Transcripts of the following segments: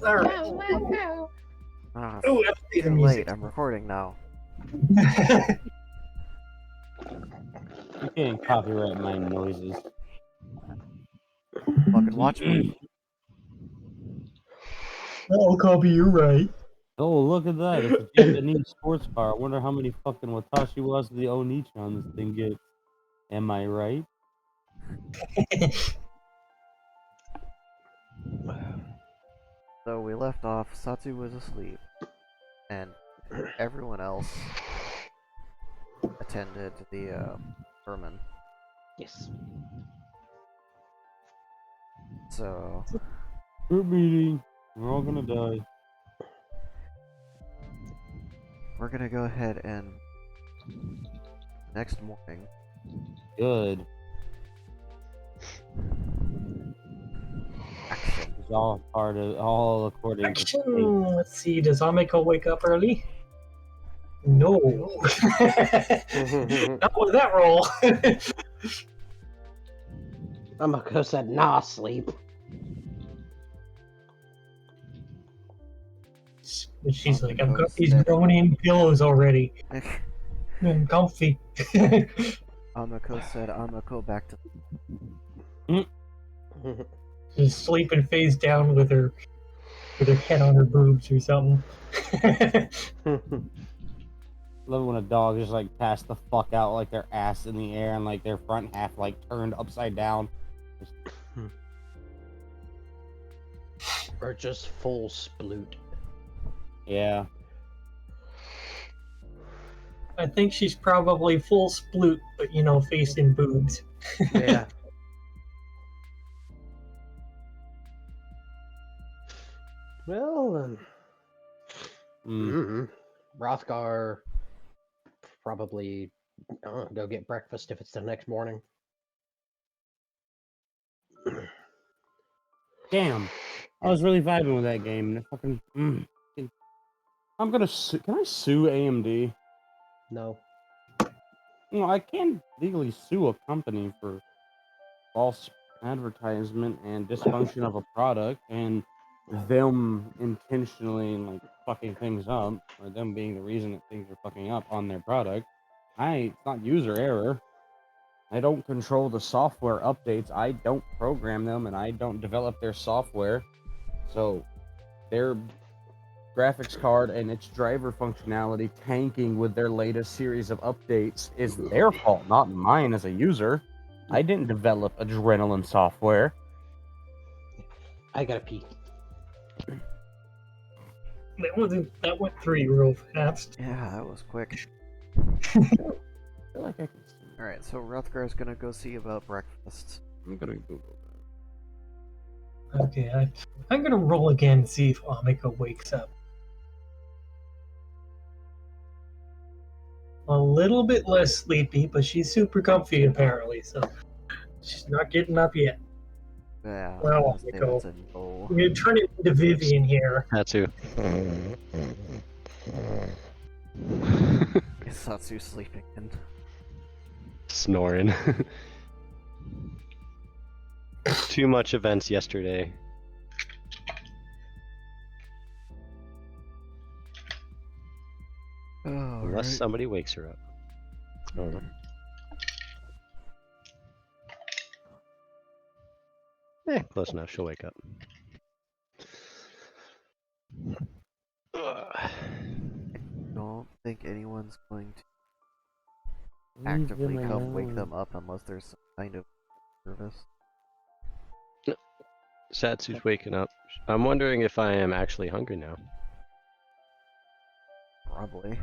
Alright. Ah, Oh, it's that's the too music. late. I'm recording now. You can't copyright my noises. Fucking watch me. I'll copy you right. Oh, look at that. It's a Japanese sports car. I wonder how many fucking Watashi was the Onichon this thing gets. Am I right? So we left off, Satsu was asleep, and everyone else attended the Herman. Yes. So Group meeting. We're all gonna die. we're gonna go ahead and next morning. Good. Action. It's all part of all according to fate. Action! Let's see, does Amiko wake up early? No. Not with that roll. Amako said, nah, sleep. She's like, I've Amiko got these said- groaning pillows already. I'm comfy. Amako said, "Amako back to." She's sleeping face down with her head on her boobs or something. Love it when a dog just like passed the fuck out like their ass in the air and like their front half like turned upside down. Or just full sploot. Yeah. I think she's probably full sploot, but facing boobs. Yeah. Well, then. Rothgar probably go get breakfast if it's the next morning. Damn. I was really vibing with that game. And it fucking. I'm gonna sue. Can I sue AMD? No. I can legally sue a company for false advertisement and dysfunction of a product and them intentionally like fucking things up, or them being the reason that things are fucking up on their product. It's not user error. I don't control the software updates. I don't program them, and I don't develop their software. So their graphics card and its driver functionality tanking with their latest series of updates is their fault, not mine as a user. I didn't develop Adrenaline software. I gotta pee. That went through real fast. Yeah, that was quick. I feel like I can see. All right, so Rothgar's gonna go see about breakfast. I'm gonna Google Okay, I'm gonna roll again and see if Amiko wakes up. A little bit less sleepy, but she's super comfy apparently, so she's not getting up yet. Yeah. Well, that's Amiko. Davidson. Oh. We're gonna turn it into Vivian here. Tatsu. Is Satsu sleeping? And Snoring. Too much events yesterday. Unless somebody wakes her up. I don't know. Close enough. She'll wake up. don't think anyone's going to Leave actively them come wake alone. them up unless there's some kind of service. Satsu's waking up. I'm wondering if I am actually hungry now, Probably.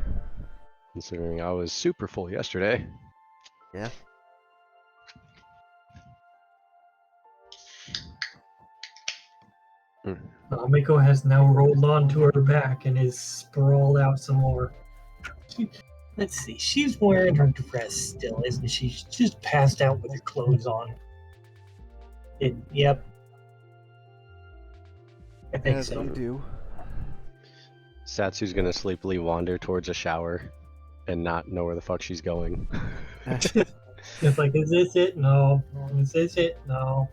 considering I was super full yesterday. Yeah. Amiko has now rolled onto her back and is sprawled out some more. Let's see, she's wearing her dress still, isn't she? She's just passed out with her clothes on. Yep. I think As so. you do. Satsu's gonna sleepily wander towards a shower and not know where the fuck she's going. It's like, is this it? No. Is this it? No.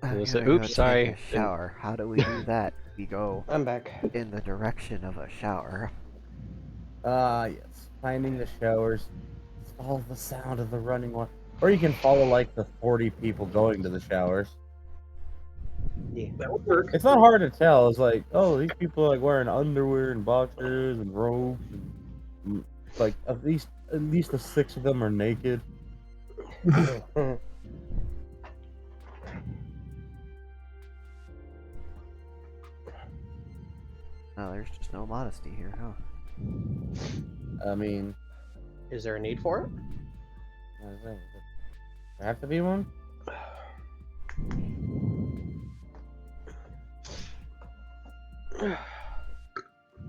Oops, You're gonna go sorry. take a shower. How do we do that? we go I'm back. in the direction of a shower. Yes. Finding the showers. Follow the sound of the running water. Or you can follow like the 40 people going to the showers. Yeah. That would work. It's not hard to tell. It's like, oh, these people are like wearing underwear and boxers and robes, and like at least the 6 of them are naked. No, there's just no modesty here, huh? I mean, Is there a need for it? does there have to be one?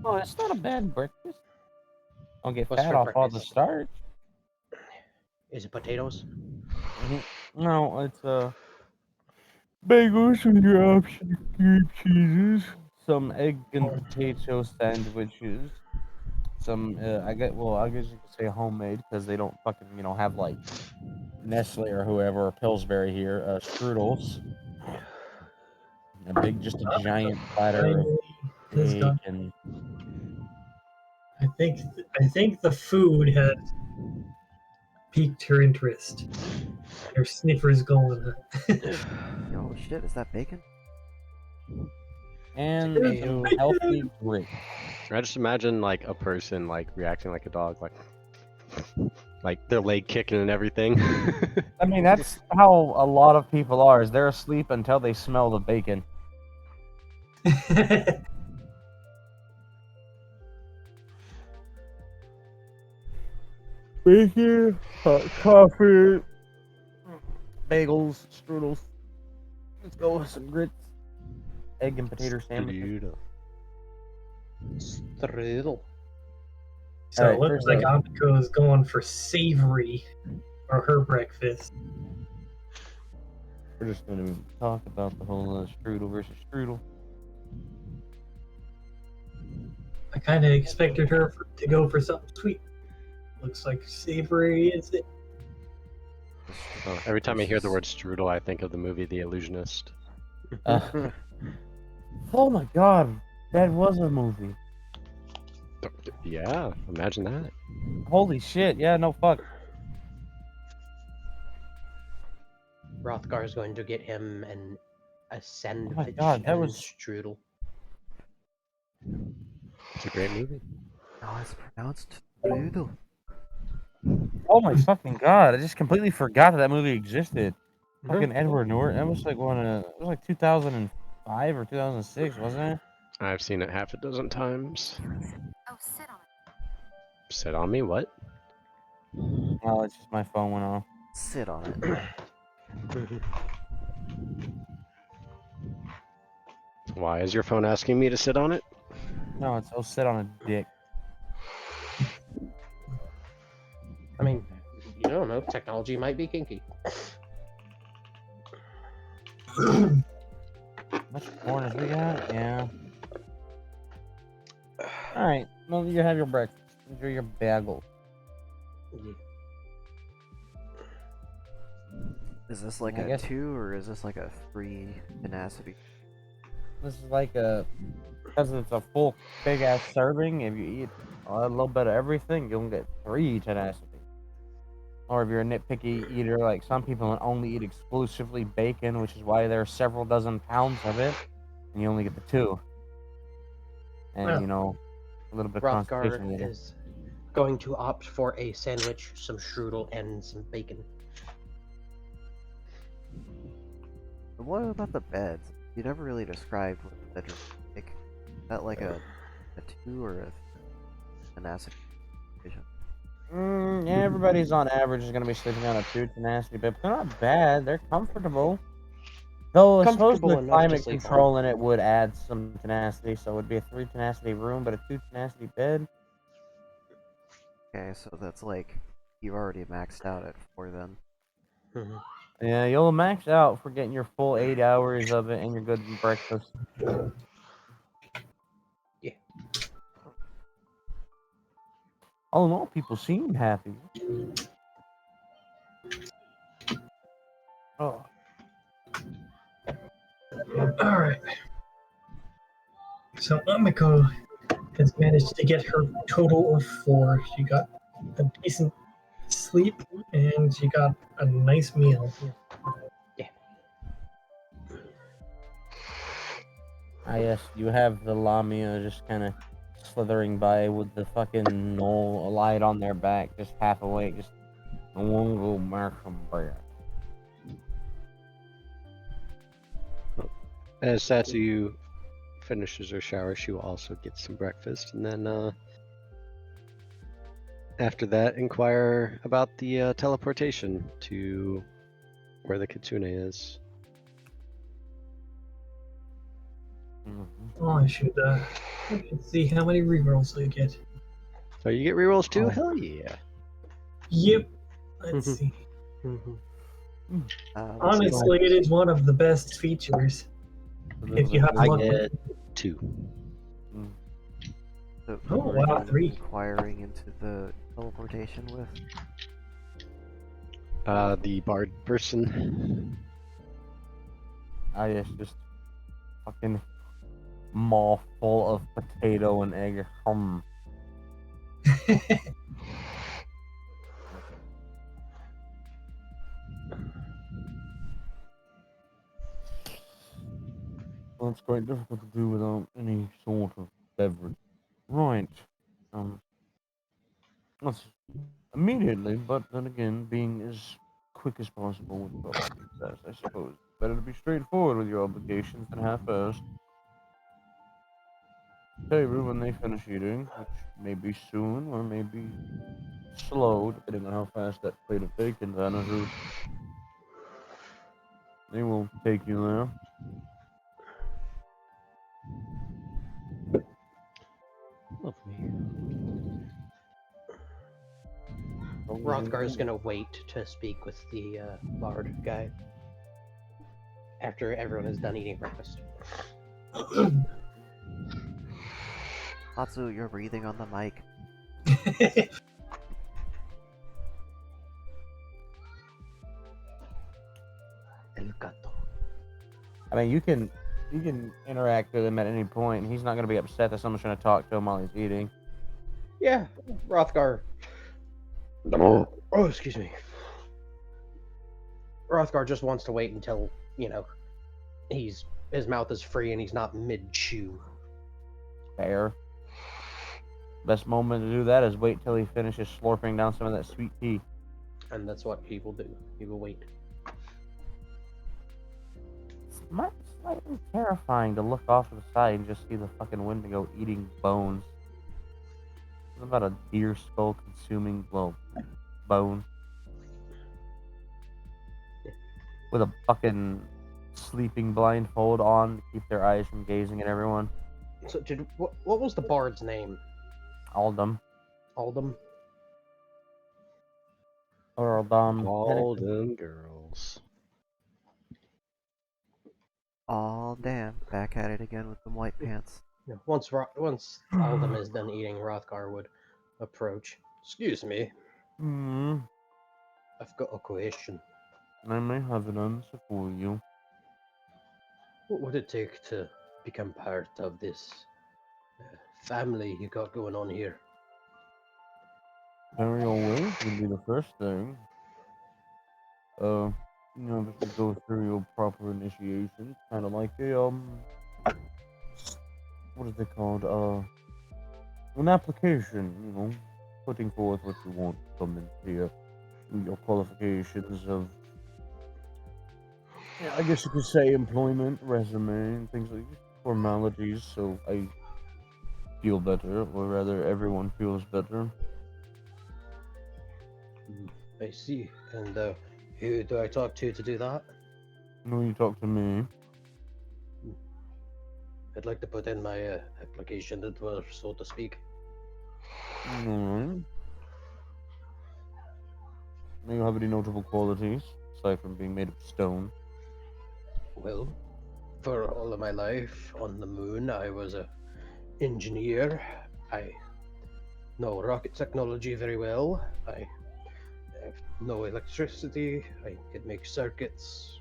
Oh, it's not a bad breakfast. I'll get What's fat for off all the breakfast? starch. Is it potatoes? No, it's bagels, some drops, some cream cheeses, some egg and potato sandwiches, some I guess you could say homemade because they don't fucking have like Nestle or whoever or Pillsbury here. Strudels, just a giant platter of Finally, has gone. bacon. I think the food has piqued her interest. Her sniffer's going. Oh shit, is that bacon? And Ew. some healthy grits. I just imagine like a person like reacting like a dog, like their leg kicking and everything. I mean, that's how a lot of people are. Is they're asleep until they smell the bacon. Bacon, hot coffee, bagels, strudels. Let's go with some grits, egg and potato sandwiches. Dude. Strudel. So Alright, it looks first like up. Amiko is going for savory for her breakfast. We're just going to talk about the whole strudel versus strudel. I kind of expected her to go for something sweet. Looks like savory is it. Oh, every time I hear the word strudel, I think of the movie The Illusionist. Oh my god, that was a movie. Yeah, imagine that. Holy shit, yeah, no fuck. Rothgar is going to get him a sandwich God, that and was- strudel. It's a great movie. Oh, it's pronounced strudel. Oh my fucking god, I just completely forgot that movie existed. Mhm. Fucking Edward Norton, that was like it was like 2005 or 2006, wasn't it? I've seen it half a dozen times. Oh, sit on it. Sit on me? What? Oh, it's just my phone went off. Sit on it. Why is your phone asking me to sit on it? No, it's sit on a dick. I mean, you don't know. Technology might be kinky. Much corn as we got? Yeah. Alright, well, you have your breakfast. Enjoy your bagel. Yeah. Is this like I a guess- 2 or is this like a 3 tenacity? This is like because it's a full big ass serving. If you eat a little bit of everything, you'll get 3 tenacity. Or if you're a nitpicky eater, like some people only eat exclusively bacon, which is why there are several dozen pounds of it, and you only get the 2. And Well, a little bit of constipation Rothgar later. is going to opt for a sandwich, some strudel, and some bacon. But what about the beds? You never really described what the bedroom is like. Is that like a 2 or a tenacity? Yeah, everybody's on average is gonna be sleeping on a 2 tenacity bed, but they're not bad. They're comfortable. Though I suppose Comfortable the enough to climate sleep on. control in it would add some tenacity, so it would be a 3 tenacity room, but a 2 tenacity bed. Okay, so that's like you already maxed out at 4 then. Mhm. Yeah, you'll max out for getting your full 8 hours of it and your good breakfast. Yeah. All in all, people seem happy. Oh. All right. So Amiko has managed to get her total of 4. She got a decent sleep and she got a nice meal. Yes, you have the Lamia just kind of slithering by with the fucking knoll light on their back, just half awake, just I won't go back from back. As Satsu finishes her shower, she will also get some breakfast, and then after that, inquire about the teleportation to where the Kitsune is. Oh, I should see how many rerolls I get. So you get rerolls too? Oh. Hell yeah! Yep. Let's see. Let's see. Honestly, it is one of the best features. If you have I luck. get 2. So Oh, who are wow, you 3. inquiring into the teleportation with? The bard person. Yes, just fucking maw full of potato and egg. Well, it's quite difficult to do without any sort of beverage. Right. That's immediately, but then again, being as quick as possible would probably be best, I suppose. Better to be straightforward with your obligations than half-assed. Table when they finish eating, which may be soon or may be slow, depending on how fast that plate of bacon vanishes. They will take you there. Lovely. Rothgar's gonna wait to speak with the bard guy after everyone is done eating breakfast. Hatsu, you're breathing on the mic. El gato. I mean, you can interact with him at any point, and he's not going to be upset that someone's trying to talk to him while he's eating. Yeah, Rothgar. Oh, excuse me. Rothgar just wants to wait until, his mouth is free and he's not mid-chew. Fair. Best moment to do that is wait till he finishes slurping down some of that sweet tea. And that's what he will do. He will wait. It's slightly terrifying to look off to the side and just see the fucking Wendigo eating bones. What about a deer skull consuming, bone? With a fucking sleeping blindfold on to keep their eyes from gazing at everyone. So, what was the bard's name? Aldum. Aldum? Or All them girls. Oh damn! Back at it again with them white pants. Once Aldum is done eating, Rothgar would approach. Excuse me, I've got a question. I may have an answer for you. What would it take to become part of this family you got going on here? Burial will would be the first thing. Obviously go through your proper initiation, kind of like a what is it called? An application. Putting forth what you want to come into your qualifications of, I guess you could say, employment, resume, and things like formalities. So I feel better, or rather, everyone feels better. I see. And who do I talk to do that? No, you talk to me. I'd like to put in my application, so to speak. Alright. Do you have any notable qualities, aside from being made of stone? Well, for all of my life on the moon, I was a engineer. I know rocket technology very well. I know electricity. I could make circuits.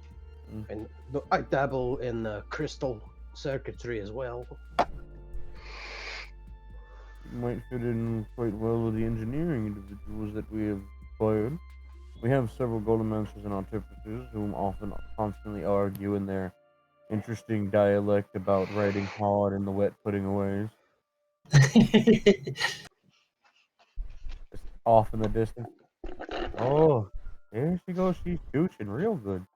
Mm. And I dabble in crystal circuitry as well. might fit in quite well with the engineering individuals that we have acquired. We have several Golemancers and Artificers who often constantly argue in their interesting dialect about riding hard in the wet pudding ways. Just off in the distance. Oh, there she goes. She's douching real good.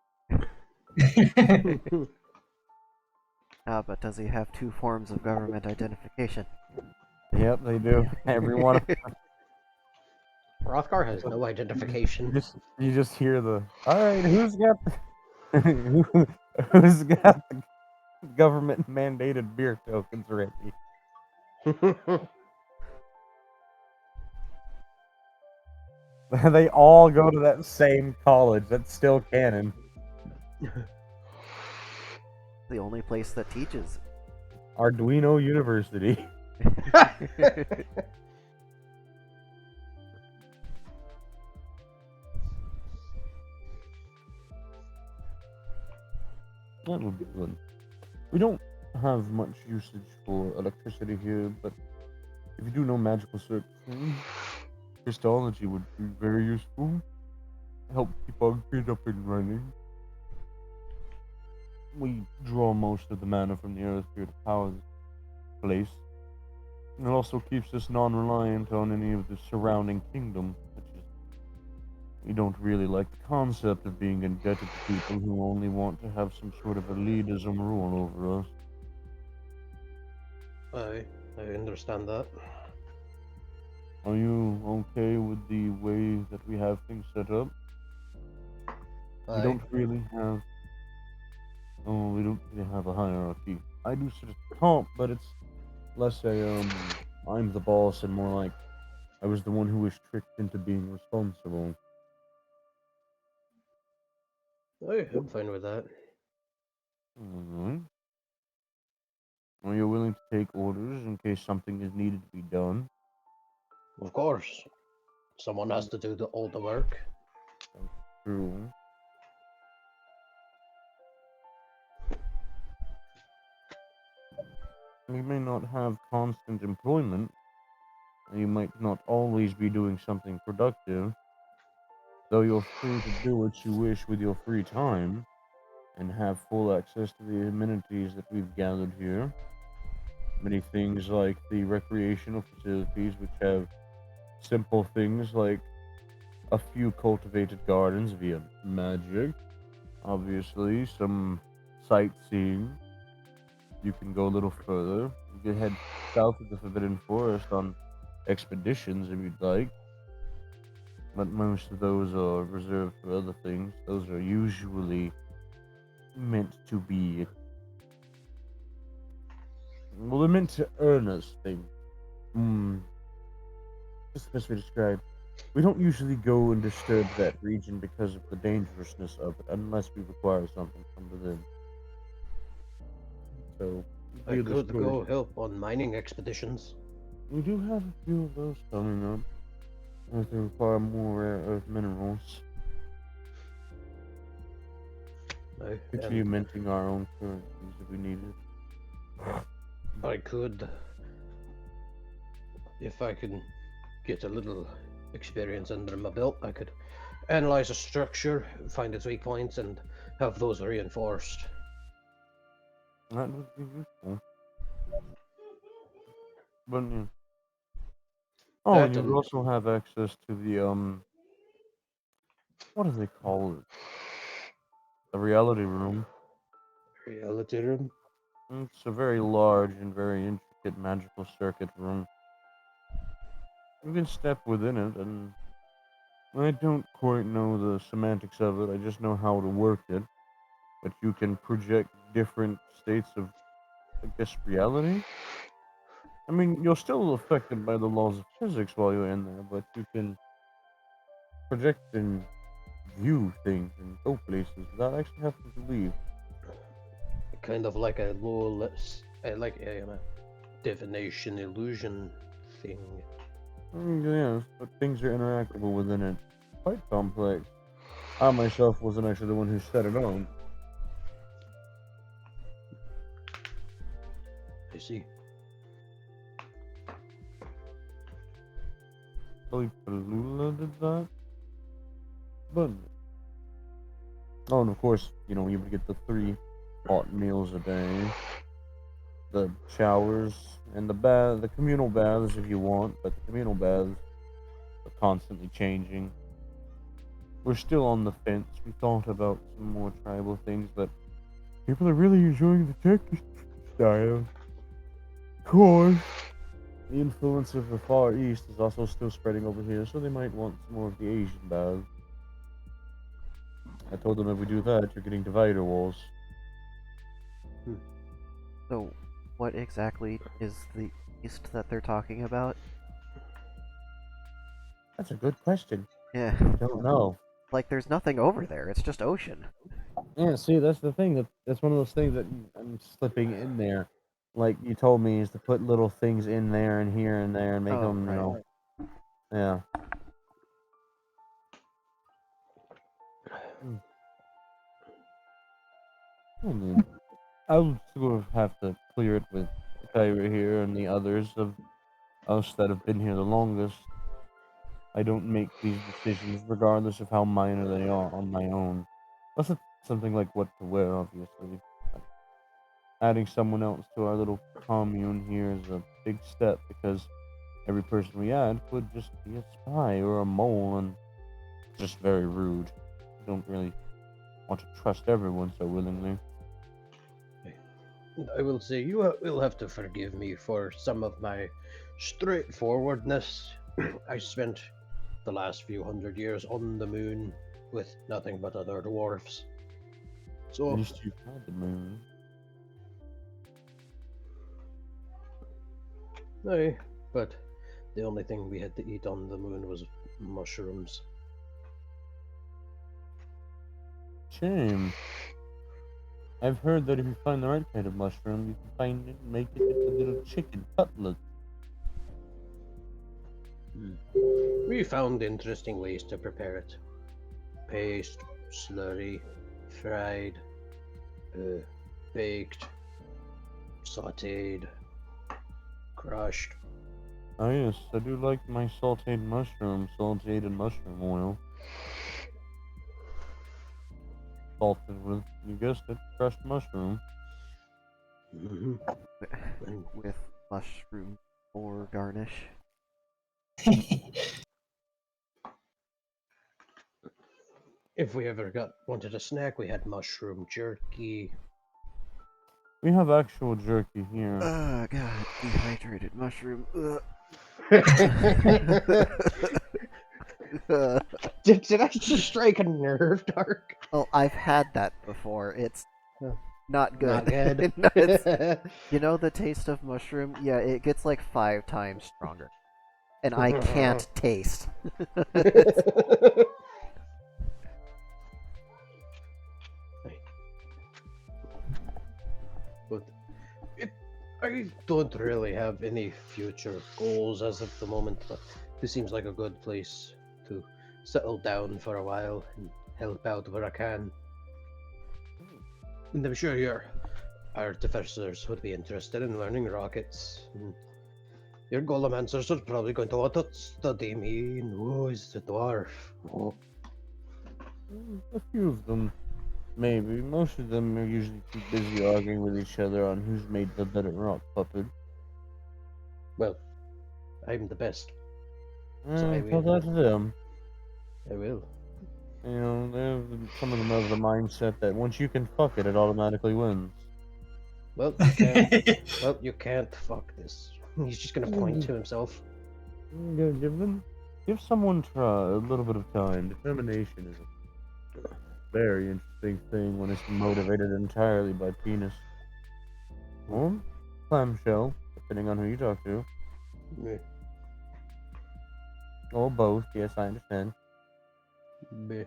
But does he have 2 forms of government identification? Yep, they do. Every one of Hrothgar has no identification. you just hear the. All right, who's got who's got the government mandated beer tokens ready? They all go to that same college. That's still canon. The only place that teaches. Arduino University. That would be good. We don't have much usage for electricity here, but if you do know magical circuitry, Christology would be very useful. Help keep our grid up and running. We draw most of the mana from the earth here to power this place. And it also keeps us non-reliant on any of the surrounding kingdom, which is we don't really like the concept of being indebted to people who only want to have some sort of elitism rule over us. I understand that. Are you okay with the way that we have things set up? We don't really have. Oh, we don't really have a hierarchy. I do sit at the top, but it's less a I'm the boss and more like I was the one who was tricked into being responsible. I'm fine with that. Alright. Are you willing to take orders in case something is needed to be done? Of course. Someone has to do all the work. True. You may not have constant employment, and you might not always be doing something productive, though you're free to do what you wish with your free time, and have full access to the amenities that we've gathered here. Many things like the recreational facilities, which have simple things like a few cultivated gardens via magic, obviously, some sightseeing. You can go a little further. You can head south of the Forbidden Forest on expeditions if you'd like. But most of those are reserved for other things. Those are usually meant to be. Well, they're meant to earn us things. Just the best way to describe. We don't usually go and disturb that region because of the dangerousness of it, unless we require something from within. So, I could go help on mining expeditions. We do have a few of those coming up. If they require more rare earth minerals. Continue minting our own currencies if we need it. I could, if I can get a little experience under my belt, I could analyze a structure, find its weak points, and have those reinforced. That would be useful. But yeah. Oh, and you also have access to the what do they call it? The reality room. Reality room? It's a very large and very intricate magical circuit room. You can step within it, and I don't quite know the semantics of it, I just know how to work it. But you can project different states of, I guess, reality? I mean, you're still affected by the laws of physics while you're in there, but you can project and view things and go places without actually having to leave. Kind of like a like a divination illusion thing. Yes, but things are interactable within it. Quite complex. I myself wasn't actually the one who set it on. I see. Palula did that. But oh, and of course, you would get the 3 hot meals a day, the showers, and the communal baths if you want. But the communal baths are constantly changing. We're still on the fence. We thought about some more tribal things, but people are really enjoying the Turkish style. Of course, the influence of the Far East is also still spreading over here, so they might want some more of the Asian baths. I told them if we do that, you're getting divider walls. So, what exactly is the east that they're talking about? That's a good question. Yeah, I don't know. like there's nothing over there. It's just ocean. Yeah, see, that's the thing. That's one of those things that I'm slipping in there. Like you told me, is to put little things in there and here and there and make Oh, them, right. yeah. I'll sort of have to clear it with Kyra here and the others of us that have been here the longest. I don't make these decisions, regardless of how minor they are, on my own. Unless it's something like what to wear, obviously. Adding someone else to our little commune here is a big step because every person we add could just be a spy or a mole, and it's just very rude. I don't really want to trust everyone so willingly. I will say you will have to forgive me for some of my straightforwardness. I spent the last few hundred years on the moon with nothing but other dwarfs. At So, least you've had the moon. aye, but the only thing we had to eat on the moon was mushrooms. Shame. I've heard that if you find the right kind of mushroom, you can find it and make it into little chicken cutlet. We found interesting ways to prepare it. Paste, slurry, fried, baked, sauteed, crushed. Oh yes, I do like my sauteed in mushroom oil. Salted with, you guessed it, crushed mushroom. Hmm. And With mushroom or garnish. if we ever wanted a snack, we had mushroom jerky. We have actual jerky here. Oh god, dehydrated mushroom. Did I just strike a nerve, Dark? Well, I've had that before. It's Oh, not good. Not good. No, it's- you know the taste of mushroom? Yeah, it gets like 5 times stronger. And I can't taste. But I don't really have any future goals as of the moment, but this seems like a good place to settle down for a while and help out where I can. And I'm sure your artificers would be interested in learning rockets. And your Golomancers are probably going to want to study me and who is the dwarf. Oh. A few of them, maybe. Most of them are usually too busy arguing with each other on who's made the better rock puppet. Well, I'm the best. So I Tell will. that to them. I will. Some of them have the mindset that once you can fuck it, it automatically wins. Well, you can't. Well, you can't fuck this. He's just gonna point to himself. Give someone a little bit of time. Determination is a very interesting thing when it's motivated entirely by penis. Or clamshell, depending on who you talk to. Meh, Or both, yes, I understand. meh.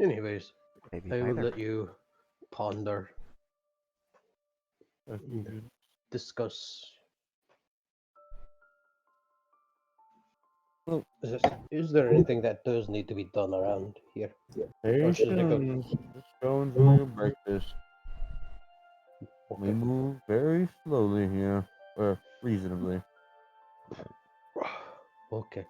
Anyways, Maybe I will neither. let you ponder, discuss. Well, Is there anything that does need to be done around here? Or should I go? patience. Just go enjoy your breakfast. We Okay. move very slowly here. Or reasonably. Okay.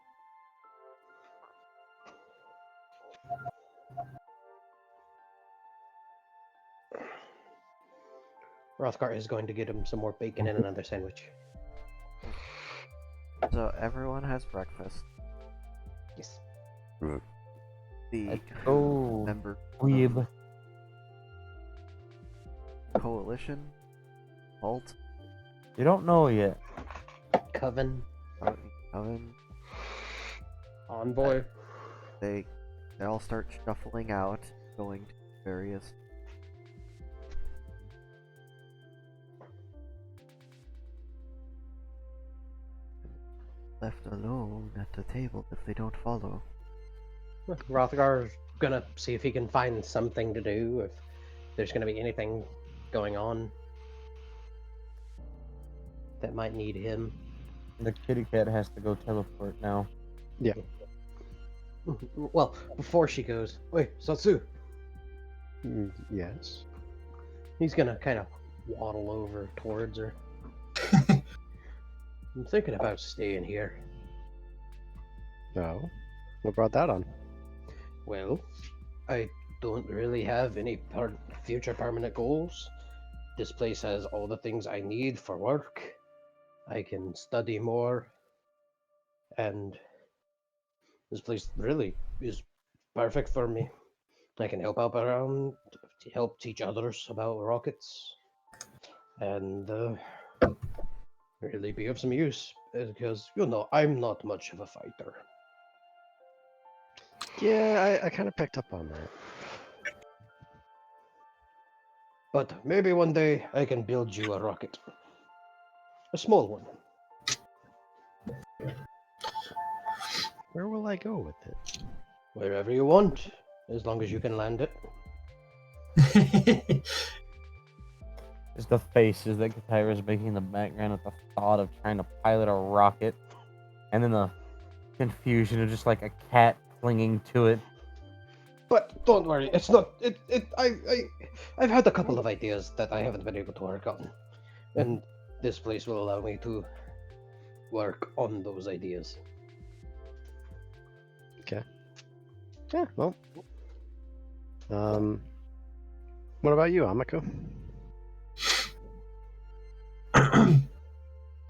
Rothgar is going to get him some more bacon and another sandwich. So everyone has breakfast. Yes. The Let's go. member Weeb. coalition, Halt, You don't know yet. Coven, Oven, Envoy. they all start shuffling out, going to various. Left alone at the table if they don't follow. Rothgar's gonna see if he can find something to do, if there's gonna be anything going on that might need him. The kitty cat has to go teleport now. Well, before she goes, wait, Satsu. Yes. He's gonna kind of waddle over towards her. I'm thinking about staying here. No. What brought that on? Well, I don't really have any future permanent goals. This place has all the things I need for work. I can study more. And this place really is perfect for me. I can help out around, to help teach others about rockets. And really be of some use. Because, you know, I'm not much of a fighter. Yeah, I kind of picked up on that. But maybe one day I can build you a rocket. A small one. Where will I go with it? Wherever you want, as long as you can land it. Just the faces that Katira's making in the background at the thought of trying to pilot a rocket. And then the confusion of just like a cat clinging to it. But don't worry, it's not. I've had a couple of ideas that I haven't been able to work on, and this place will allow me to work on those ideas. Yeah, well. What about you, Amiko?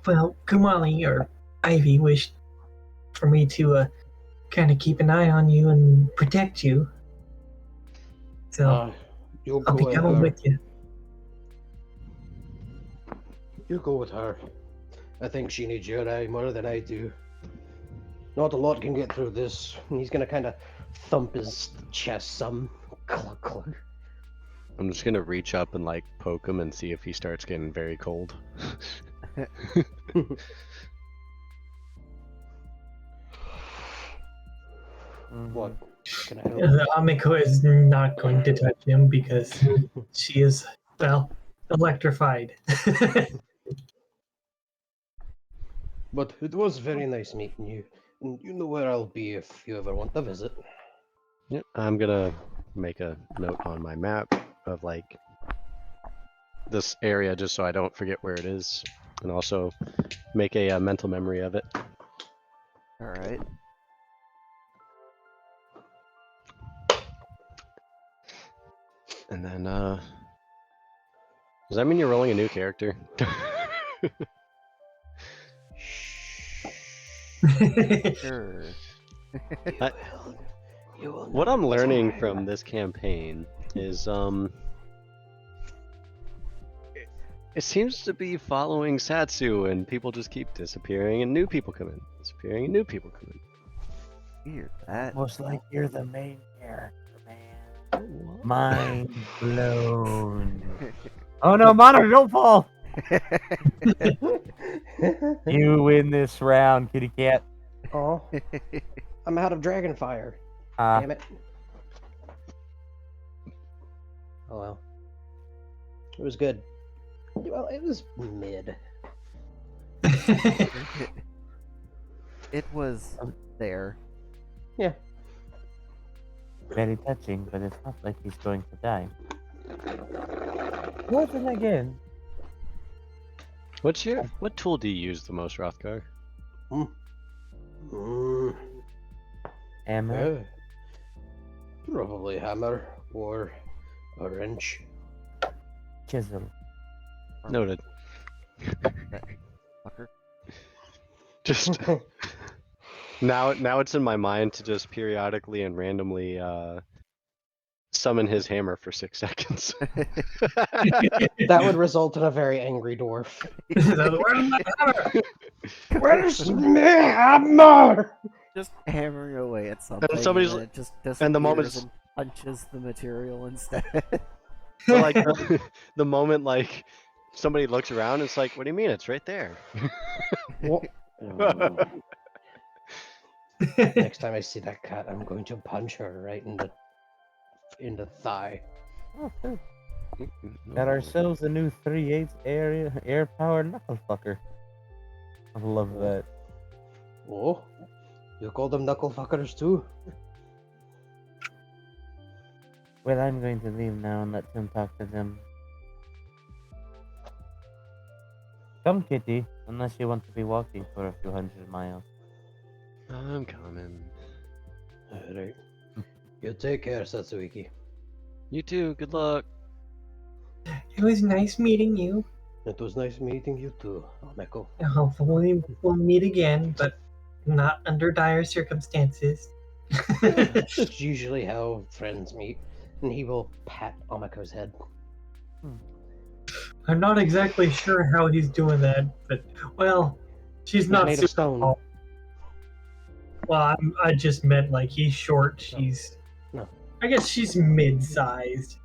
Well, Kumali or Ivy wished for me to kind of keep an eye on you and protect you. So You'll I'll go be with coming her. with you. You go with her. I think she needs your eye more than I do. Not a lot can get through this. He's gonna kind of thump his chest some. Cluck, cluck. I'm just gonna reach up and like poke him and see if he starts getting very cold. What? Can I help? Amiko is not going to touch him because she is, well, electrified. But it was very nice meeting you. And you know where I'll be if you ever want to visit. Yep, I'm gonna make a note on my map of like this area just so I don't forget where it is, and also make a mental memory of it. Alright. And then, does that mean you're rolling a new character? Sure. You will What know I'm it's learning mine. from this campaign is, it seems to be following Satsu, and people just keep disappearing, and new people come in, disappearing, and new people come in. Weird. That. Almost like you're the main character, man. What? Mind blown. Oh no, Monitor, don't fall! You win this round, kitty cat. Oh, I'm out of Dragonfire. Ah, Damn it. Oh well. It was good. Well, it was mid. It was there. Yeah. very touching, but it's not like he's going to die. Wasn't again. What tool do you use the most, Rothgar? Mm. Hammer. Yeah. Probably hammer or a wrench. Chisel. Noted. That fucker. Just now it's in my mind to just periodically and randomly summon his hammer for 6 seconds. That would result in a very angry dwarf. Where's my hammer? Where's my hammer? Just hammering away at something, somebody's- and then it just and the disappears moment's- and punches the material instead. But like the moment like somebody looks around, it's like, what do you mean? It's right there. Next time I see that cat, I'm going to punch her right in the thigh. Oh, good. Got ourselves a new 3/8 air powered knuckle fucker. I love that. Oh, you call them knuckle fuckers too? Well, I'm going to leave now and let Tim talk to them. Come, kitty, unless you want to be walking for a few hundred miles. I'm coming. Alright. You take care, Satsuiki. You too. Good luck. It was nice meeting you. It was nice meeting you too, Ameko. Hopefully we'll meet again, but not under dire circumstances. That's usually how friends meet. And he will pat Amako's head. I'm not exactly sure how he's doing that, but well, she's He's not made super of stone. tall. Well, I just meant like he's short. She's, No. I guess she's mid-sized.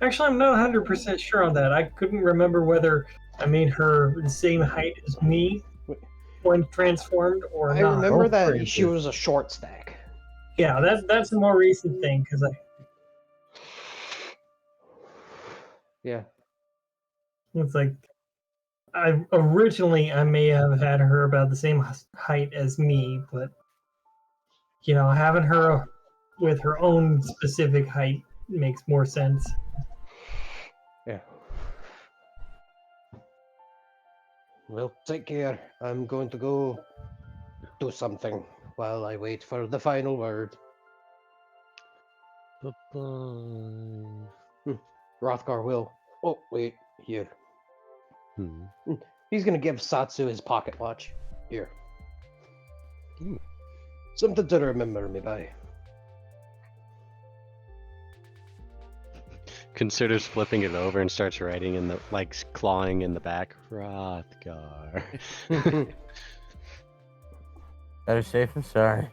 Actually, I'm not 100% sure on that. I couldn't remember whether I made her the same height as me when transformed or I not. remember Oh, that crazy. she was a short stack. Yeah, that's a more recent thing because Yeah. it's like I originally I may have had her about the same height as me, but you know, having her with her own specific height makes more sense. Yeah. Well, take care. I'm going to go do something while I wait for the final word. Bye-bye. Rothgar will. Oh, wait. Here. Hmm. He's going to give Satsu his pocket watch. Here. Ooh. Something to remember me by. Considers flipping it over and starts writing in the like clawing in the back. Rothgar. Better safe than sorry.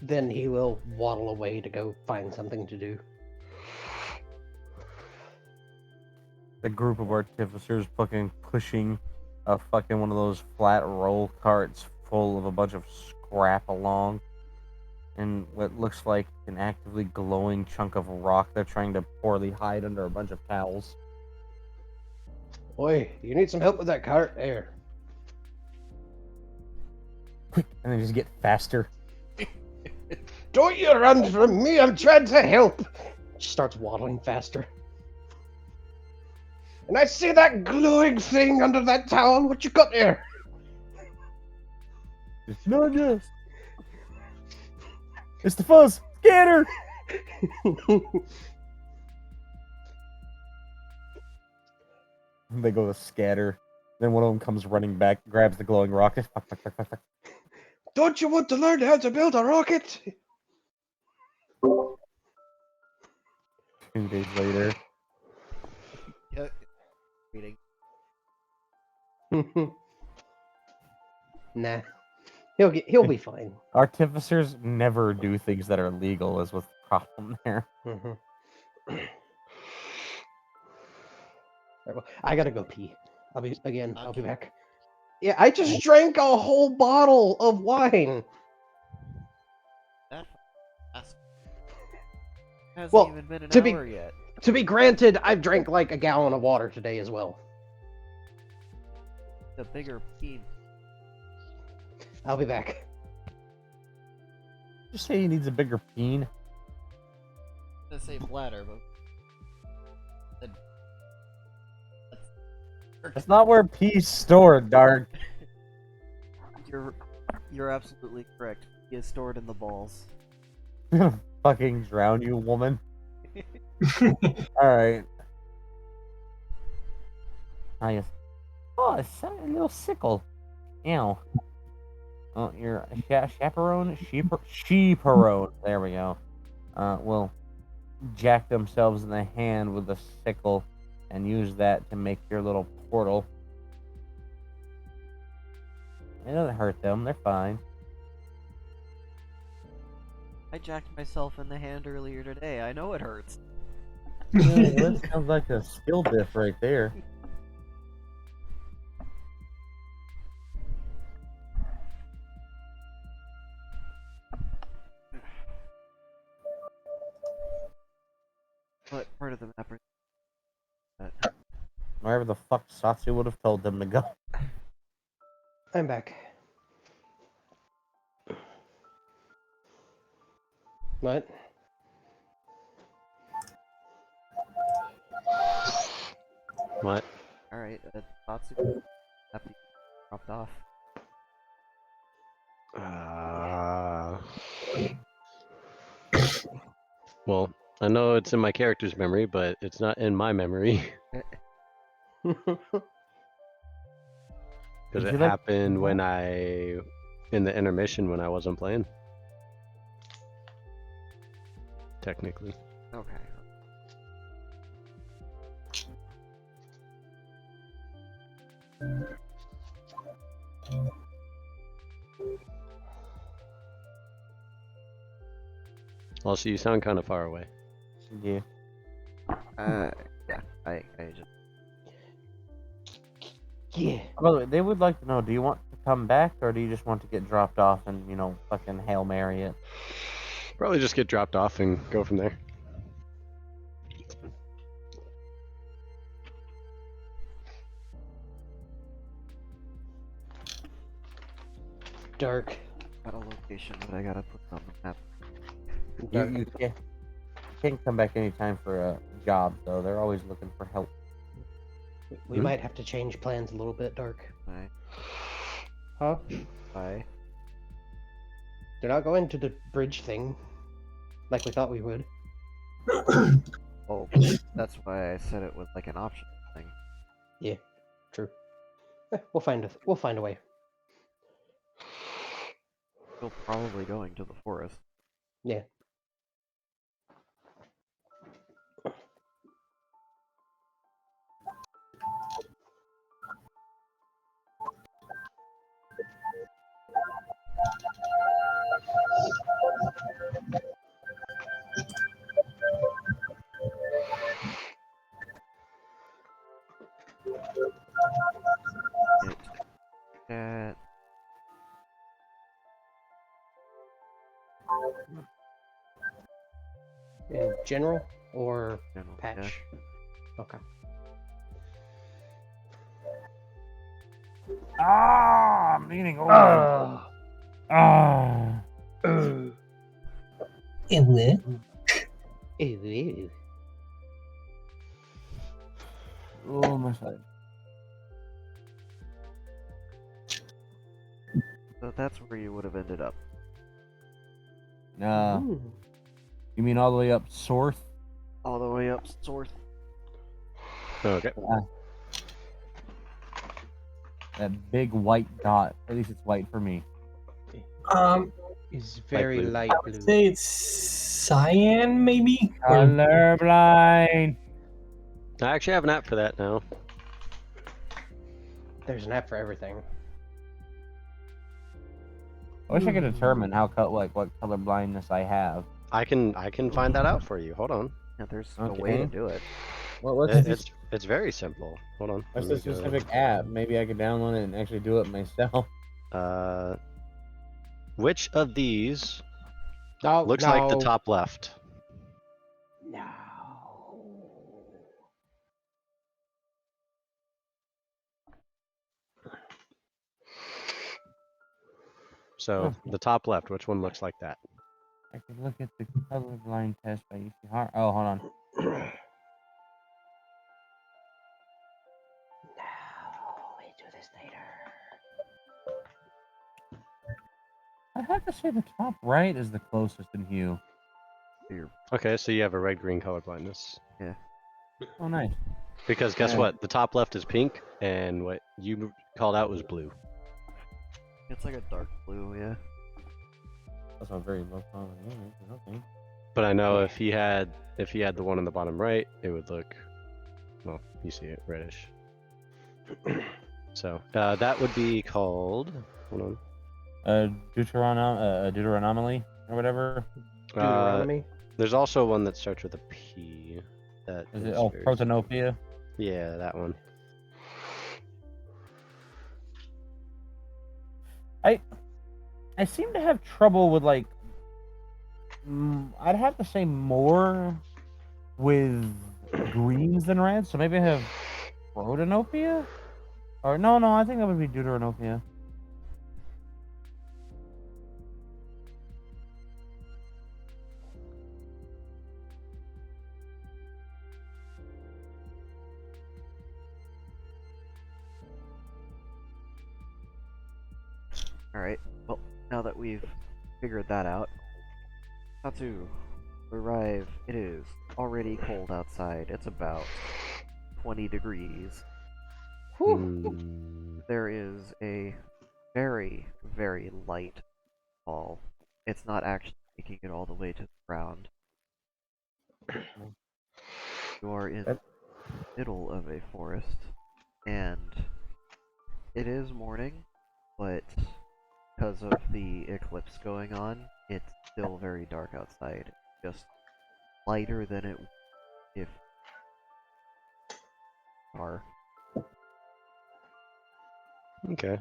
Then he will waddle away to go find something to do. The group of artificers fucking pushing a fucking one of those flat roll carts full of a bunch of scrap along. And what looks like an actively glowing chunk of rock they're trying to poorly hide under a bunch of towels. Oi, you need some help with that cart? There. Quick, and they just get faster. Don't you run from me, I'm trying to help! She starts waddling faster. And I see that glowing thing under that towel. What you got there? No, yes. It's the fuzz! Scatter! They go to scatter. Then one of them comes running back, grabs the glowing rocket. Fuck, fuck, fuck, fuck, fuck. Don't you want to learn how to build a rocket? 2 days later. Yeah. Reading. Nah. He'll be fine. Artificers never do things that are legal, is what's the problem there. Mhm. Alright, well, I gotta go pee. I'll be Okay. back. Yeah, I just drank a whole bottle of wine. That's hasn't Well, even been an to be- hour yet. To be granted, I've drank like a gallon of water today as well. The bigger peen. I'll be back. Just say he needs a bigger peen. I'm gonna say bladder, but That's not where pee's stored, dark. you're absolutely correct. He is stored in the balls. Fucking drown, you woman. Alright. I guess. Oh, a little sickle. Ew. Oh, you're a chaperone? Sheeperone. There we go. Will jack themselves in the hand with a sickle and use that to make your little portal. It doesn't hurt them. They're fine. I jacked myself in the hand earlier today. I know it hurts. Yeah, that sounds like a skill diff right there. What part of the map are that? Wherever the fuck Satsu would have told them to go. I'm back. What? What? Alright, Tatsu after you dropped off. Well, I know it's in my character's memory, but it's not in my memory. Because Would it you like- happened when in the intermission when I wasn't playing. Technically. Okay. Also, you sound kind of far away. Yeah. Yeah, I just... Yeah. By the way, they would like to know, do you want to come back or do you just want to get dropped off and, you know, fucking Hail Mary it? Probably just get dropped off and go from there. Dark. got a location that I gotta put on the map. You can't come back anytime for a job, though. They're always looking for help. We might have to change plans a little bit, Dark. Bye. Huh? Bye. They're not going to the bridge thing like we thought we would. Oh, that's why I said it was like an optional thing. Yeah, true. We'll find a way. Still probably going to the forest. Yeah. That In general or general, patch? Okay. Ah, I'm leaning over. Ah. Ah. Ew, ew. Oh, my side. So that's where you would have ended up. Ooh. You mean all the way up Sorth? All the way up north. Okay. That big white dot. At least it's white for me. Is very blue. light I would blue. say it's cyan, maybe. Or- Colorblind. I actually have an app for that now. There's an app for everything. I wish I could determine what color blindness I have. I can find that out for you. Hold on. Yeah, there's a way to Okay. do it. What's It's very simple. Hold on. what's Let the me go- specific app? Maybe I could download it and actually do it myself. Which of these No, looks like the top left? No. So the top left, which one looks like that? I could look at the colorblind test by Ishihara. Oh, hold on. No, we do this later. I have to say the top right is the closest in hue. You're, Okay, so you have a red-green color blindness. Oh, nice. Because guess Yeah. what? The top left is pink, and what you called out was blue. it's like a dark blue, yeah. That's a very low color. Okay. But I know if he had the one on the bottom right, it would look, well, you see it, reddish. So that would be called. Hold on. Deuteronomy or whatever. Deuteronomy. There's also one that starts with a P. That Is it? is Oh, very Protanopia. Yeah, that one. I seem to have trouble with like. I'd have to say more with greens than reds. So maybe I have Protanopia. Or no, I think that would be Deuteranopia. Alright, well, now that we've figured that out, how to arrive. It is already cold outside. It's about 20 degrees. Hmm. There is a very, very light fall. It's not actually making it all the way to the ground. You are in the middle of a forest, and it is morning, but because of the eclipse going on, it's still very dark outside. Just lighter than it if are. Okay.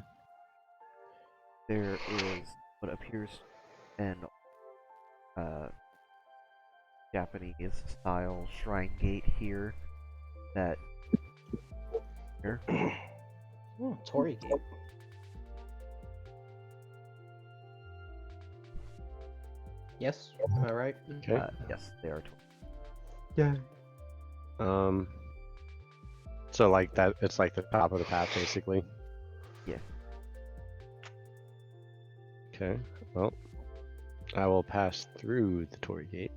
There is what appears an Japanese style shrine gate here that here. Torii Gate. Yes, am I right? Okay. Yes, they are. Yeah. So like that, it's like the top of the path, basically. Yeah. Okay. Well, I will pass through the Torii Gate.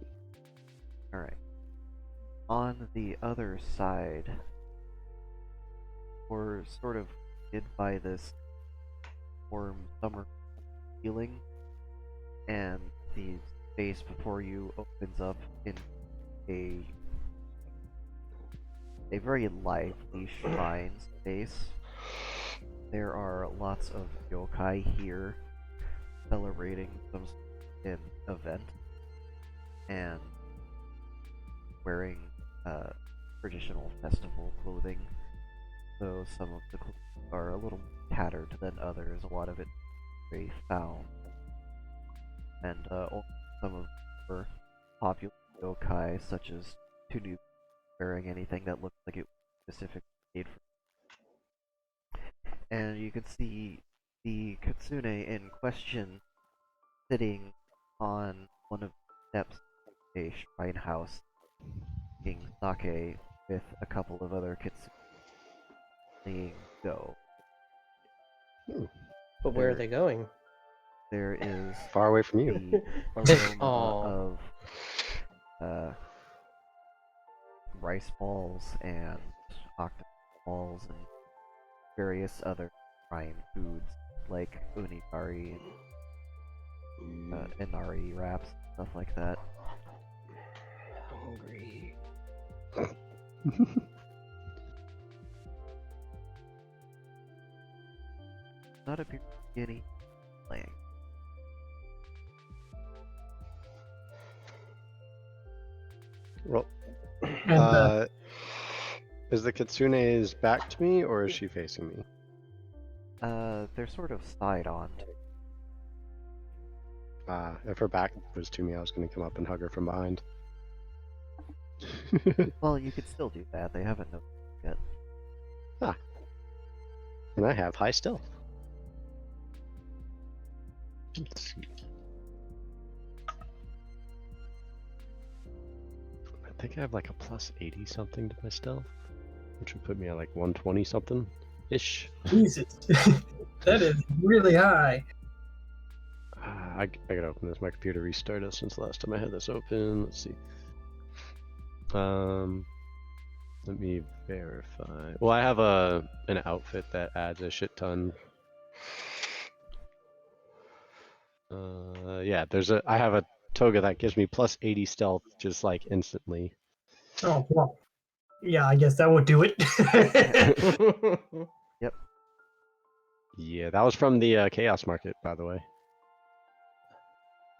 Alright. On the other side, we're sort of hid by this warm summer feeling, and the space before you opens up in a very lively shrine space. There are lots of yokai here celebrating some event and wearing traditional festival clothing. Though some of the clothes are a little tattered than others, a lot of it very foul. And some of the popular yokai, such as Tunu, wearing anything that looks like it was specifically made for. And you can see the Kitsune in question sitting on one of the steps of a shrine house, drinking sake with a couple of other Kitsune saying go. But where are they going? There is Far away from you. the Aw. aroma of rice balls and octopus balls and various other shrine foods like unigari and inari wraps, stuff like that. Hungry. Not appear to be any playing. Well, And, is the Kitsune's back to me, or is she facing me? They're sort of side on. If her back was to me, I was going to come up and hug her from behind. Well, you could still do that. They haven't noticed yet. And I have high stealth. Let's see. I think I have like a plus 80 something to my stealth, which would put me at like 120 something ish. Jesus, that is really high. I gotta open this. My computer restarted since the last time I had this open. Let's see. Let me verify. Well, I have an outfit that adds a shit ton. Yeah, I have a toga that gives me plus 80 stealth just like instantly. Oh well. Yeah, I guess that would do it. Yeah, that was from the Chaos Market, by the way.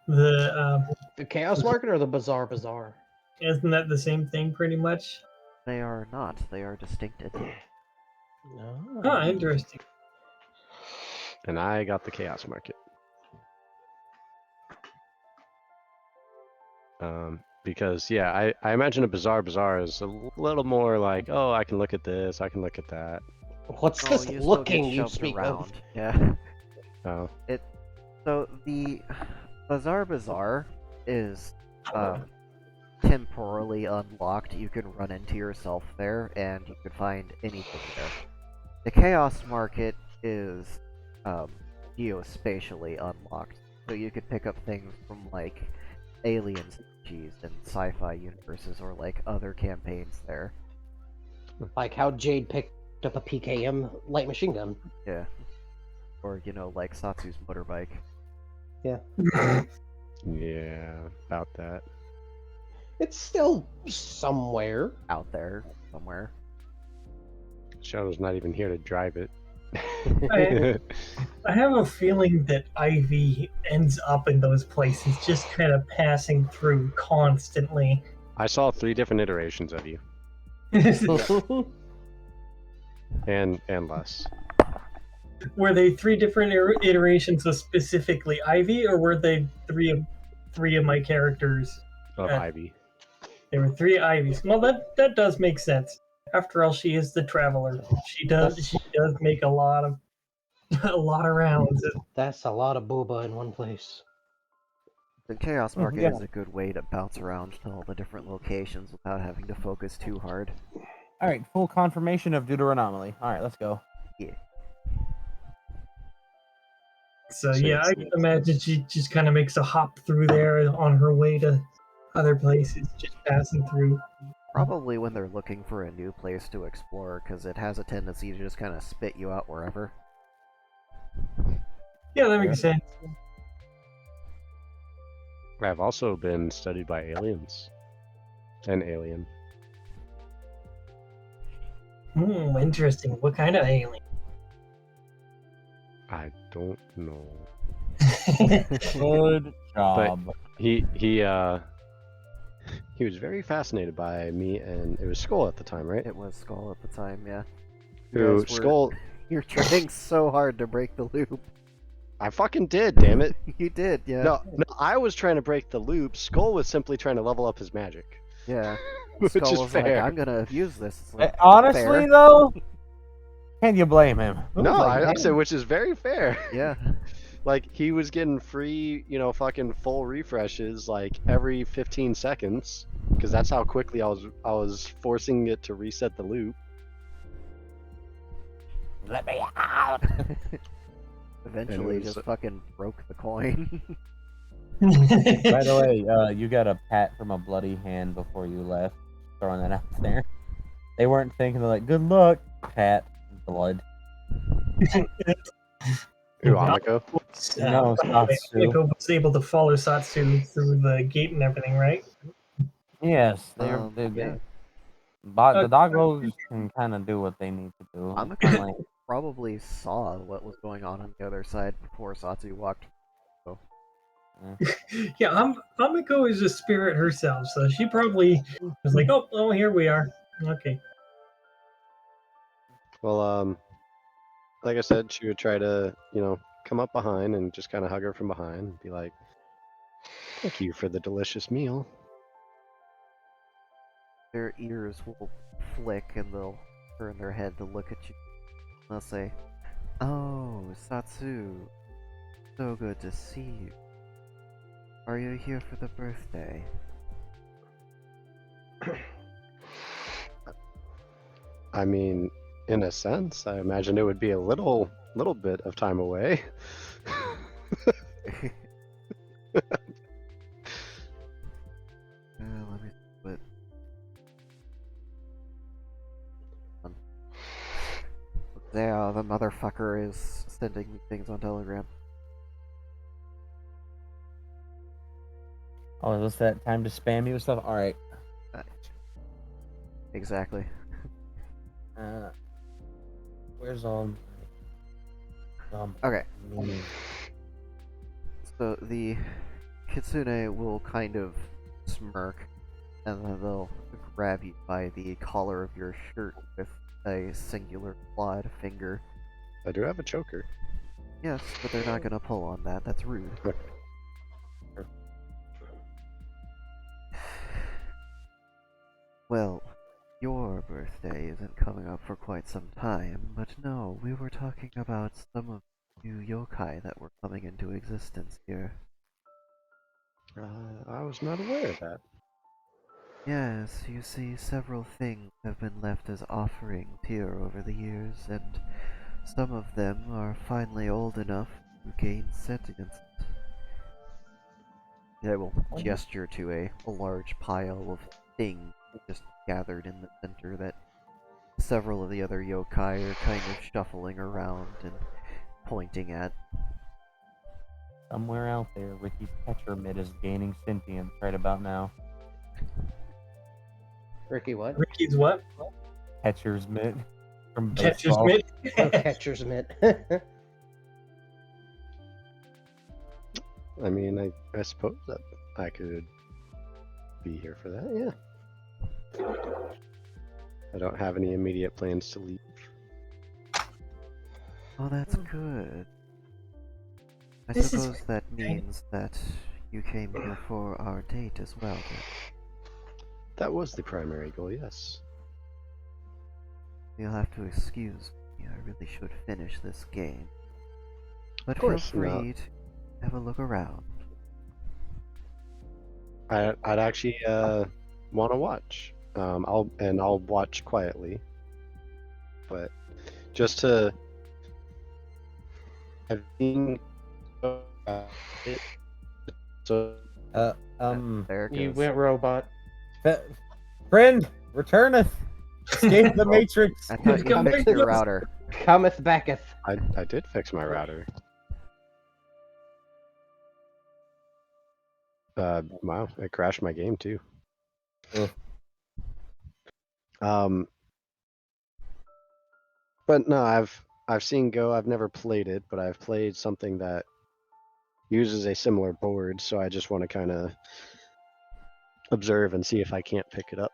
The The Chaos Market or the Bazaar? isn't that the same thing pretty much? They are not. They are distinct entities. No. Oh, interesting. And I got the Chaos Market. Because yeah, I imagine a Bazaar is a little more like, oh, I can look at this, I can look at that. What's Oh, this you still looking get you shoved speak around. of? Yeah. Oh, So the Bazaar is temporarily unlocked. You can run into yourself there, and you can find anything there. The Chaos Market is geospatially unlocked, so you could pick up things from like alien species and sci-fi universes or like other campaigns there. Like how Jade picked up a PKM light machine gun. Yeah. Or, like Satsu's motorbike. yeah, about that. It's still somewhere. Out there somewhere. Shadow's not even here to drive it. I have a feeling that Ivy ends up in those places, just kind of passing through constantly. I saw 3 different iterations of you, and less. Were they 3 different iterations of specifically Ivy, or were they three of my characters? Of Ivy. There were 3 Ivies. Well, that does make sense. After all, she is the traveler. She does make a lot of rounds. That's a lot of boba in one place. The Chaos Market yeah. is a good way to bounce around to all the different locations without having to focus too hard. Alright, full confirmation of Deuteronomy. Alright, let's go. So So yeah, I it's- can imagine she just kind of makes a hop through there on her way to other places, just passing through. Probably when they're looking for a new place to explore, because it has a tendency to just kind of spit you out wherever. Yeah, that makes sense. I've also been studied by aliens. An alien. Interesting. What kind of alien? I don't know. Good job. He was very fascinated by me, and it was Skull at the time, right? It was Skull at the time, yeah. Who guys were- Skull? You're trying so hard to break the loop. I fucking did, damn it! You did, yeah. No, I was trying to break the loop. Skull was simply trying to level up his magic, Yeah. which Skull is was fair. like, I'm gonna use this. It's like, Honestly, fair. though, can you blame him? It No, was like, I said, which is very fair. Yeah. Like, he was getting free, fucking full refreshes like every 15 seconds, because that's how quickly I was forcing it to reset the loop. let me out. Eventually was- just fucking broke the coin. By the way, you got a pat from a bloody hand before you left. Throwing that out there. They weren't thinking, they're like, good luck, pat, blood. Who, Amiko? No, Satsu. Nico was able to follow Satsu through the gate and everything, right? Yes, they yeah. the doggos can kind of do what they need to do. I'm Like, Probably saw what was going on the other side before Satsu walked. Yeah, Amiko is a spirit herself, so she probably was like, "Oh, here we are." Okay. Well, like I said, she would try to, come up behind and just kind of hug her from behind and be like, "Thank you for the delicious meal." Their ears will flick and they'll turn their head to look at you. They'll say, "Oh, Satsu, so good to see you. Are you here for the birthday?" I mean, in a sense, I imagine it would be a little bit of time away. Let me split. Yeah, the motherfucker is sending me things on Telegram. Oh, is this that time to spam me with stuff? All right. Exactly. Where's all my Okay. memes? So the Kitsune will kind of smirk, and then they'll grab you by the collar of your shirt with a singular clawed finger. I do have a choker. Yes, but they're not gonna pull on that. That's rude. Okay. Well, your birthday isn't coming up for quite some time, but no, we were talking about some of the new yokai that were coming into existence here. I was not aware of that. Yes, you see, several things have been left as offerings here over the years, and some of them are finally old enough to gain sentience. I will gesture to a large pile of things just gathered in the center that several of the other yokai are kind of shuffling around and pointing at. Somewhere out there, Ricky Petromid is gaining sentience right about now. Ricky, what? Ricky's what? Catcher's mitt from Catcher's baseball. mitt. Oh, catcher's mitt. I mean, I suppose that I could be here for that, yeah. I don't have any immediate plans to leave. Oh, that's good. I This is suppose that means that you came here for our date as well, then. That was the primary goal, yes. You'll have to excuse me, I really should finish this game. But Of course feel not. free to have a look around. I'd actually want to watch. I'll watch quietly. But just to have been it so There it You goes. went robot. Friend, returneth. Escape the Matrix. I thought you Come fixed back. your router. Cometh backeth. I did fix my router. Wow, it crashed my game too. Ugh. But no, I've seen Go. I've never played it, but I've played something that uses a similar board, so I just want to kind of observe and see if I can't pick it up.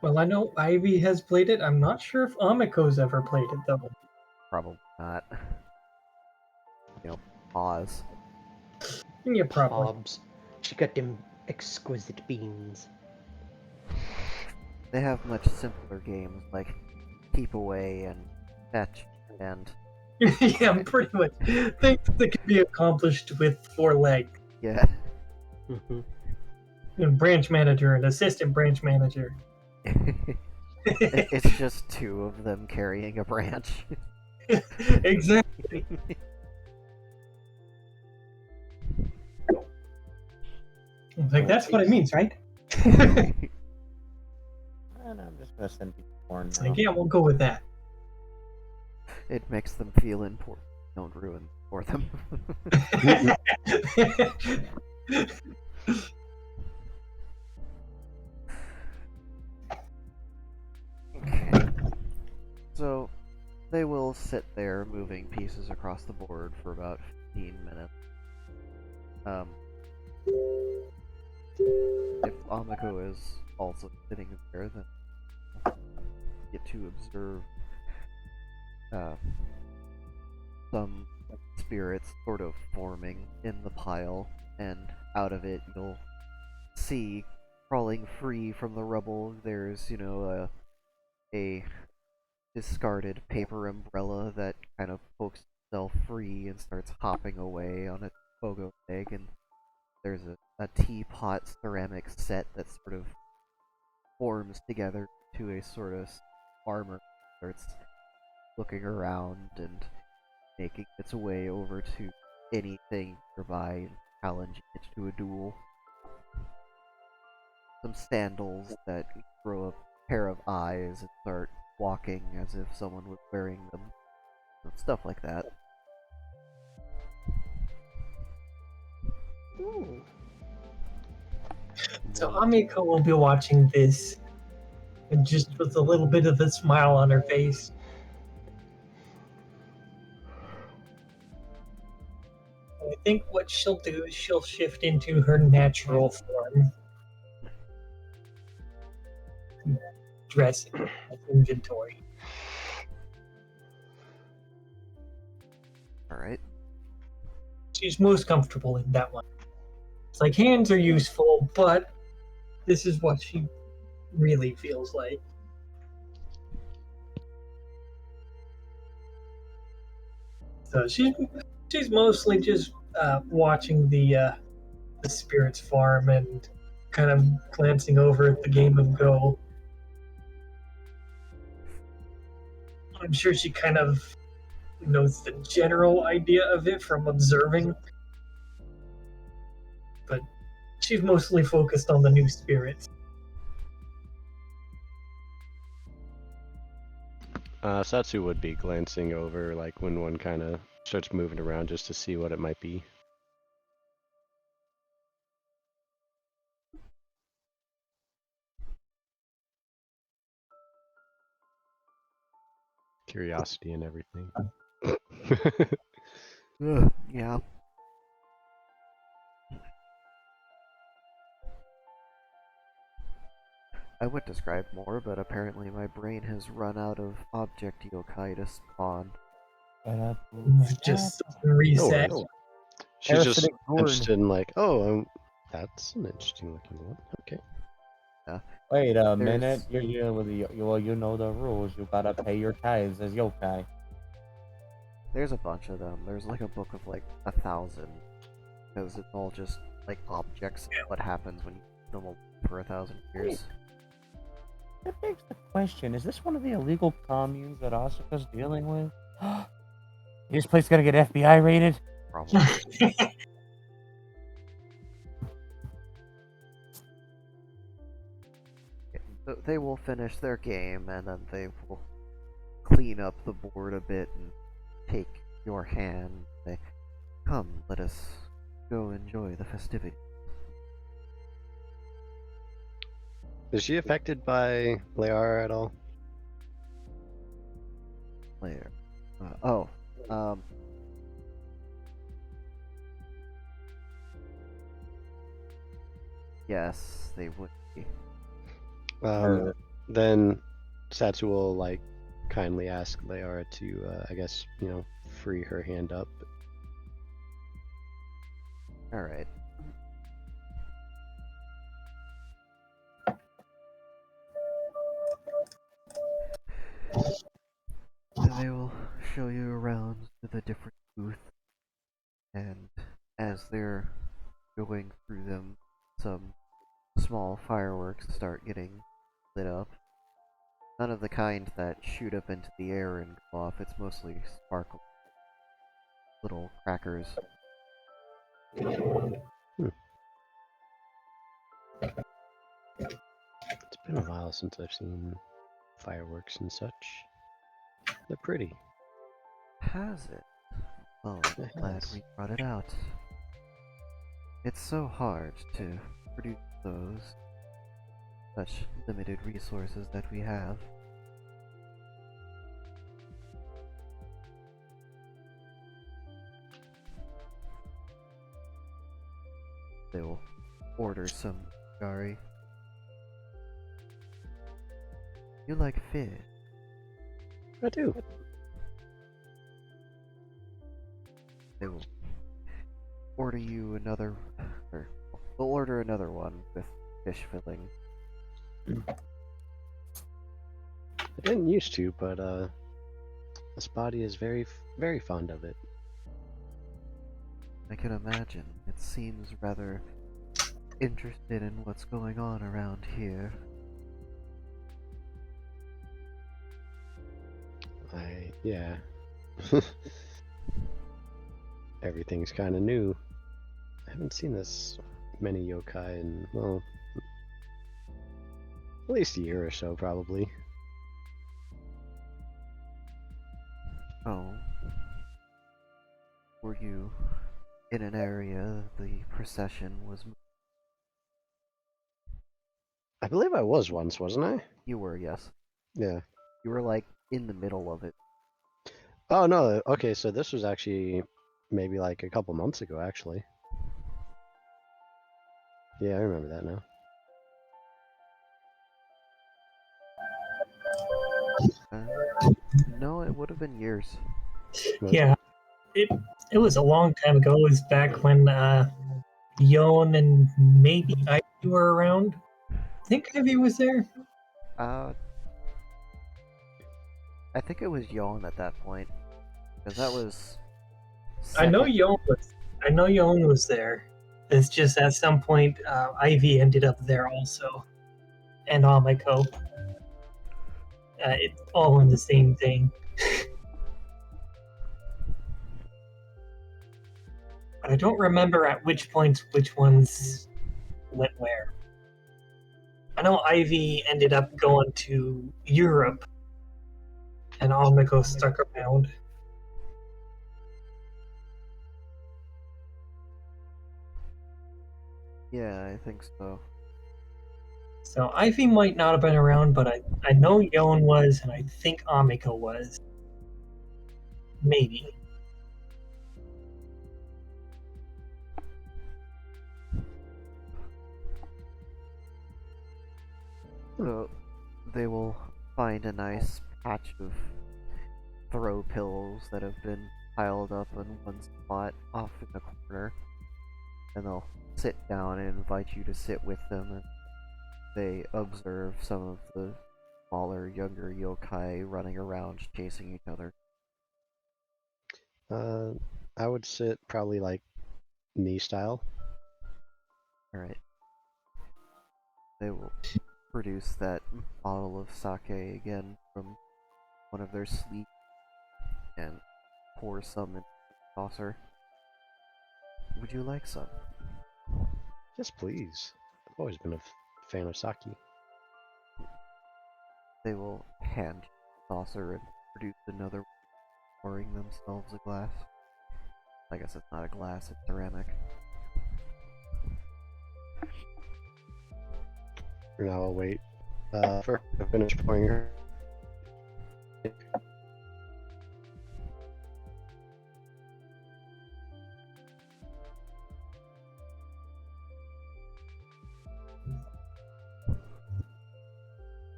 Well, I know Ivy has played it. I'm not sure if Amiko's ever played it, though. Probably not. Pause. Yeah, probably. Hobbs. She got them exquisite beans. They have much simpler games like Keep Away and Fetch and Yeah, pretty much. Things that can be accomplished with 4 legs. yeah. And branch manager and assistant branch manager. It's just 2 of them carrying a branch. Exactly. Like, that's what it means, right? And I'm just gonna send people porn now. Like, yeah, we'll go with that. It makes them feel important. Don't ruin it for them. Okay. So, they will sit there moving pieces across the board for about 15 minutes. If Amiko is also sitting there, then you get to observe some spirits sort of forming in the pile, and out of it you'll see, crawling free from the rubble, there's, a discarded paper umbrella that kind of pokes itself free and starts hopping away on its pogo leg, and there's a teapot ceramic set that sort of forms together to a sort of armor, starts looking around, and making its way over to anything nearby and challenging it to a duel. Some sandals that grow a pair of eyes and start walking as if someone was wearing them. Stuff like that. So Amiko will be watching this, and just with a little bit of a smile on her face. I think what she'll do is she'll shift into her natural form. Dressing inventory. Alright. She's most comfortable in that one. It's like hands are useful, but this is what she really feels like. So she's mostly just watching the spirits farm and kind of glancing over at the game of Go. I'm sure she kind of knows the general idea of it from observing, but she's mostly focused on the new spirits. Satsu would be glancing over, like, when one kind of starts moving around just to see what it might be. Curiosity and everything. Ugh, yeah. I would describe more, but apparently my brain has run out of object yokai to spawn. Just No reset. worries. She's just Parasitic gourd. interested in, like, oh, that's an interesting looking one. Okay. Wait a There's- minute. You know the rules. You gotta pay your tithes as yokai. There's a bunch of them. There's like a book of like 1,000. Because it's all just like objects, what happens when you keep them for 1,000 years. That begs the question: is this one of the illegal communes that Asuka's dealing with? This place gonna get FBI raided? Probably. So they will finish their game and then they will clean up the board a bit and take your hand and say, "Come, let us go enjoy the festivity." Is she affected by Leara at all? Later. Yes, they would be. Then Satsu will, like, kindly ask Leara to, I guess, free her hand up. Alright. And they will show you around to the different booths, and as they're going through them, some small fireworks start getting lit up. None of the kind that shoot up into the air and go off, it's mostly sparkle. Little crackers. It's been a while since I've seen fireworks and such. They're pretty. Has it? Oh, I'm It glad has. we brought it out. It's so hard to produce those. Such limited resources that we have. They will order some gari. You like fish? I do. They will order you another, or they'll order another one with fish filling. I didn't used to, but this body is very, very fond of it. I can imagine. It seems rather interested in what's going on around here. Yeah. everything's kind of new. I haven't seen this many yokai in, well, at least a year or so, probably. Oh. Were you in an area the procession was? I believe I was once, wasn't I? You were, yes. Yeah. You were like in the middle of it. Oh, no. Okay, so this was actually maybe like a couple months ago, actually. Yeah, I remember that now. No, it would have been years. Was it? Yeah, it was a long time ago. It was back when Yon and maybe Ivy were around. I think Ivy was there. I think it was Yon at that point, because that was. I know second- Yon was. I know Yon was there. It's just at some point Ivy ended up there also, and Amiko. It's all in the same thing. But I don't remember at which points which ones went where. I know Ivy ended up going to Europe, and Amiko stuck around. Yeah, I think so. So Ivy might not have been around, but I know Yon was, and I think Amiko was. Maybe. So they will find a nice patch of throw pills that have been piled up in one spot off in the corner, and they'll sit down and invite you to sit with them, and they observe some of the smaller, younger yokai running around chasing each other. I would sit probably like knee style. Alright. They will produce that bottle of sake again from one of their sleeves and pour some in the saucer. Would you like some? Yes, please. I've always been a fan of sake. They will hand you the saucer and produce another, pouring themselves a glass. I guess it's not a glass, it's ceramic. Now I'll wait for her to finish pouring her.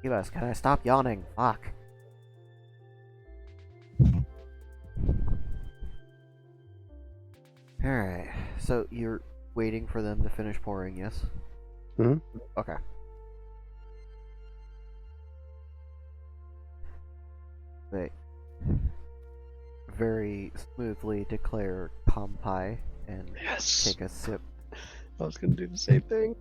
You guys, can I stop yawning? Fuck. Alright, so you're waiting for them to finish pouring, yes? Mhm. Okay. They very smoothly declare Kampai and Yes. take a sip. I was gonna do the same thing.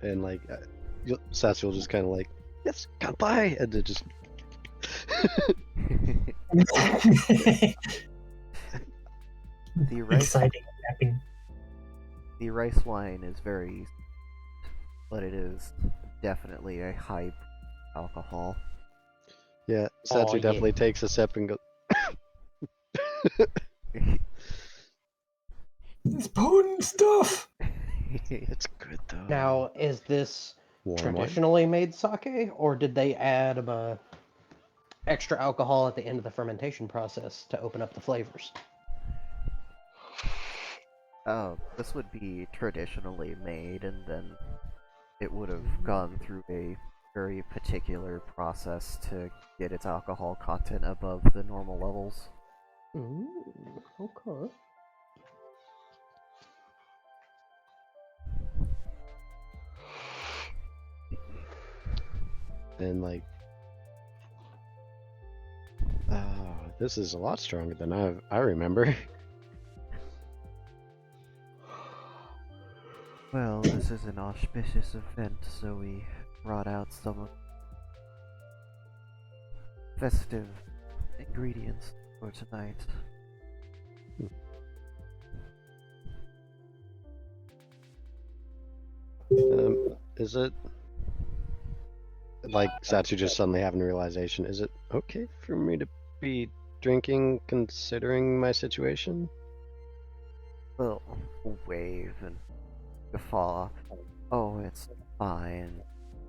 And like, Satsu will just kind of like, yes, kanpai, and then just. The rice, Exciting tapping. the rice wine is very, but it is definitely a high alcohol. Yeah, Satsu yeah. definitely takes a sip and goes. It's potent stuff. It's good though. Now, is this warm wine. traditionally made sake, or did they add extra alcohol at the end of the fermentation process to open up the flavors? Oh, this would be traditionally made, and then it would have gone through a very particular process to get its alcohol content above the normal levels. Okay. And like, this is a lot stronger than I remember. Well, this is an auspicious event, so we brought out some of festive ingredients for tonight. Is it like Satsu just suddenly having a realization? Is it okay for me to be drinking considering my situation? Will wave and guffaw. Oh, it's fine.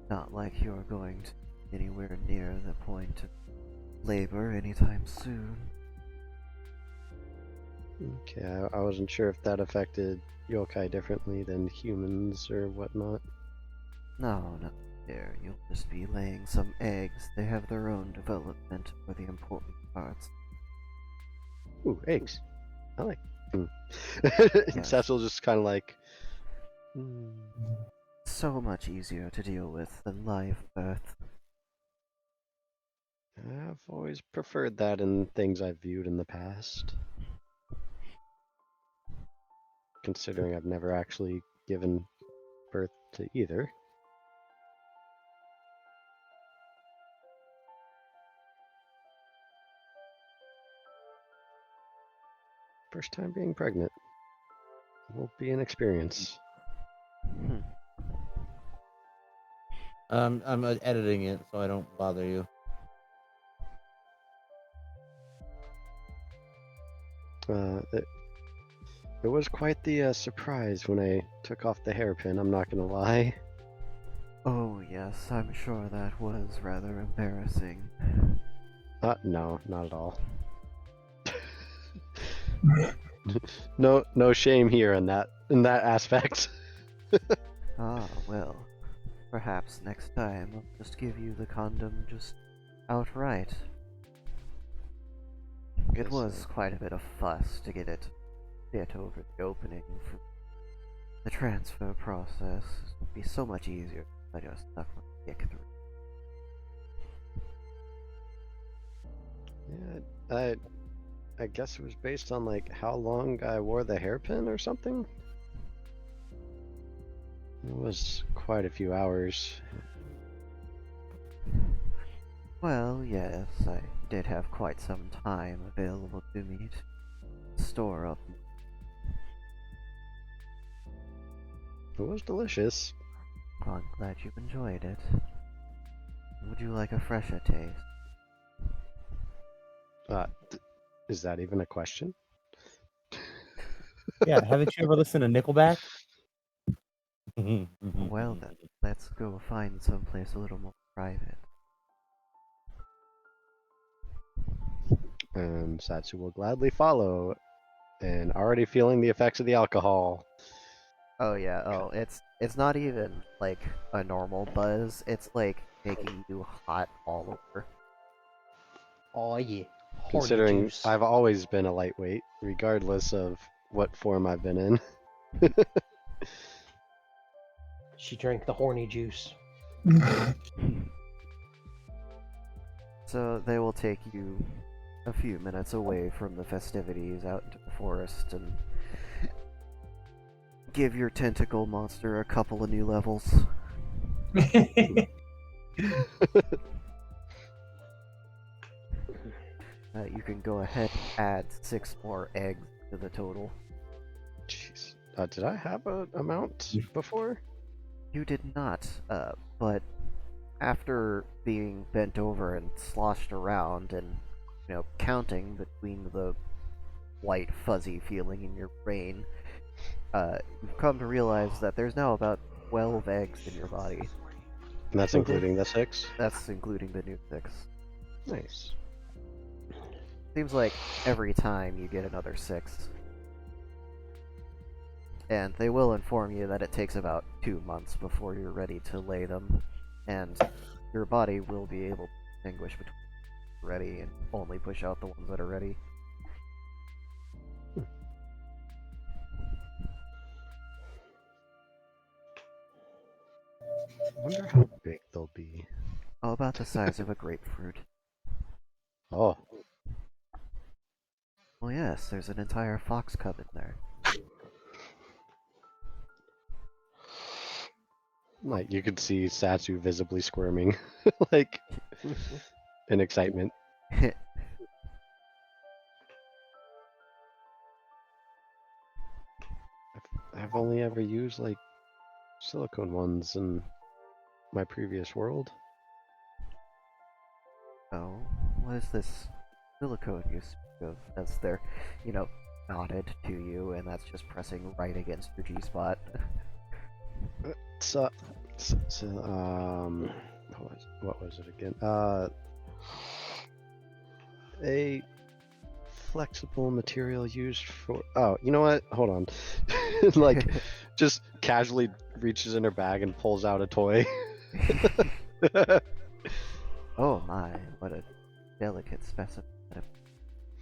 Not like you're going to be anywhere near the point of labor anytime soon. Okay, I wasn't sure if that affected yokai differently than humans or whatnot. No, not there. You'll just be laying some eggs. They have their own development for the important parts. Ooh, eggs. I like. Yes. Cecil just kind of like. "Hmm." So much easier to deal with than live birth. I've always preferred that in things I've viewed in the past. Considering I've never actually given birth to either. First time being pregnant. Will be an experience. Hmm. I'm editing it so I don't bother you. It was quite the surprise when I took off the hairpin, I'm not gonna lie. Oh, yes, I'm sure that was rather embarrassing. No, not at all. No shame here in that aspect. Ah, well. Perhaps next time I'll just give you the condom just outright. It Guess was so. quite a bit of fuss to get it fit over the opening for the transfer process. It would be so much easier if I just stuck my dick through. Yeah, I guess it was based on like how long I wore the hairpin or something. It was quite a few hours. Well, yes, I did have quite some time available to me to store up. It was delicious. Well, I'm glad you enjoyed it. Would you like a fresher taste? Is that even a question? Yeah, haven't you ever listened to Nickelback? Well then, let's go find someplace a little more private. Satsu will gladly follow, and already feeling the effects of the alcohol. Oh yeah, oh, it's not even like a normal buzz, it's like making you hot all over. Oh yeah. Horny Considering juice. I've always been a lightweight, regardless of what form I've been in. She drank the horny juice. So they will take you a few minutes away from the festivities out into the forest and give your tentacle monster a couple of new levels. You can go ahead and add 6 more eggs to the total. Jeez. Did I have an amount before? You did not, but after being bent over and sloshed around and, counting between the white fuzzy feeling in your brain, you've come to realize that there's now about 12 eggs in your body. And that's including the 6? That's including the new 6. Nice. Seems like every time you get another 6. And they will inform you that it takes about 2 months before you're ready to lay them, and your body will be able to distinguish between ready and only push out the ones that are ready. I wonder how big they'll be. Oh, about the size of a grapefruit. Oh, Well, yes, there's an entire fox cub in there. like you could see Satsu visibly squirming, like in excitement. I've only ever used like silicone ones in my previous world. Oh, what is this silicone you speak of? As they're, nodded to you, and that's just pressing right against your G-spot. So, what was it again? A flexible material used for. Oh, you know what? Hold on. Like, just casually reaches in her bag and pulls out a toy. Oh my, what a delicate specimen.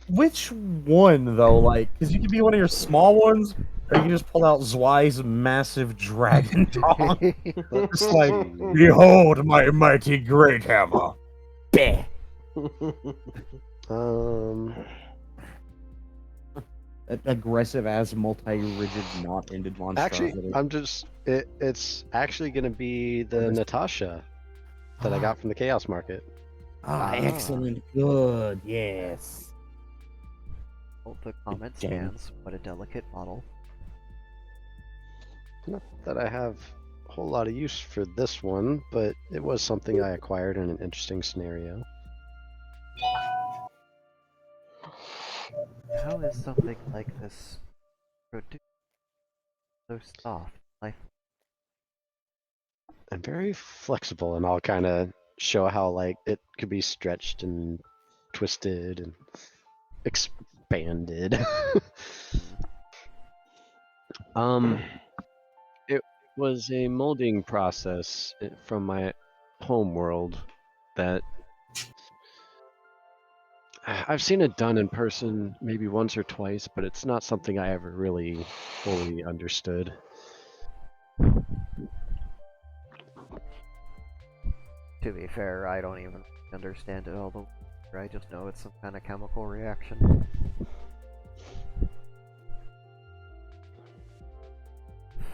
Which one though? Like, because you could be one of your small ones, or you can just pull out Zwei's massive dragon tongue. Let's Just like, see. behold my mighty great hammer. Bah. Aggressive as multi-rigid, not-ended monstrosity. Actually, I'm just. It's actually gonna be the Natasha that I got from the Chaos Market. Excellent, good, yes. Well, the comment Dang. stands. What a delicate model. Not that I have a whole lot of use for this one, but it was something I acquired in an interesting scenario. How is something like this produced so soft, lifeless? And very flexible, and I'll kind of show how like it could be stretched and twisted and expanded. It was a molding process from my home world that I've seen it done in person maybe once or twice, but it's not something I ever really fully understood. To be fair, I don't even understand it all the way. I just know it's some kind of chemical reaction.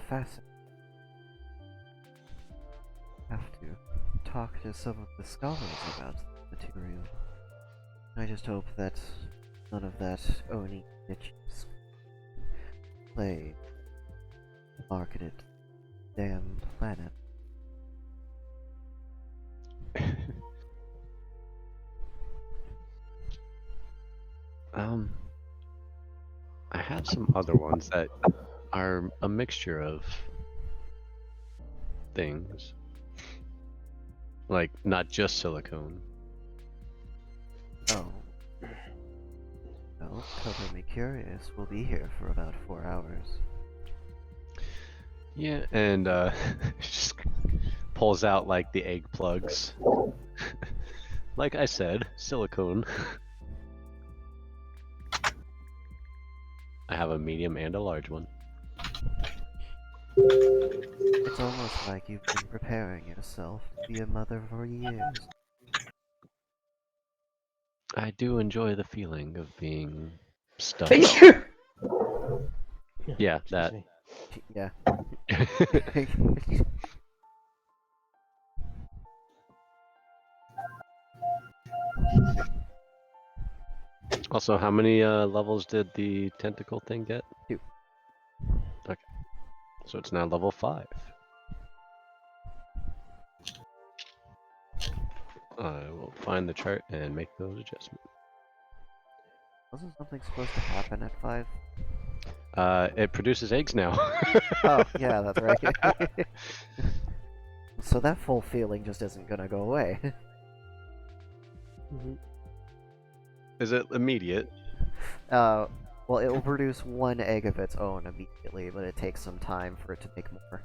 Fascinating. Have to talk to some of the scholars about the material. I just hope that none of that Oni bitches play marketed damn planet. I have some other ones that are a mixture of things. Like, not just silicone. Oh. Well, cover me curious. We'll be here for about 4 hours. Yeah, and just pulls out like the egg plugs. Like I said, silicone. I have a medium and a large one. It's almost like you've been preparing yourself to be a mother for years. I do enjoy the feeling of being stuck. Yeah, that. me. Yeah. Also, how many levels did the tentacle thing get? 2. Okay. So it's now level 5. I will find the chart and make those adjustments. Wasn't something supposed to happen at 5? It produces eggs now. Oh, yeah, that's right. So that full feeling just isn't gonna go away. Is it immediate? Well, it will produce 1 egg of its own immediately, but it takes some time for it to make more.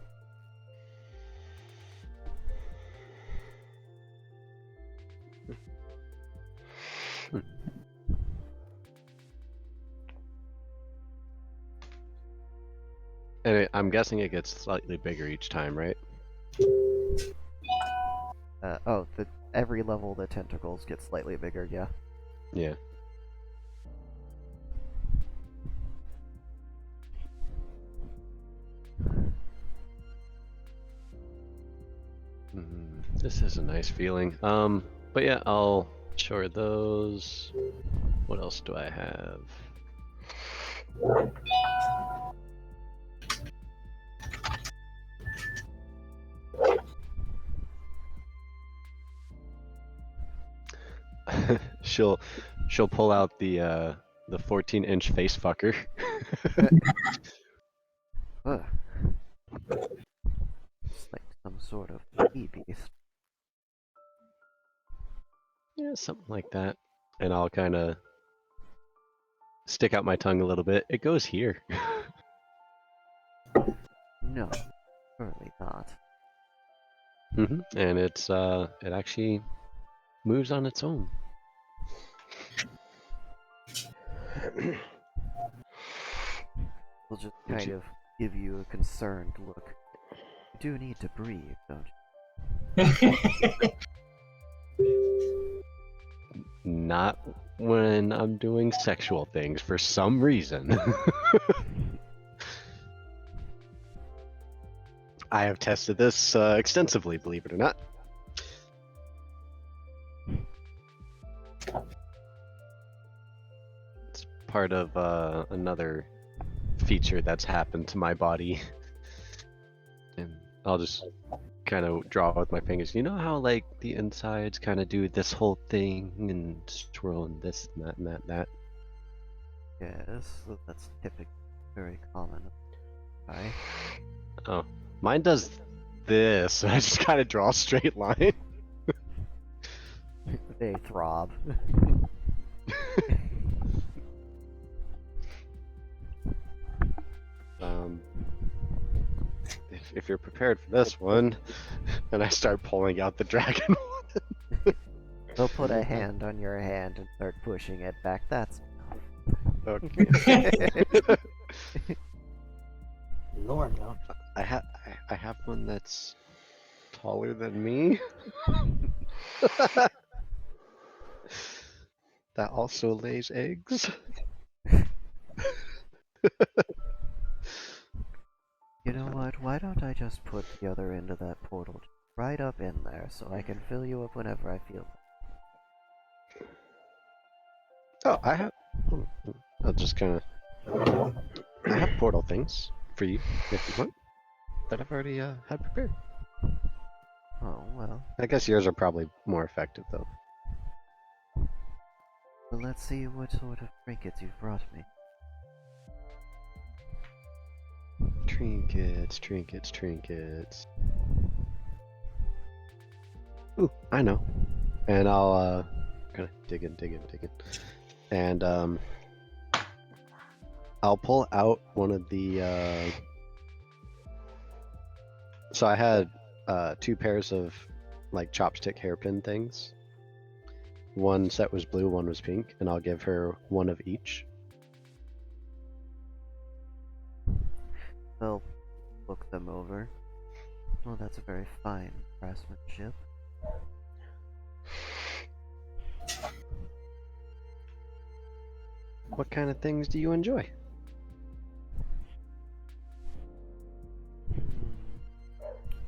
And I'm guessing it gets slightly bigger each time, right? Every level the tentacles get slightly bigger, yeah. Yeah. This is a nice feeling. But yeah, I'll Sure, those. What else do I have? she'll pull out the 14-inch face fucker. Ugh. It's like some sort of sea beast. Yeah, something like that. And I'll kind of stick out my tongue a little bit. It goes here. No, surely not. And it's it actually moves on its own. We'll just Would kind you- of give you a concerned look. You do need to breathe, don't Not when I'm doing sexual things for some reason. I have tested this extensively, believe it or not. It's part of another feature that's happened to my body. And I'll just kind of draw with my fingers. You know how like the insides kind of do this whole thing and swirl and this and that and that and that? you? Yes, that's typically very common. Right? Oh, mine does this. I just kind of draw a straight line. They throb. If you're prepared for this one, and I start pulling out the dragon one. They'll put a hand on your hand and start pushing it back. That's Okay. Lord, no. I have one that's taller than me. That also lays eggs. You know what? Why don't I just put the other end of that portal right up in there so I can fill you up whenever I feel like. Oh, I have. I'll just kind of. I have portal things for you if you want. That I've already had prepared. Oh, well. I guess yours are probably more effective though. Well, let's see what sort of trinkets you've brought me. Trinkets, trinkets, trinkets. Ooh, I know. And I'll kind of dig in. And I'll pull out one of the so I had 2 pairs of like chopstick hairpin things. One set was blue, one was pink, and I'll give her one of each. They'll look them over. Well, that's a very fine craftsmanship. What kind of things do you enjoy?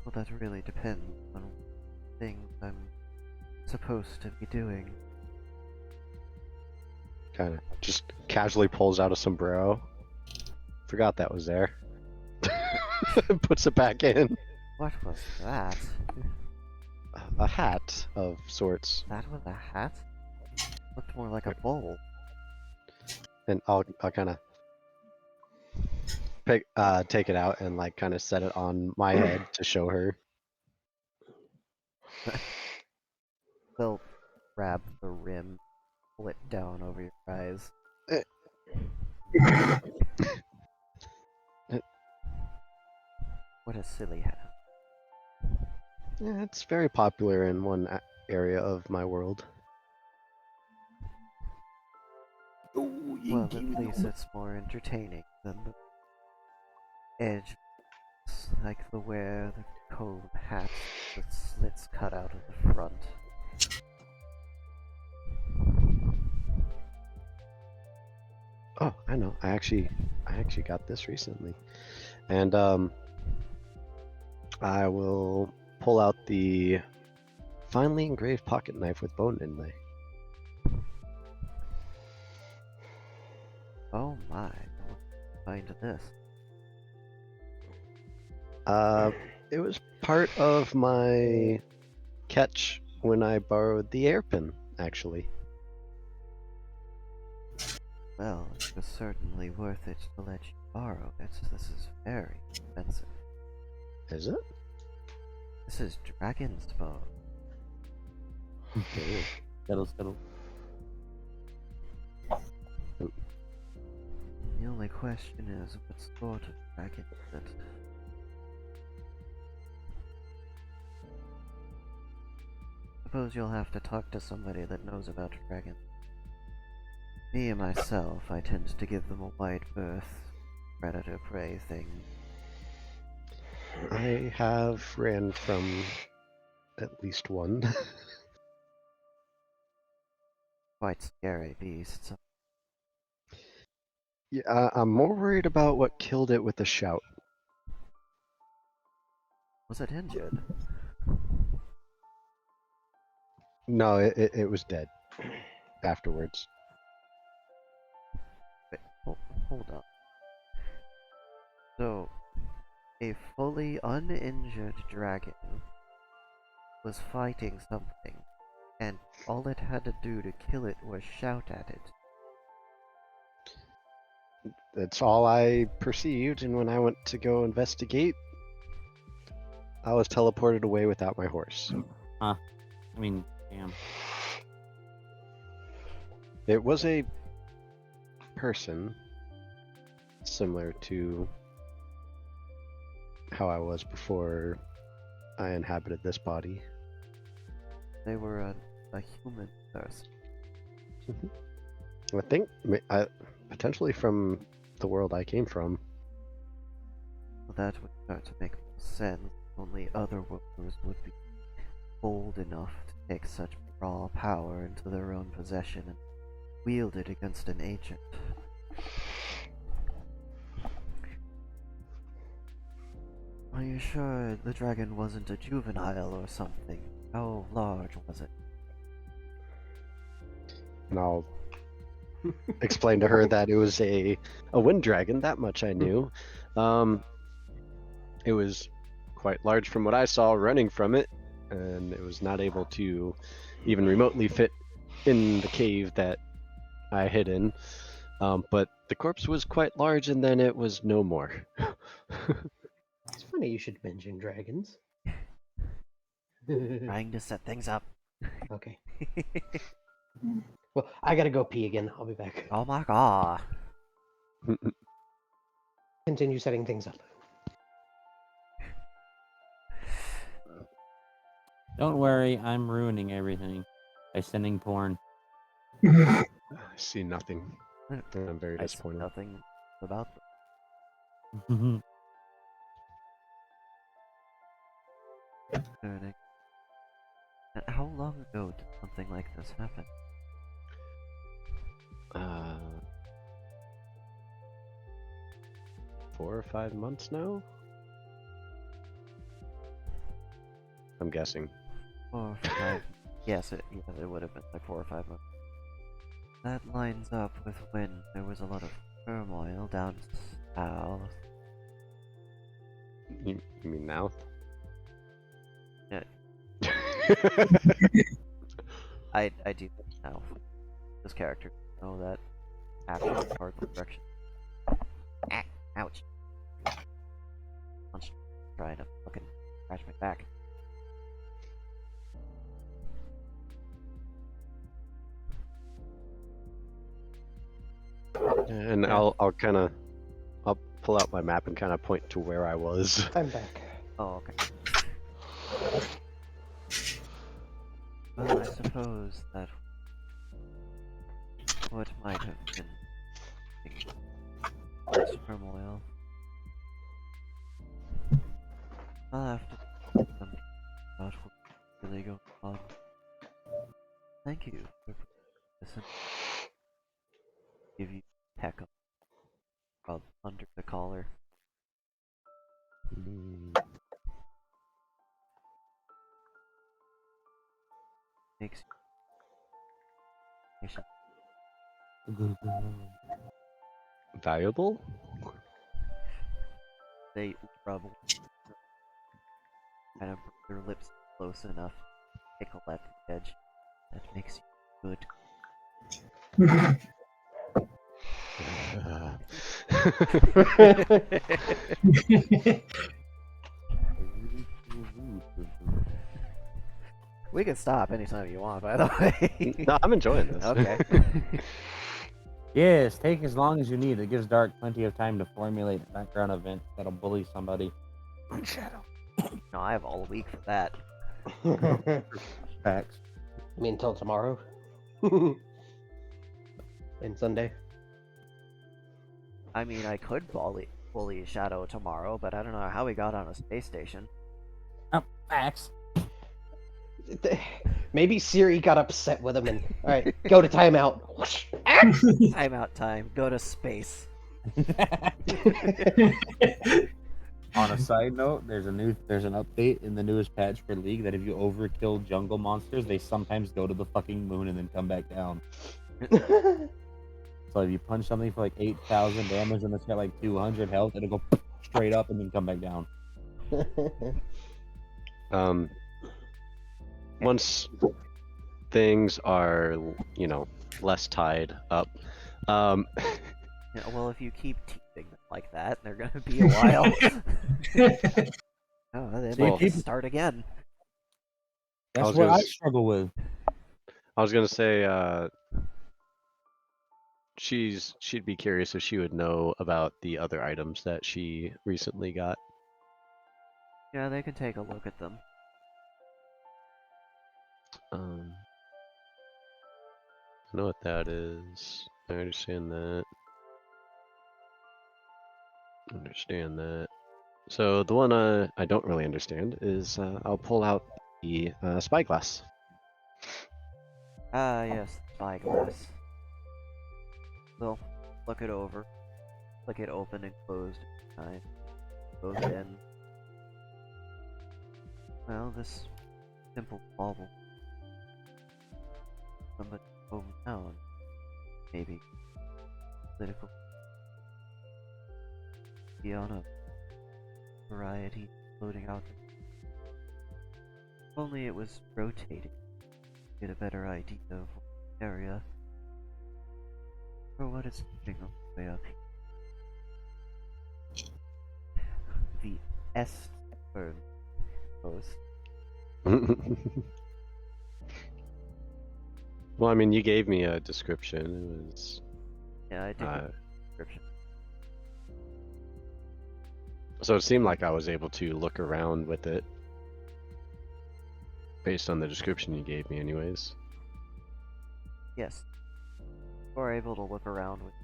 Well, that really depends on things I'm supposed to be doing. Kind of just casually pulls out a sombrero. Forgot that was there. Puts it back in. What was that? A hat of sorts. That was a hat? Looked more like a bowl. And I'll kind of take it out and like kind of set it on my head to show her. They'll grab the rim, pull it down over your eyes. What a silly hat. Yeah, it's very popular in one area of my world. Well, at least it's more entertaining than the edge, like the wear the comb hat with slits cut out of the front. Oh, I know. I actually got this recently, and I will pull out the finely engraved pocket knife with bone inlay. Oh my, find this. It was part of my catch when I borrowed the airpin, actually. Well, it was certainly worth it to let you borrow it. This is very expensive. Is it? This is Dragon's Bone. Settle. The only question is, what sort of dragon is it? Suppose you'll have to talk to somebody that knows about dragons. Me and myself, I tend to give them a wide berth. Predator-prey thing. I have ran from at least one. Quite scary beasts. Yeah, I'm more worried about what killed it with a shout. Was it injured? No, it was dead afterwards. Wait, hold up. So, a fully uninjured dragon was fighting something, and all it had to do to kill it was shout at it. That's all I perceived, and when I went to go investigate, I was teleported away without my horse. I mean, damn. It was a person similar to how I was before I inhabited this body. They were a human person. I think potentially from the world I came from. Well, that would start to make sense. Only other workers would be bold enough to take such raw power into their own possession and wield it against an agent. Are you sure the dragon wasn't a juvenile or something? How large was it? And I'll explain to her that it was a wind dragon. That much I knew. It was quite large from what I saw running from it, and it was not able to even remotely fit in the cave that I hid in. But the corpse was quite large, and then it was no more. It's funny you should mention dragons. Trying to set things up. Okay. Well, I gotta go pee again. I'll be back. Oh my god. Continue setting things up. Don't worry, I'm ruining everything by sending porn. I see nothing. And I'm very I see disappointed. nothing about them. Mhm. Concerning. How long ago did something like this happen? 4 or 5 months now? I'm guessing. 4 or 5. Yes, it would have been like 4 or 5 months. That lines up with when there was a lot of turmoil down south. You mean now? Yeah. I do think now. This character know that after the cardinal direction. Ah, ouch. I'm trying to fucking scratch my back. And Yeah. I'll pull out my map and kind of point to where I was. I'm back. Oh, okay. Well, I suppose that what might have been this turmoil. I'll have to think about what's really going on. Thank you for listening. Give you peck up under the collar. Makes you patient. Valuable? They rub kind of their lips close enough to tickle at the edge. That makes you good. We can stop anytime you want, by the way. No, I'm enjoying this. Okay. Yes, take as long as you need. It gives Dark plenty of time to formulate a background event that'll bully somebody. Shadow. No, I have all week for that. Facts. I mean, until tomorrow. And Sunday. I mean, I could bully Shadow tomorrow, but I don't know how we got on a space station. Oh, facts. Maybe Siri got upset with him and, alright, go to timeout. Timeout time. Go to space. On a side note, there's an update in the newest patch for League that if you overkill jungle monsters, they sometimes go to the fucking moon and then come back down. So if you punch something for like 8,000 damage and it's got like 200 health, it'll go straight up and then come back down. Once things are, less tied up, Yeah, well, if you keep teasing them like that, they're gonna be a while. Oh, they So you might keep- start again. That's was what gonna I s- struggle with. I was gonna say, she'd be curious if she would know about the other items that she recently got. Yeah, they can take a look at them. I know what that is. I understand that. Understand that. So the one I don't really understand is I'll pull out the spyglass. Ah, yes, spyglass. We'll look it over. Click it open and closed. Goes in. Well, this simple bauble. Somebody's hometown. Maybe. Political. Beyond a variety floating out there. If only it was rotating. Get a better idea of the area. Or what it's doing on the way up here. The Estburn Post. Well, I mean, you gave me a description. It was. Yeah, I did the description. So it seemed like I was able to look around with it. Based on the description you gave me, anyways. Yes. We're able to look around with.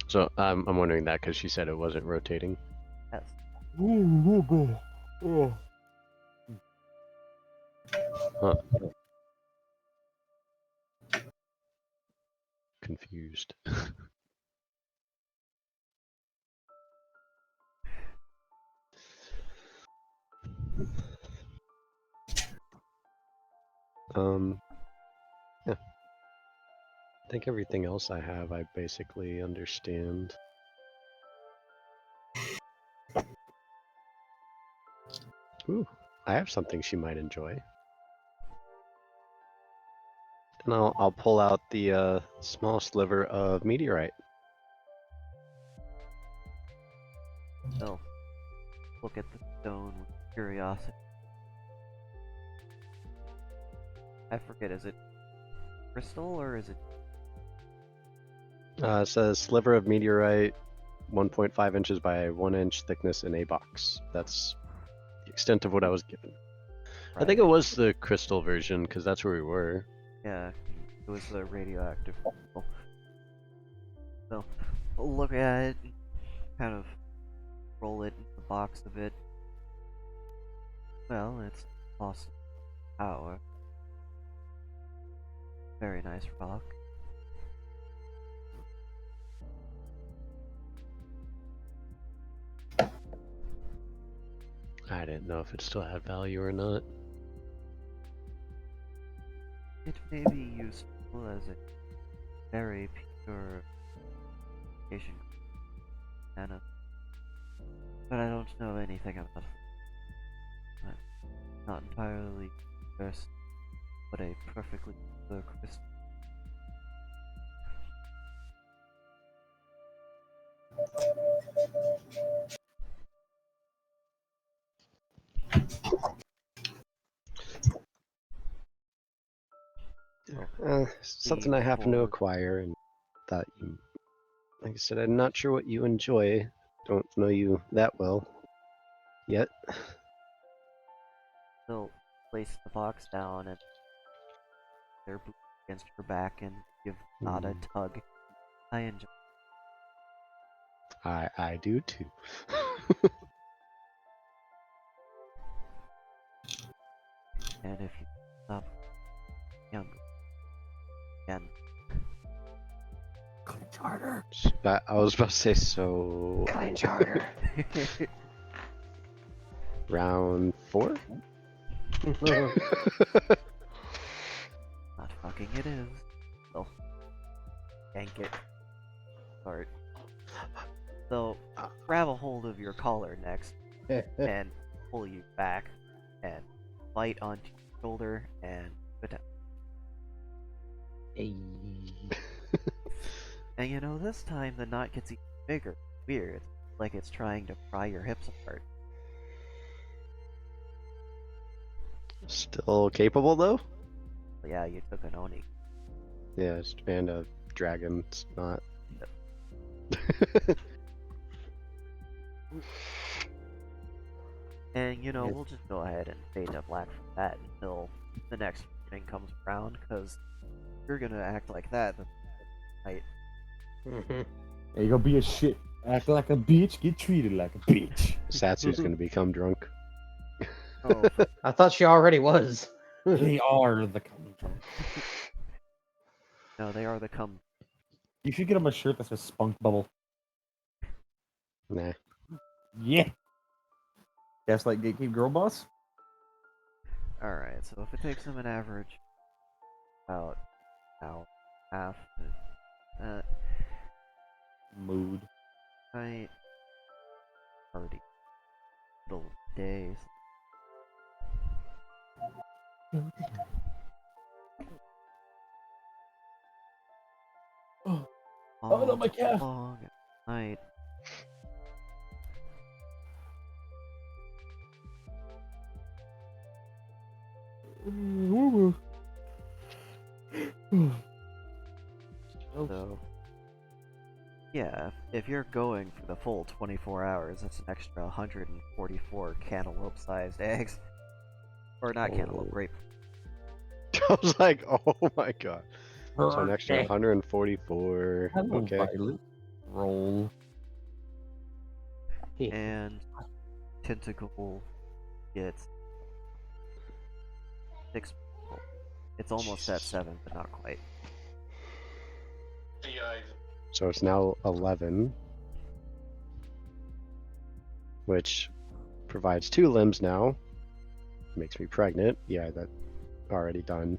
So I'm wondering that because she said it wasn't rotating. Yes. Huh. Confused. Yeah. I think everything else I have, I basically understand. Ooh, I have something she might enjoy. And I'll pull out the small sliver of meteorite. So, look at the stone with curiosity. I forget, is it crystal or is it? It says sliver of meteorite, 1.5 inches by 1 inch thickness in a box. That's the extent of what I was given. I think it was the crystal version because that's where we were. Yeah, it was the radioactive crystal. So, look at it, kind of roll it in the box a bit. Well, it's lost power. Very nice rock. I didn't know if it still had value or not. It may be useful as a very pure Asian Anna. But I don't know anything about it. I'm not entirely versed what a perfectly pure crystal. Something I happen to forward. acquire and thought you. Like I said, I'm not sure what you enjoy. Don't know you that well yet. They'll place the box down and their boot against her back and give Nod a tug. I enjoy. I do too. And if you stop younger again, Click harder. I was about to say so. Kind charter. Round 4. not fucking it is. They'll yank it. Start. They'll grab a hold of your collar next and pull you back and bite onto your shoulder and put down. Hey. And you know, this time the knot gets even bigger. Weird. Like it's trying to pry your hips apart. Still capable though? But yeah, you took an Oni. Yes, and a dragon. It's not. And you know, Yes. we'll just go ahead and fade to black from that until the next thing comes around, because you're gonna act like that the night. Mhm. Hey, go be a shit. Act like a bitch, get treated like a bitch. Satsu's gonna become drunk. Oh, I thought she already was. They are the coming drunk. no, they are the come. You should get him a shirt that says Spunk Bubble. Nah. Yeah. Gaslight Gatekeep Girl Boss? Alright, so if it takes them an average about an hour and a half, Mood. night, already middle days. Oh, All no, my calf. long at night. So, yeah, if you're going for the full 24 hours, it's an extra 144 cantaloupe-sized eggs. Or not cantaloupe, Oh. grape. I was like, oh my god. So an extra Okay. 144. Hello, Okay. Violet. Roll. And Tentacle gets 6 people. It's almost at 7, but not quite. So it's now 11. Which provides 2 limbs now. Makes me pregnant. Yeah, that already done.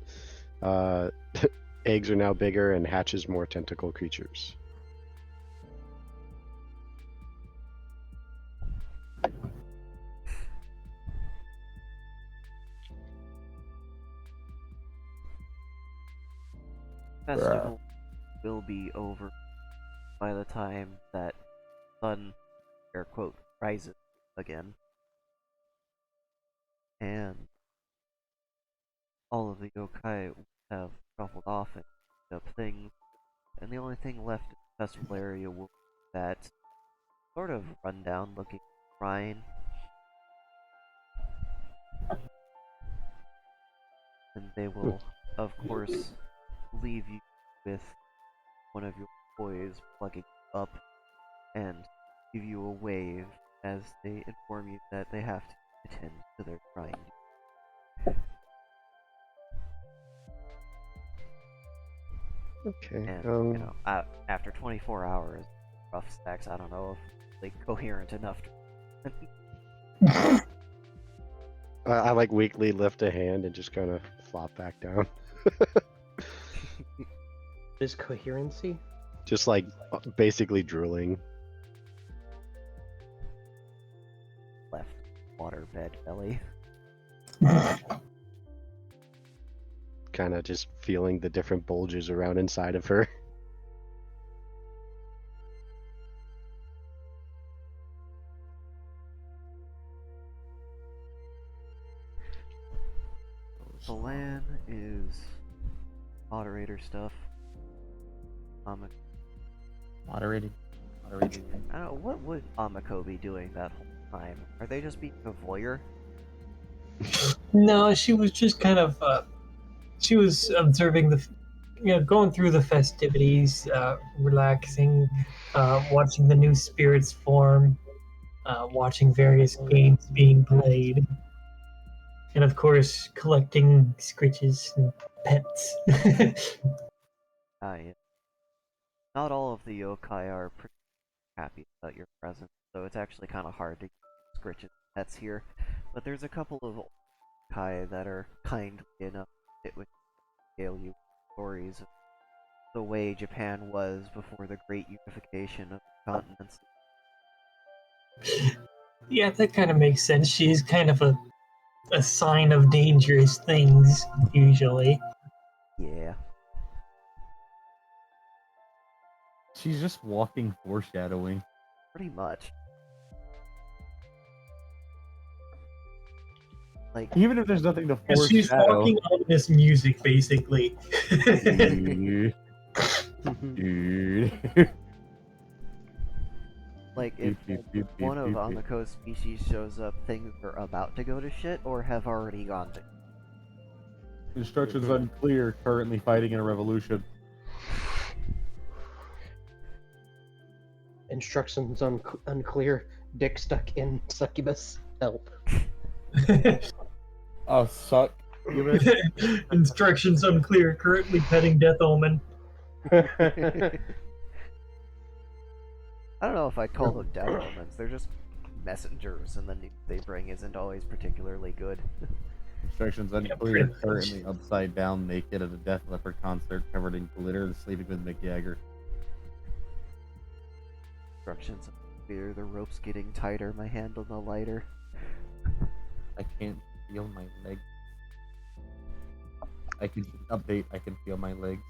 Eggs are now bigger and hatches more tentacle creatures. Festival will be over by the time that sun, air quote, rises again. And all of the yokai have shuffled off and picked up things, and the only thing left in the festival area will be that sort of rundown looking shrine. And they will, of course, leave you with one of your boys plugging up and give you a wave as they inform you that they have to attend to their shrine. Okay. And, you know, after 24 hours, rough stacks, I don't know if they're coherent enough to... I like weakly lift a hand and just kind of flop back down. Is coherency? Just like basically drooling. Left waterbed belly. Kind of just feeling the different bulges around inside of her. Balan is moderator stuff. Moderated. I don't know, what would Amako be doing that whole time? Are they just being a voyeur? No, she was just kind of she was observing going through the festivities, relaxing, watching the new spirits form, watching various games being played, and of course collecting scritches and pets. Yeah. Not all of the yokai are pretty happy about your presence, so it's actually kind of hard to get scritches pets here. But there's a couple of yokai that are kindly enough to sit with scale you stories of the way Japan was before the great unification of the continents. Yeah, that kind of makes sense. She's kind of a sign of dangerous things, usually. Yeah. She's just walking foreshadowing. Pretty much. Like, Even if there's nothing to Because she's foreshadow. walking on this music, basically. Dude. Dude. like if one of Amako's species shows up, things are about to go to shit or have already gone to. Instructions unclear, currently fighting in a revolution. Instructions unclear. Dick stuck in succubus. Help. Oh, suck. Instructions unclear. Currently petting Death Omen. I don't know if I'd call them death omens. They're just messengers, and the news they bring isn't always particularly good. Instructions unclear, currently upside down, naked at a Death Leopard concert, covered in glitter and sleeping with Mick Jagger. Instructions unclear. The rope's getting tighter. My hand on the lighter. I can't feel my legs. I can update. I can feel my legs.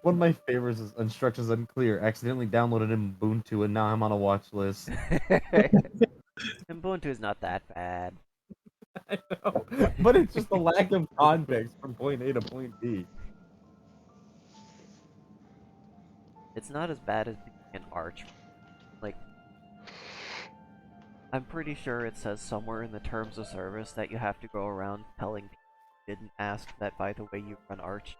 One of my favorites is instructions unclear. Accidentally downloaded Ubuntu and now I'm on a watch list. Ubuntu is not that bad. I know, but it's just a lack of context from point A to point B. It's not as bad as being an arch. Like, I'm pretty sure it says somewhere in the terms of service that you have to go around telling people you didn't ask that, by the way, you run arch.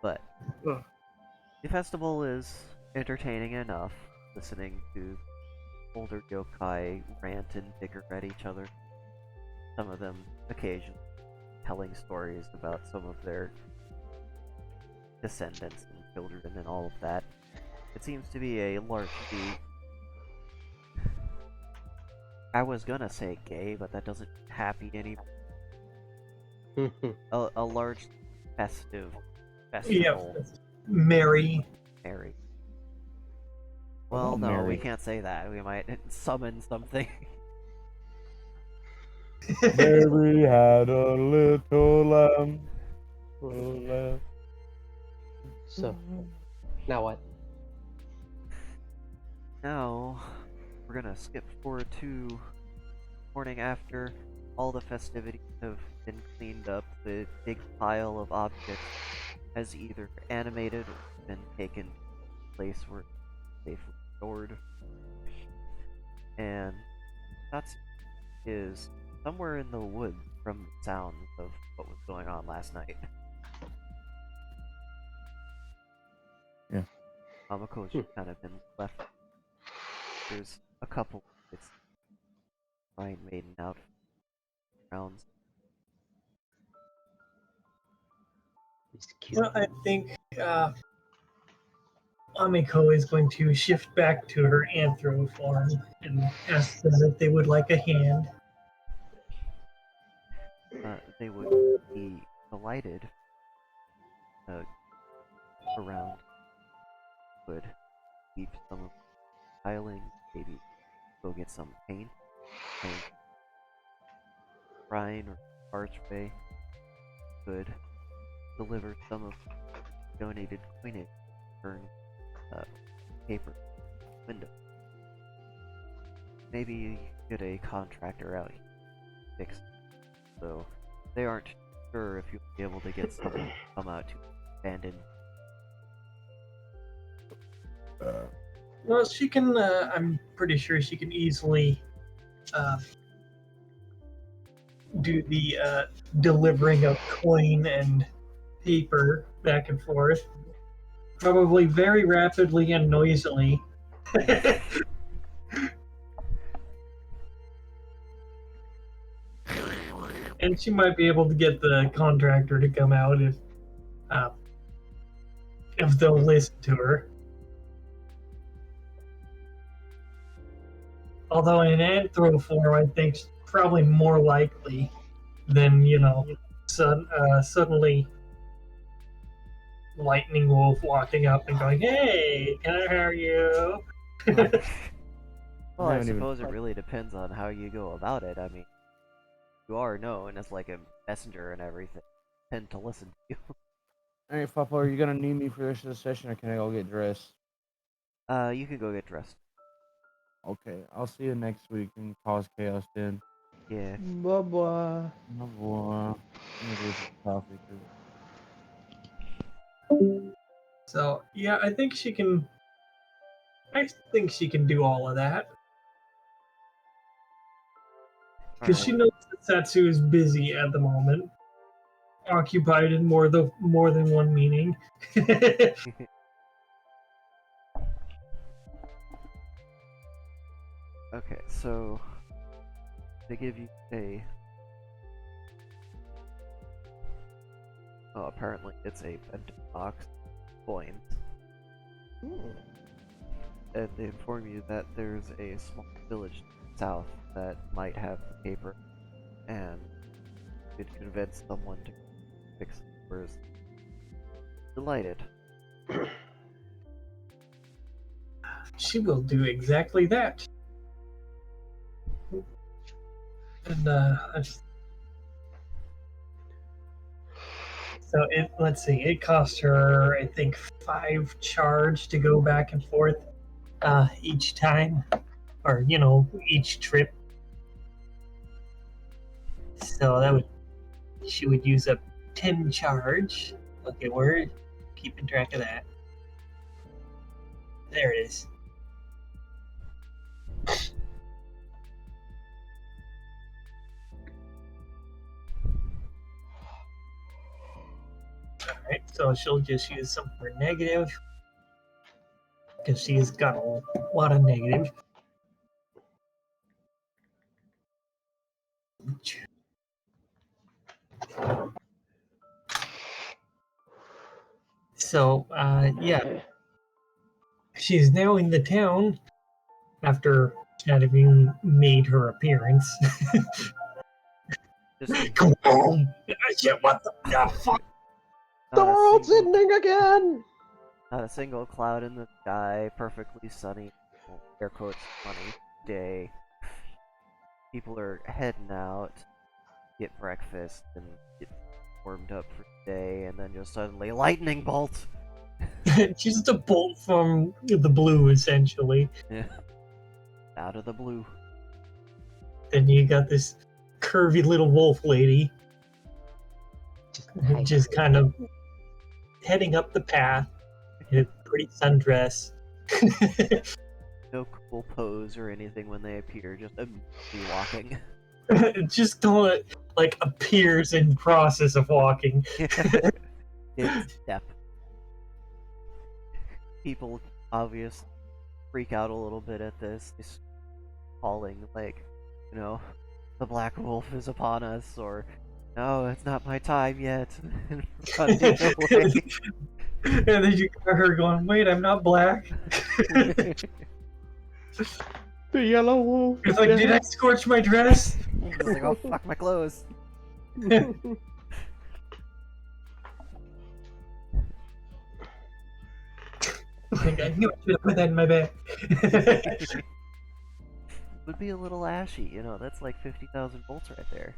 But the festival is entertaining enough, listening to older yokai rant and bicker at each other. Some of them occasionally telling stories about some of their descendants and children and all of that. It seems to be a largely... I was gonna say gay, but that doesn't happy anymore. a large festive festival. Yeah, merry. Merry. Well, Oh, no, Mary. we can't say that. We might summon something. Mary had a little lamb. Little lamb. So, now what? Now, we're gonna skip forward to morning after all the festivities have been cleaned up. The big pile of objects has either animated or been taken to a place where it's safely stored. And that's is somewhere in the woods from the sounds of what was going on last night. Yeah. Amako's just kind of been left. There's a couple it's Ryan Maiden out rounds. He's cute. Well, I think Amiko is going to shift back to her anthro form and ask them if they would like a hand. They would be delighted around. Would keep some of the tiling, maybe go get some paint, brine or archway. Could deliver some of donated coinage, turn paper window. Maybe get a contractor out here to fix it. So they aren't sure if you'll be able to get someone to come out to abandon. Well, she can. I'm pretty sure she can easily do the delivering of coin and paper back and forth, probably very rapidly and noisily. And she might be able to get the contractor to come out if they'll listen to her. Although in anthro form, I think it's probably more likely than, suddenly Lightning Wolf walking up and going, "Hey, can I hire you?" Well, I haven't even suppose it tried. really depends on how you go about it. I mean, you are known as like a messenger and everything. Tend to listen to you. Alright, Papa, are you gonna need me for this session or can I go get dressed? You can go get dressed. Okay, I'll see you next week and cause chaos then. Yeah. Bye-bye. Oh boy. I'm gonna do some coffee too. So yeah, I think she can. I think she can do all of that because she knows that Satsu is busy at the moment, occupied in more than one meaning. Okay, so they give you a. Oh, apparently it's a bento box coins. And they inform you that there's a small village south that might have the paper, and could convince someone to fix the doors. Delighted. She will do exactly that. And so let's see, it cost her, I think, 5 charge to go back and forth each time, or each trip. So she would use up 10 charge. Okay, we're keeping track of that. There it is. Alright, so she'll just use some for negative, because she's got a lot of negative. So, yeah. She's now in the town after having made her appearance. Just Go home! Shit, what the fuck? The not a world's single- ending again! Not a single cloud in the sky, perfectly sunny, well, air quotes, sunny day. People are heading out, get breakfast, and get warmed up for the day, and then just suddenly lightning bolt! Just a bolt from the blue, essentially. Yeah. Out of the blue. And you got this curvy little wolf lady just kind of heading up the path in a pretty sundress. No cool pose or anything when they appear, just immediately walking. Just don't appears in process of walking. It's step. People obviously freak out a little bit at this, just calling the Black Wolf is upon us, or no, it's not my time yet. Running away. And then you got her going, wait, I'm not black. The yellow wolf. It's like, did I scorch my dress? Just like, oh fuck my clothes. Like, I knew I should have put that in my bag. Would be a little ashy, you know. That's like 50,000 volts right there.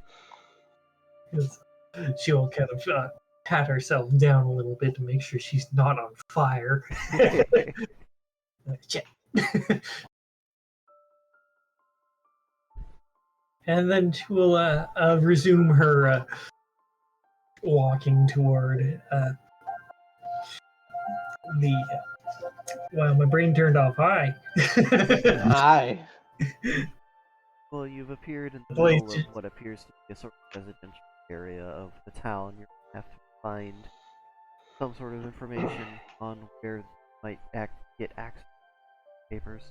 She'll kind of pat herself down a little bit to make sure she's not on fire. Check. And then she will resume her walking toward the. Wow, my brain turned off. Hi. Hi. Well, you've appeared in the Place middle of what appears to be a sort of residential area of the town. You're gonna have to find some sort of information on where you might get access to papers.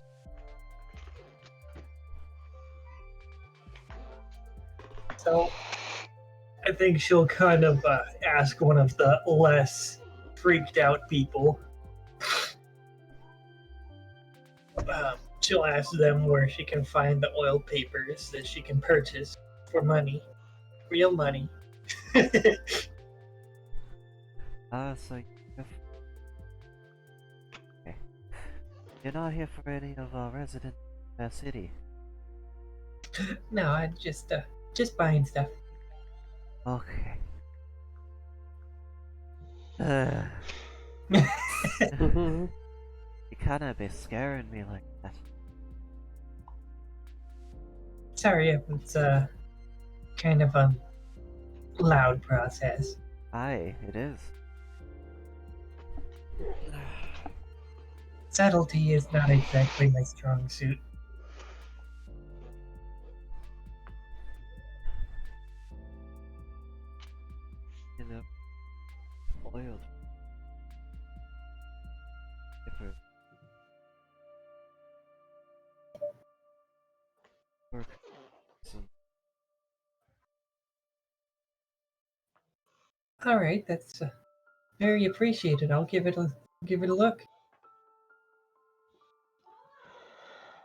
So I think she'll kind of ask one of the less freaked out people. She'll ask them where she can find the oil papers that she can purchase for money. Real money. So okay. You're not here for any of our residents in our city. No, I just buying stuff. Okay. You kinda be scaring me like that. Sorry, it's kind of a loud process. Aye, it is. Subtlety is not exactly my strong suit. You know, oiled. Different. Work. All right, that's very appreciated. I'll give it a look.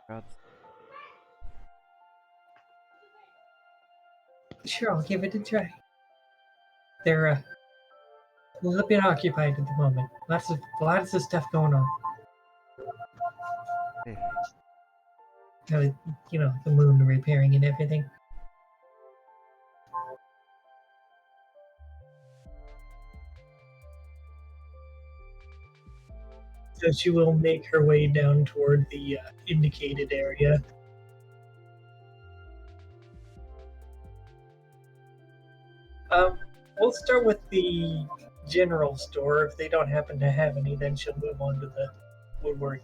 Gods. Sure, I'll give it a try. They're a little bit occupied at the moment. Lots of stuff going on. Hey, You know, the moon repairing and everything. So she will make her way down toward the indicated area. We'll start with the general store. If they don't happen to have any, then she'll move on to the woodwork.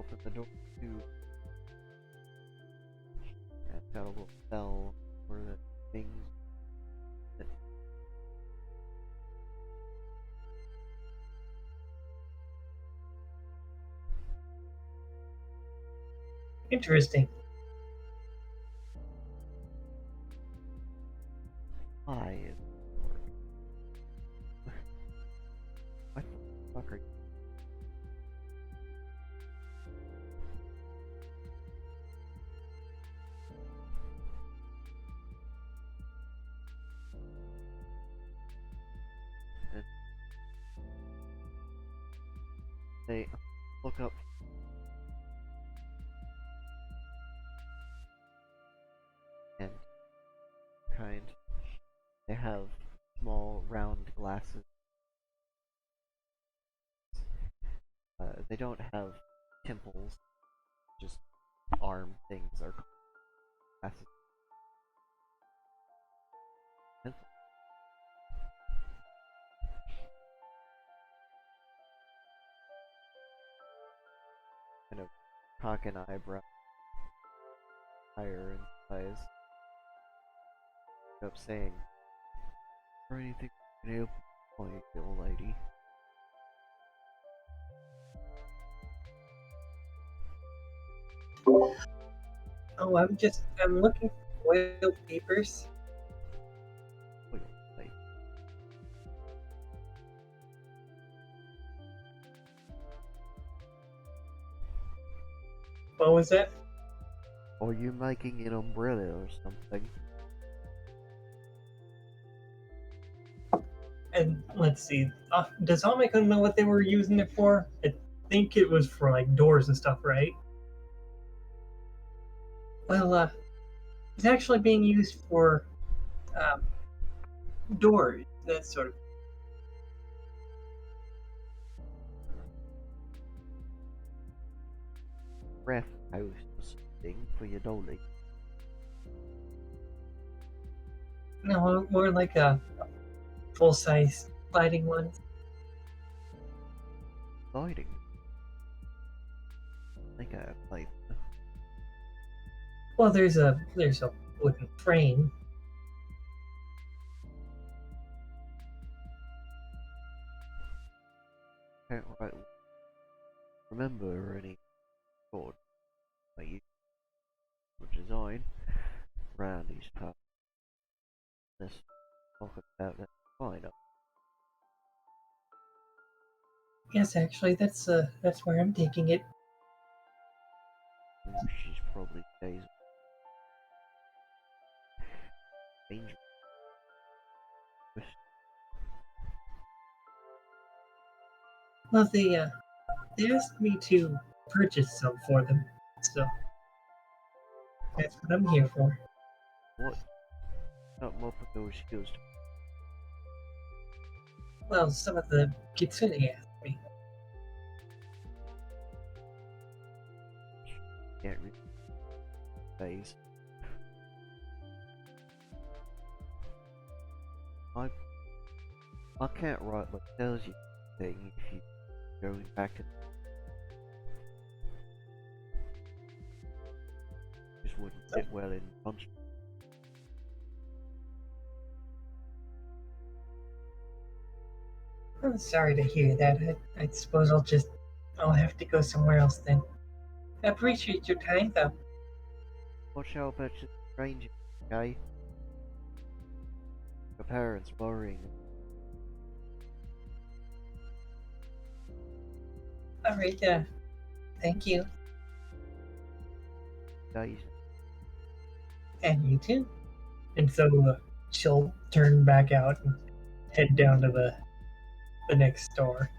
open the door to and got a little bell for the things that Interesting. I what the fuck are you? And they look up and kind. They have small round glasses. They don't have temples, just arm things are glasses. Kind of cock an eyebrow higher in size. Up saying, or anything can help my little lady. Oh, I'm looking for oil papers. Oil, like, What was that? Are you making an umbrella or something? And let's see. Does Omicron know what they were using it for? I think it was for like doors and stuff, right? Well, it's actually being used for um, doors. That sort of. Ref house or something for your dolly. No, more like a full-size lighting one. Lighting. I think I played. Well, there's a wooden frame. Can't quite remember any board I used for design around these parts. This talk about that fine up. Yes, actually, that's where I'm taking it. She's probably days dangerous. Well, they asked me to purchase some for them, so that's what I'm here for. What? Not more of those skills. Well, some of the kitsune asked me. Can't read phase. I can't write what tells you thing if you going back to just wouldn't sit well in punch. I'm sorry to hear that. I suppose I'll have to go somewhere else then. I appreciate your time, though. Watch out about the stranger, okay? Your parents worrying. All right, thank you, Days. and you too. And so she'll turn back out and head down to the next store,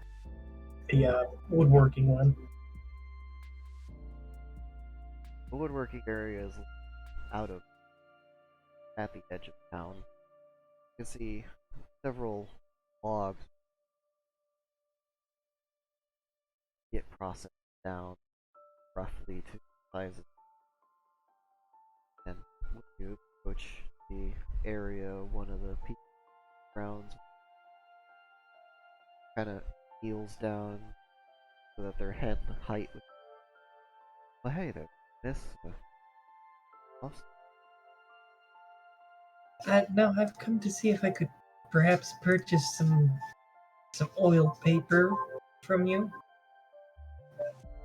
the woodworking one. The woodworking area is out of at the edge of town. You can see several logs get processed down roughly to sizes. And when you approach the area, one of the peak grounds kind of heels down so that their head height. Well, hey there, Miss. Awesome. No, I've come to see if I could perhaps purchase some oil paper from you.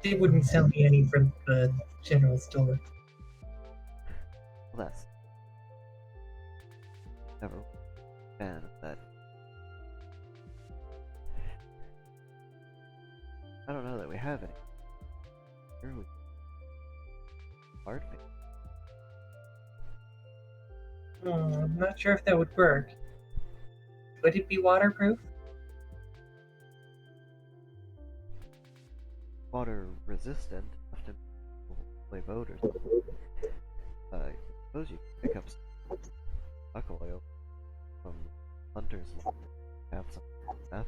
They wouldn't sell me any from the general store. Well, that's never a fan of that. I don't know that we have any. Here we hard thing. I'm not sure if that would work. Would it be waterproof? Water resistant, often play boat or something. I suppose you can pick up some duck oil from hunters and have something like that.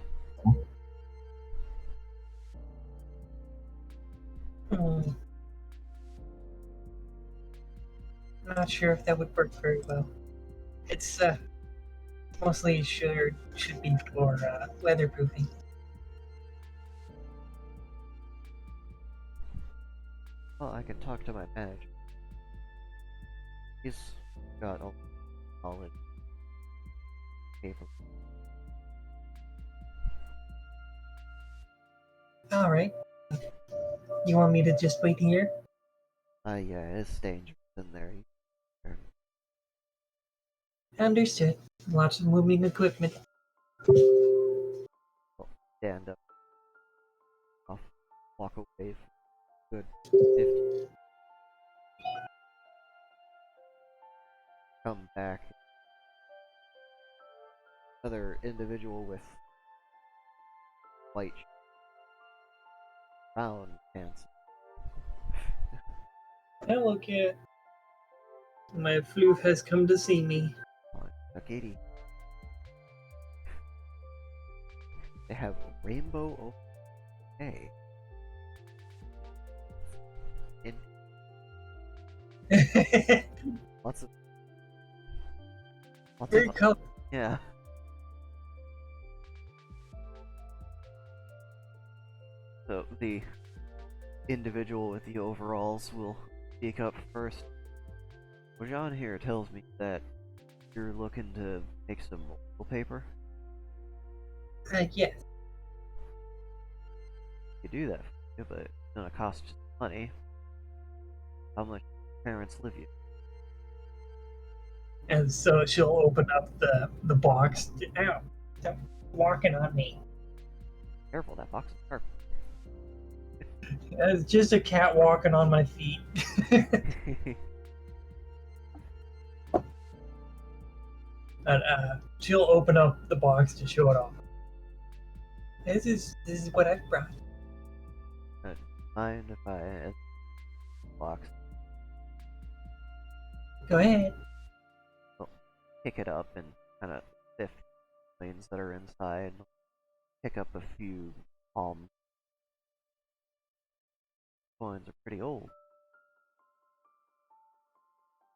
Hmm. I'm not sure if that would work very well. It's mostly should be for weatherproofing. Well, I can talk to my manager. He's got all knowledge paper. All right. You want me to just wait here? Yeah, it's dangerous in there. Understood. Lots of moving equipment. Stand up, off, walk away for good 50 come back. Another individual with white brown pants. Hello, cat. My floof has come to see me. Katie. They have rainbow okay. In lots of Very colorful. yeah. So the individual with the overalls will speak up first. Well, John here tells me that you're looking to make some wallpaper. Yes. You do that, but it's gonna cost you money. How much parents live you? And so she'll open up the box. Ow! Stop walking on me. Careful, that box is sharp. It's just a cat walking on my feet. And she'll open up the box to show it off. This is what I've brought. Mind if I box? Go ahead. Pick it up and kind of sift coins that are inside. Pick up a few palm coins are pretty old.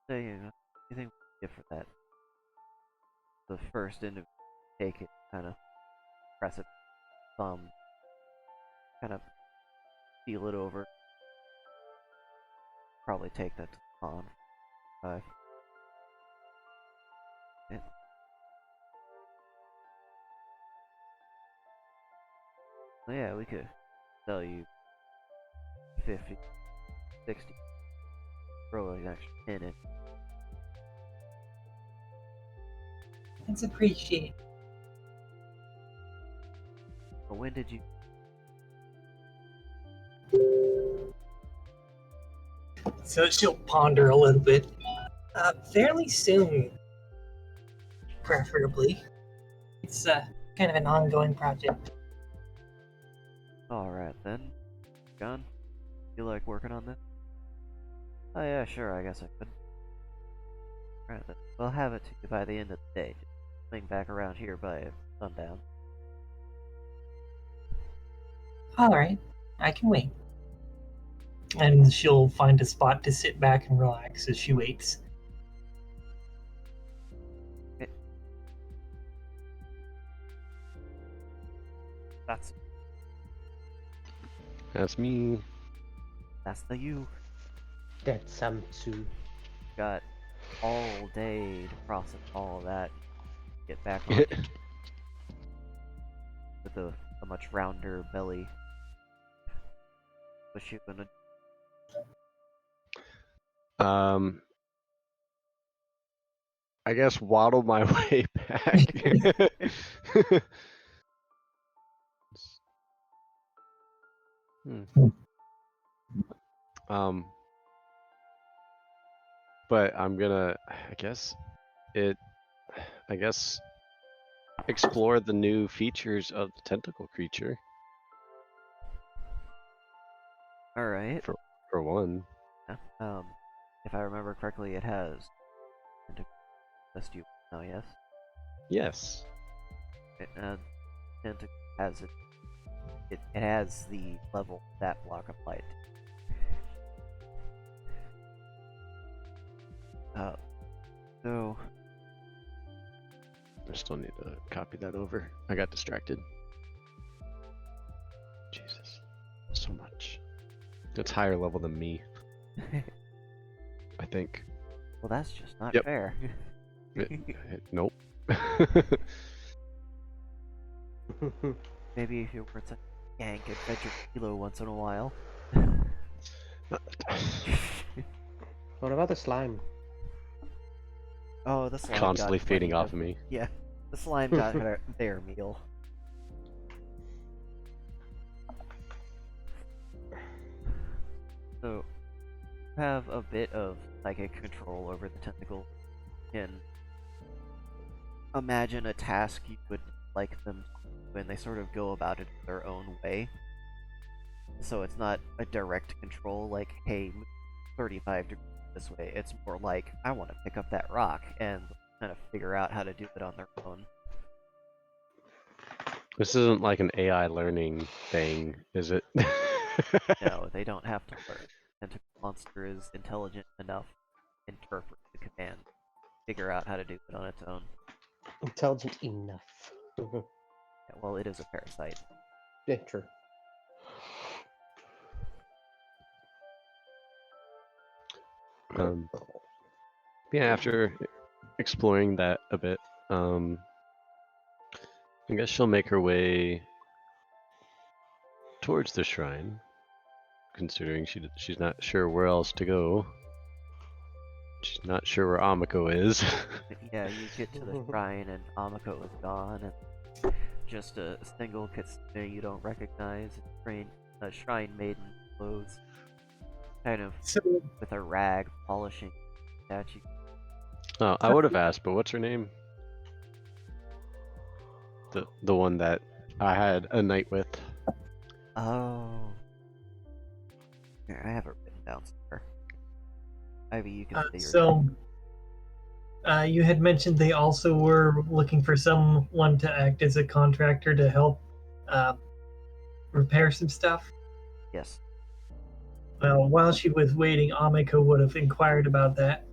So you think we get for that? The first individual take it, kind of press it, thumb, kind of feel it over. Probably take that to the pawn. 5. Yeah. Well, yeah, we could sell you 50, 60, throw an extra 10 in. It's appreciated. But when did you? So she'll ponder a little bit. Fairly soon, preferably. It's kind of an ongoing project. Alright then. John, you like working on this? Oh yeah, sure, I guess I could. Alright then. We'll have it to you by the end of the day. Just swing back around here by sundown. Alright, I can wait. And she'll find a spot to sit back and relax as she waits. That's me. That's the you. That's Samsu. Got all day to process all of that. Get back on with a much rounder belly. What's she gonna? I guess waddle my way back. But I'm gonna, I guess, explore the new features of the tentacle creature. All right. For one. Yeah. If I remember correctly, it has. List you know, yes. Yes. It has it. It has the level that block applied. So I still need to copy that over. I got distracted. Jesus, so much. It's higher level than me. I think. Well, that's just not Yep. fair. Nope. Maybe if you were to yank Adventure Kilo once in a while. What about the slime? Oh, the slime Constantly got feeding plenty off of me. Yeah, the slime got their meal. So, have a bit of psychic control over the tentacle. can imagine a task you would like them to do, and they sort of go about it their own way. So it's not a direct control like, hey, move 35 degrees this way. It's more like, I want to pick up that rock, and kind of figure out how to do it on their own. This isn't like an AI learning thing, is it? No, they don't have to learn. Tentacle Monster is intelligent enough to interpret the command, figure out how to do it on its own. Intelligent enough. Yeah, well, it is a parasite. Yeah, true. Yeah, after exploring that a bit, I guess she'll make her way towards the shrine, considering she's not sure where else to go. She's not sure where Amiko is. Yeah, you get to the shrine and Amiko is gone, and just a single Kitsune you don't recognize, a shrine maiden clothes, kind of So, with a rag polishing the statue. Oh, I would have asked, but what's her name? The one that I had a night with. Oh. Here, I have it written down somewhere. Ivy, you can say your you had mentioned they also were looking for someone to act as a contractor to help repair some stuff. Yes. Well, while she was waiting, Amiko would have inquired about that.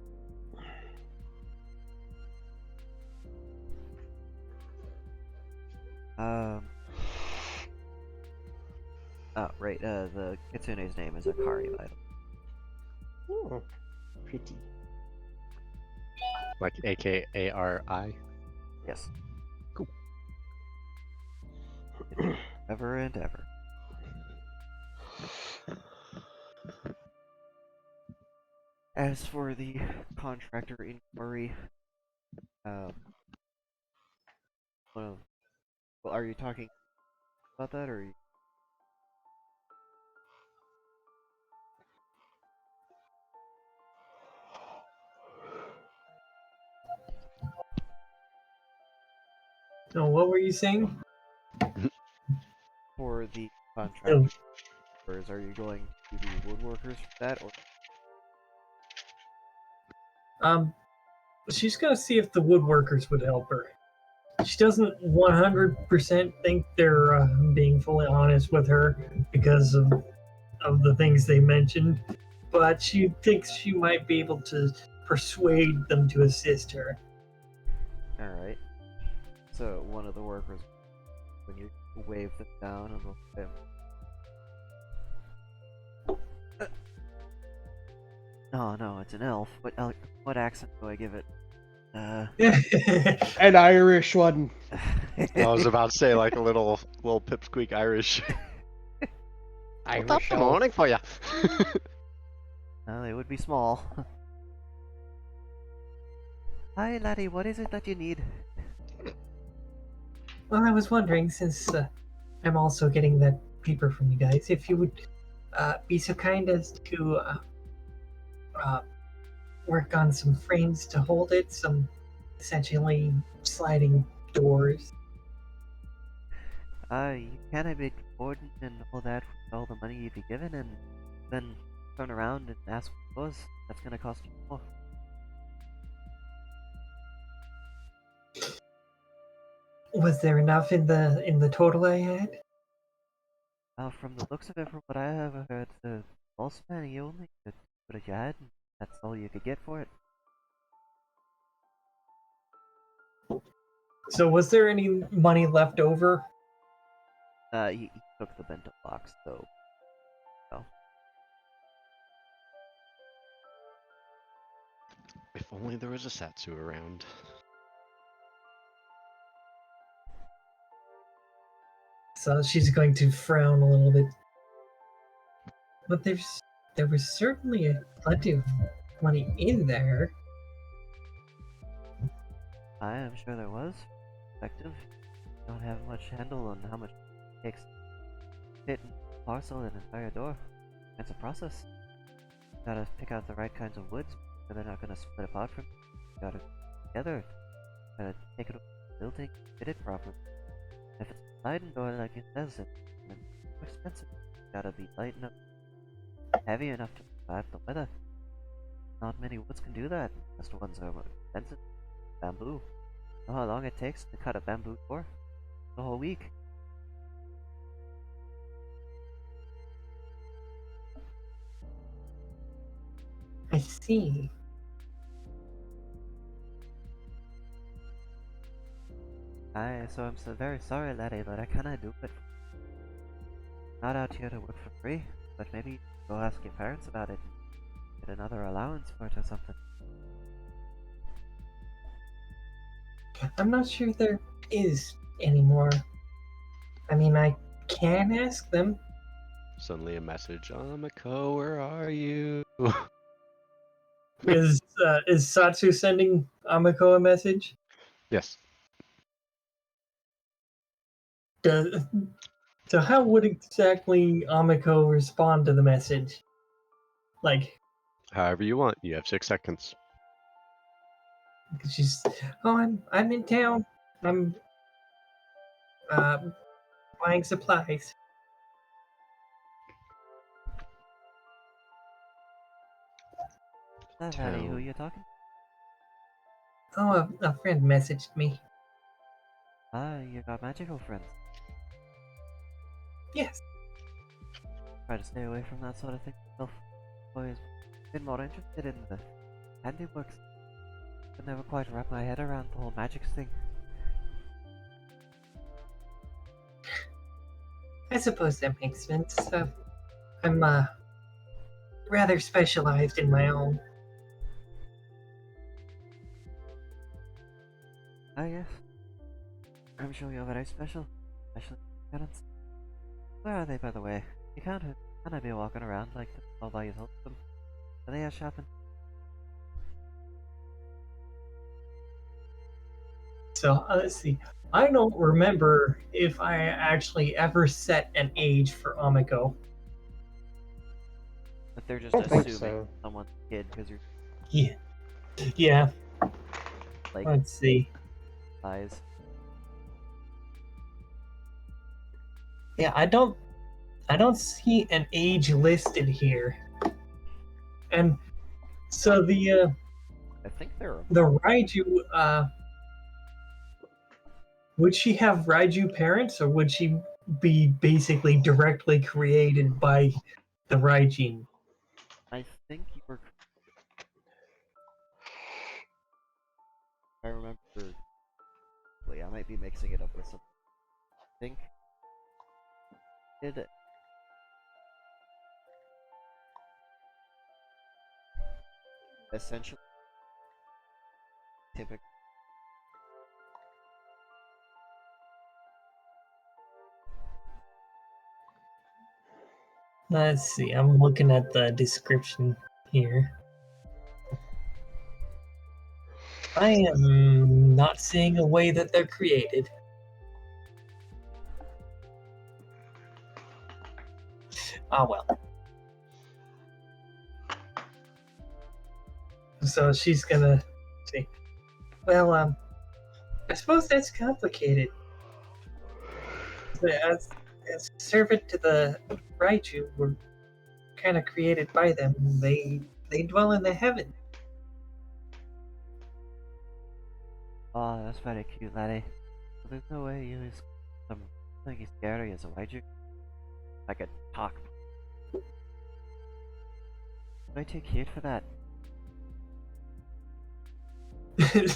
Oh, right, the Kitsune's name is Akari, by the way. Oh, pretty. Like AKARI. Yes. Cool. Ever and ever. As for the contractor inquiry, well, are you talking about that, or are you... So, what were you saying? For the contractor inquiries, are you going to the woodworkers for that, or... She's gonna see if the woodworkers would help her. She doesn't 100% think they're being fully honest with her because of the things they mentioned, but she thinks she might be able to persuade them to assist her. Alright. So, one of the workers, when you wave them down and look at them... No, it's an elf. What accent do I give it? An Irish one. I was about to say like a little pipsqueak Irish. Irish Top the elf. morning for ya. They would be small. Hi, laddie, what is it that you need? Well, I was wondering, since I'm also getting that paper from you guys, if you would be so kind as to work on some frames to hold it, some essentially sliding doors. You can't have it Gordon and all that with all the money you'd be given, and then turn around and ask for us. That's gonna cost you more. Was there enough in the total I had? From the looks of it, from what I have heard, the boss man, you only could put what you had, and that's all you could get for it. So was there any money left over? He took the bento box, so... Oh. If only there was a Satsu around. So she's going to frown a little bit. But there was certainly plenty of money in there. I am sure there was. Effective. Don't have much handle on how much it takes to fit and parcel an entire door. It's a process. Gotta pick out the right kinds of woods, so they're not gonna split apart from you. Gotta together. Take it over to the building, fit it properly. If it's a sliding door like it says it, then it's too expensive. It's gotta be light enough, heavy enough to survive the weather. Not many woods can do that. Most ones are more expensive. Bamboo. Know how long it takes to cut a bamboo door? The whole week. I see. So I'm so very sorry, laddie, but I cannot do it. Not out here to work for free, but maybe go ask your parents about it. Get another allowance for it or something. I'm not sure there is anymore. I mean, I can ask them. Suddenly a message, Amiko, where are you? Is Satsu sending Amiko a message? Yes. So how would exactly Amiko respond to the message? Like, However you want. You have 6 seconds. she's, oh, I'm in town. I'm buying supplies. Is that laddie who you're talking? Oh, a friend messaged me. Ah, you got magical friends. Yes. Try to stay away from that sort of thing myself. Always been more interested in the handiworks. Could never quite wrap my head around the whole magic thing. I suppose that makes sense. I'm rather specialized in my own. Ah, yes. I'm sure you're very special. Especially parents. Where are they, by the way? You can't I be walking around like this all by yourself? Are they out shopping? So let's see. I don't remember if I actually ever set an age for Amiko. But they're just I don't think assuming so. someone's a kid because you're Yeah. like Let's see. eyes. Yeah, I don't see an age listed here. And so the I think they're Raiju, would she have Raiju parents, or would she be basically directly created by the Raijin? I think you were. I remember. I might be mixing it up with some. I think. Did essentially typical. Let's see. I'm looking at the description here. I am not seeing a way that they're created. Ah, well. So she's gonna say, well, I suppose that's complicated. As servant to the Raiju, were kind of created by them. They dwell in the heaven. Oh, that's very cute, laddie. But there's no way you is something as scary as a wager. I could talk. Way too cute for that.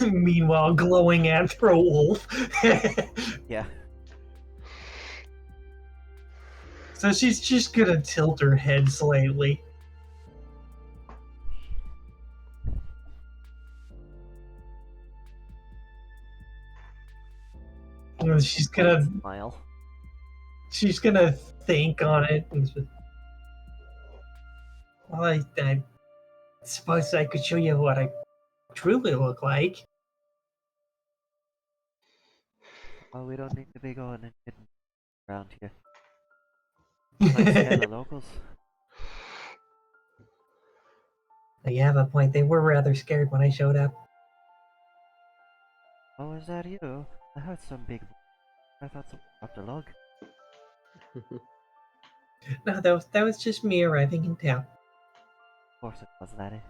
Meanwhile, glowing Anthro Wolf. Yeah. So she's just gonna tilt her head slightly. And she's gonna Smile. think on it. And just, well, I suppose I could show you what I truly look like. Well, we don't need to be going and hidden around here. Might scare the locals. You have a point. They were rather scared when I showed up. Oh, is that you? I heard some big. I thought someone dropped a log. No, that was just me arriving in town. Of course it was, laddie.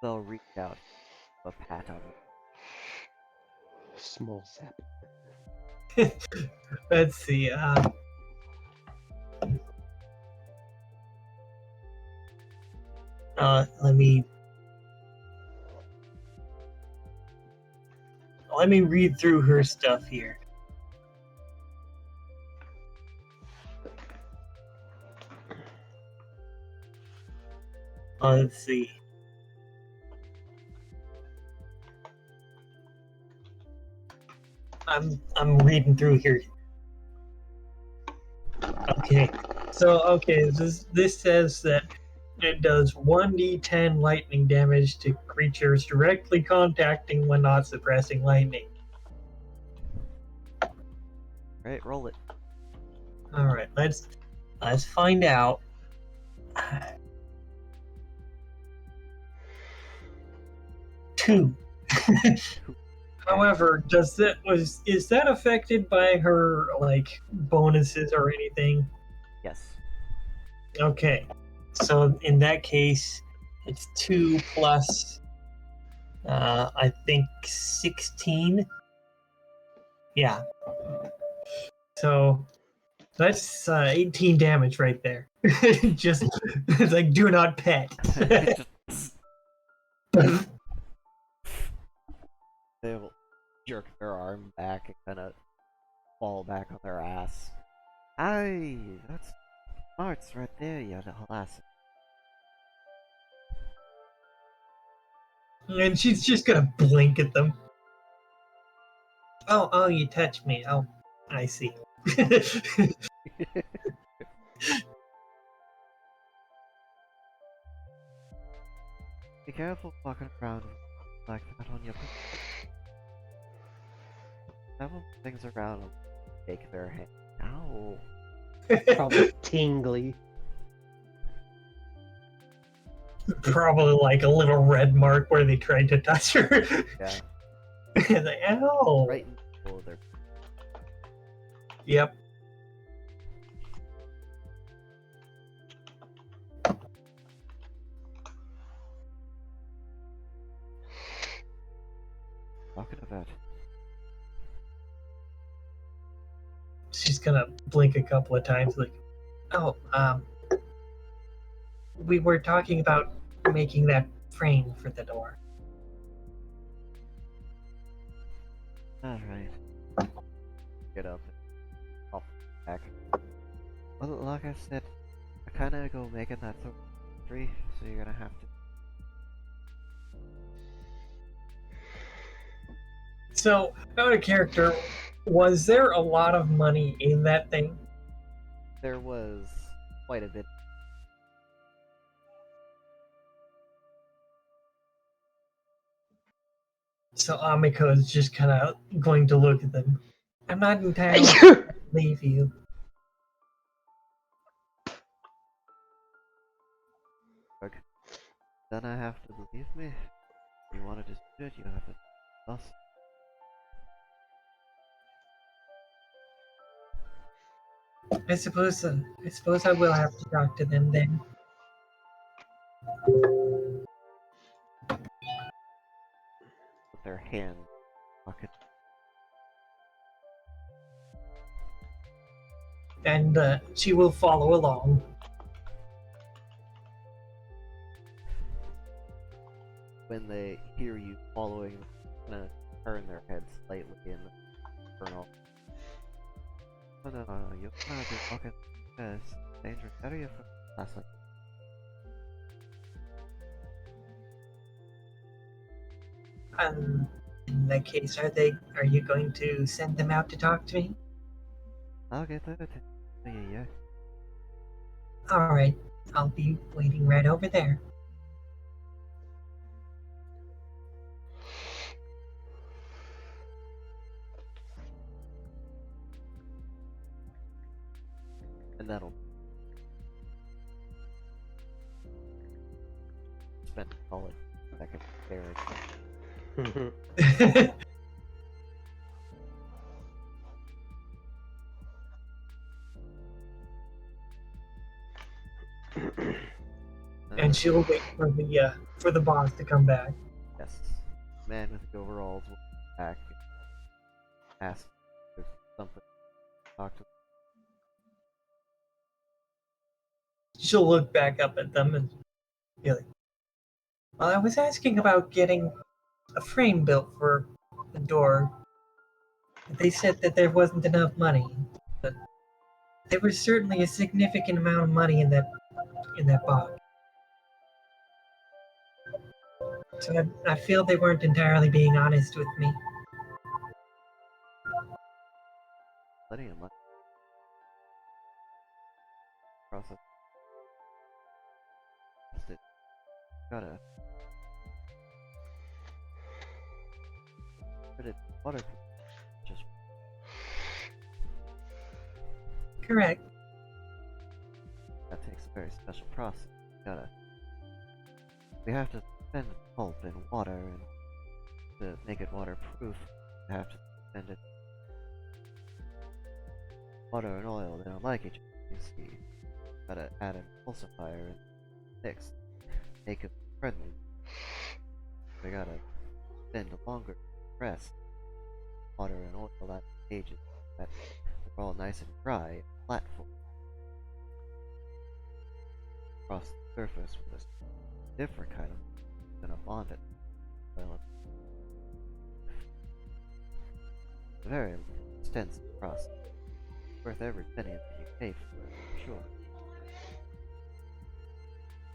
They'll reach out, a pat on you. Small sap. Let's see. Let me read through her stuff here. Let's see. I'm reading through here. Okay. So this says that it does 1d10 lightning damage to creatures directly contacting when not suppressing lightning. Right, roll it. All right, let's find out. 2. However, is that affected by her like bonuses or anything? Yes. Okay, so in that case, it's 2 plus, I think 16. Yeah. So that's 18 damage right there. Just it's like do not pet. They'll jerk their arm back and kind of fall back on their ass. Aye, that's smarts right there, you little ass. And she's just gonna blink at them. Oh, you touched me. Oh, I see. Be careful walking around like that on your several things around and shake their hand. Ow. Probably tingly. Probably like a little red mark where they tried to touch her. Yeah. And like, ow. Right in the middle of their. Yep. Talking about. She's gonna blink a couple of times like, oh, we were talking about making that frame for the door. Alright. Get up and hop back. Well, like I said, I kinda go making that 3, so you're gonna have to. So, out of character, was there a lot of money in that thing? There was quite a bit. So Amiko is just kind of going to look at them. I'm not entirely sure to believe you. Okay. Then I have to believe me. If you want to dispute it, you have to us. I suppose I will have to talk to them then. With their hand pocket. And she will follow along. When they hear you following, gonna turn their heads slightly and turn off. Oh no, you're gonna be walking this dangerous area for classic. In that case, are you going to send them out to talk to me? I'll get that to you, yeah. All right, I'll be waiting right over there. And that'll spend a solid second there. And she'll wait for the boss to come back. Yes. Man with the overalls will come back and ask if there's something to talk to. She'll look back up at them and be like, "Well, I was asking about getting a frame built for the door. They said that there wasn't enough money, but there was certainly a significant amount of money in that box. So I feel they weren't entirely being honest with me." Plenty of money. Process. Gotta put it in water. Just Correct. that takes a very special process. We have to spend pulp in water, and to make it waterproof, we have to spend it water and oil. They don't like each other. You see, gotta add an emulsifier and mix, make it friendly. We gotta spend a longer press water and oil that ages that they're all nice and dry and flat for across the surface with a different kind of than a bonded oil. It's a very extensive process. Worth every penny that you pay for it, for sure.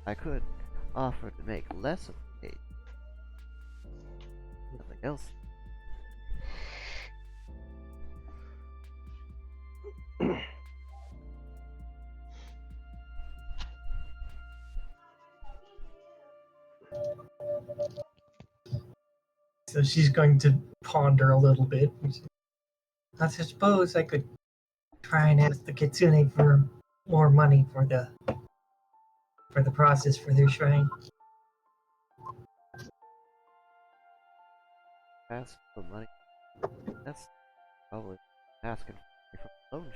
I could offer to make less of the cake. Nothing else. So she's going to ponder a little bit. I suppose I could try and ask the Kitsune for more money for the process for their shrine. Ask for money. That's probably asking for a loan.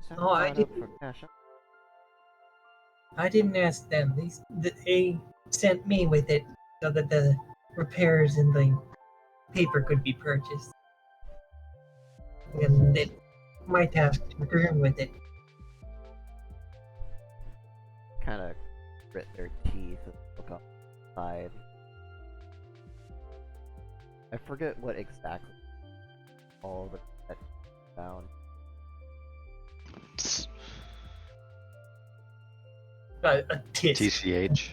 Just Oh, I have to line up didn't- for cash up. I didn't ask them. They sent me with it so that the repairs and the paper could be purchased. And it my task to return with it. Kind of grit their teeth and look up the side. I forget what exactly all the that found. A tit. TCH.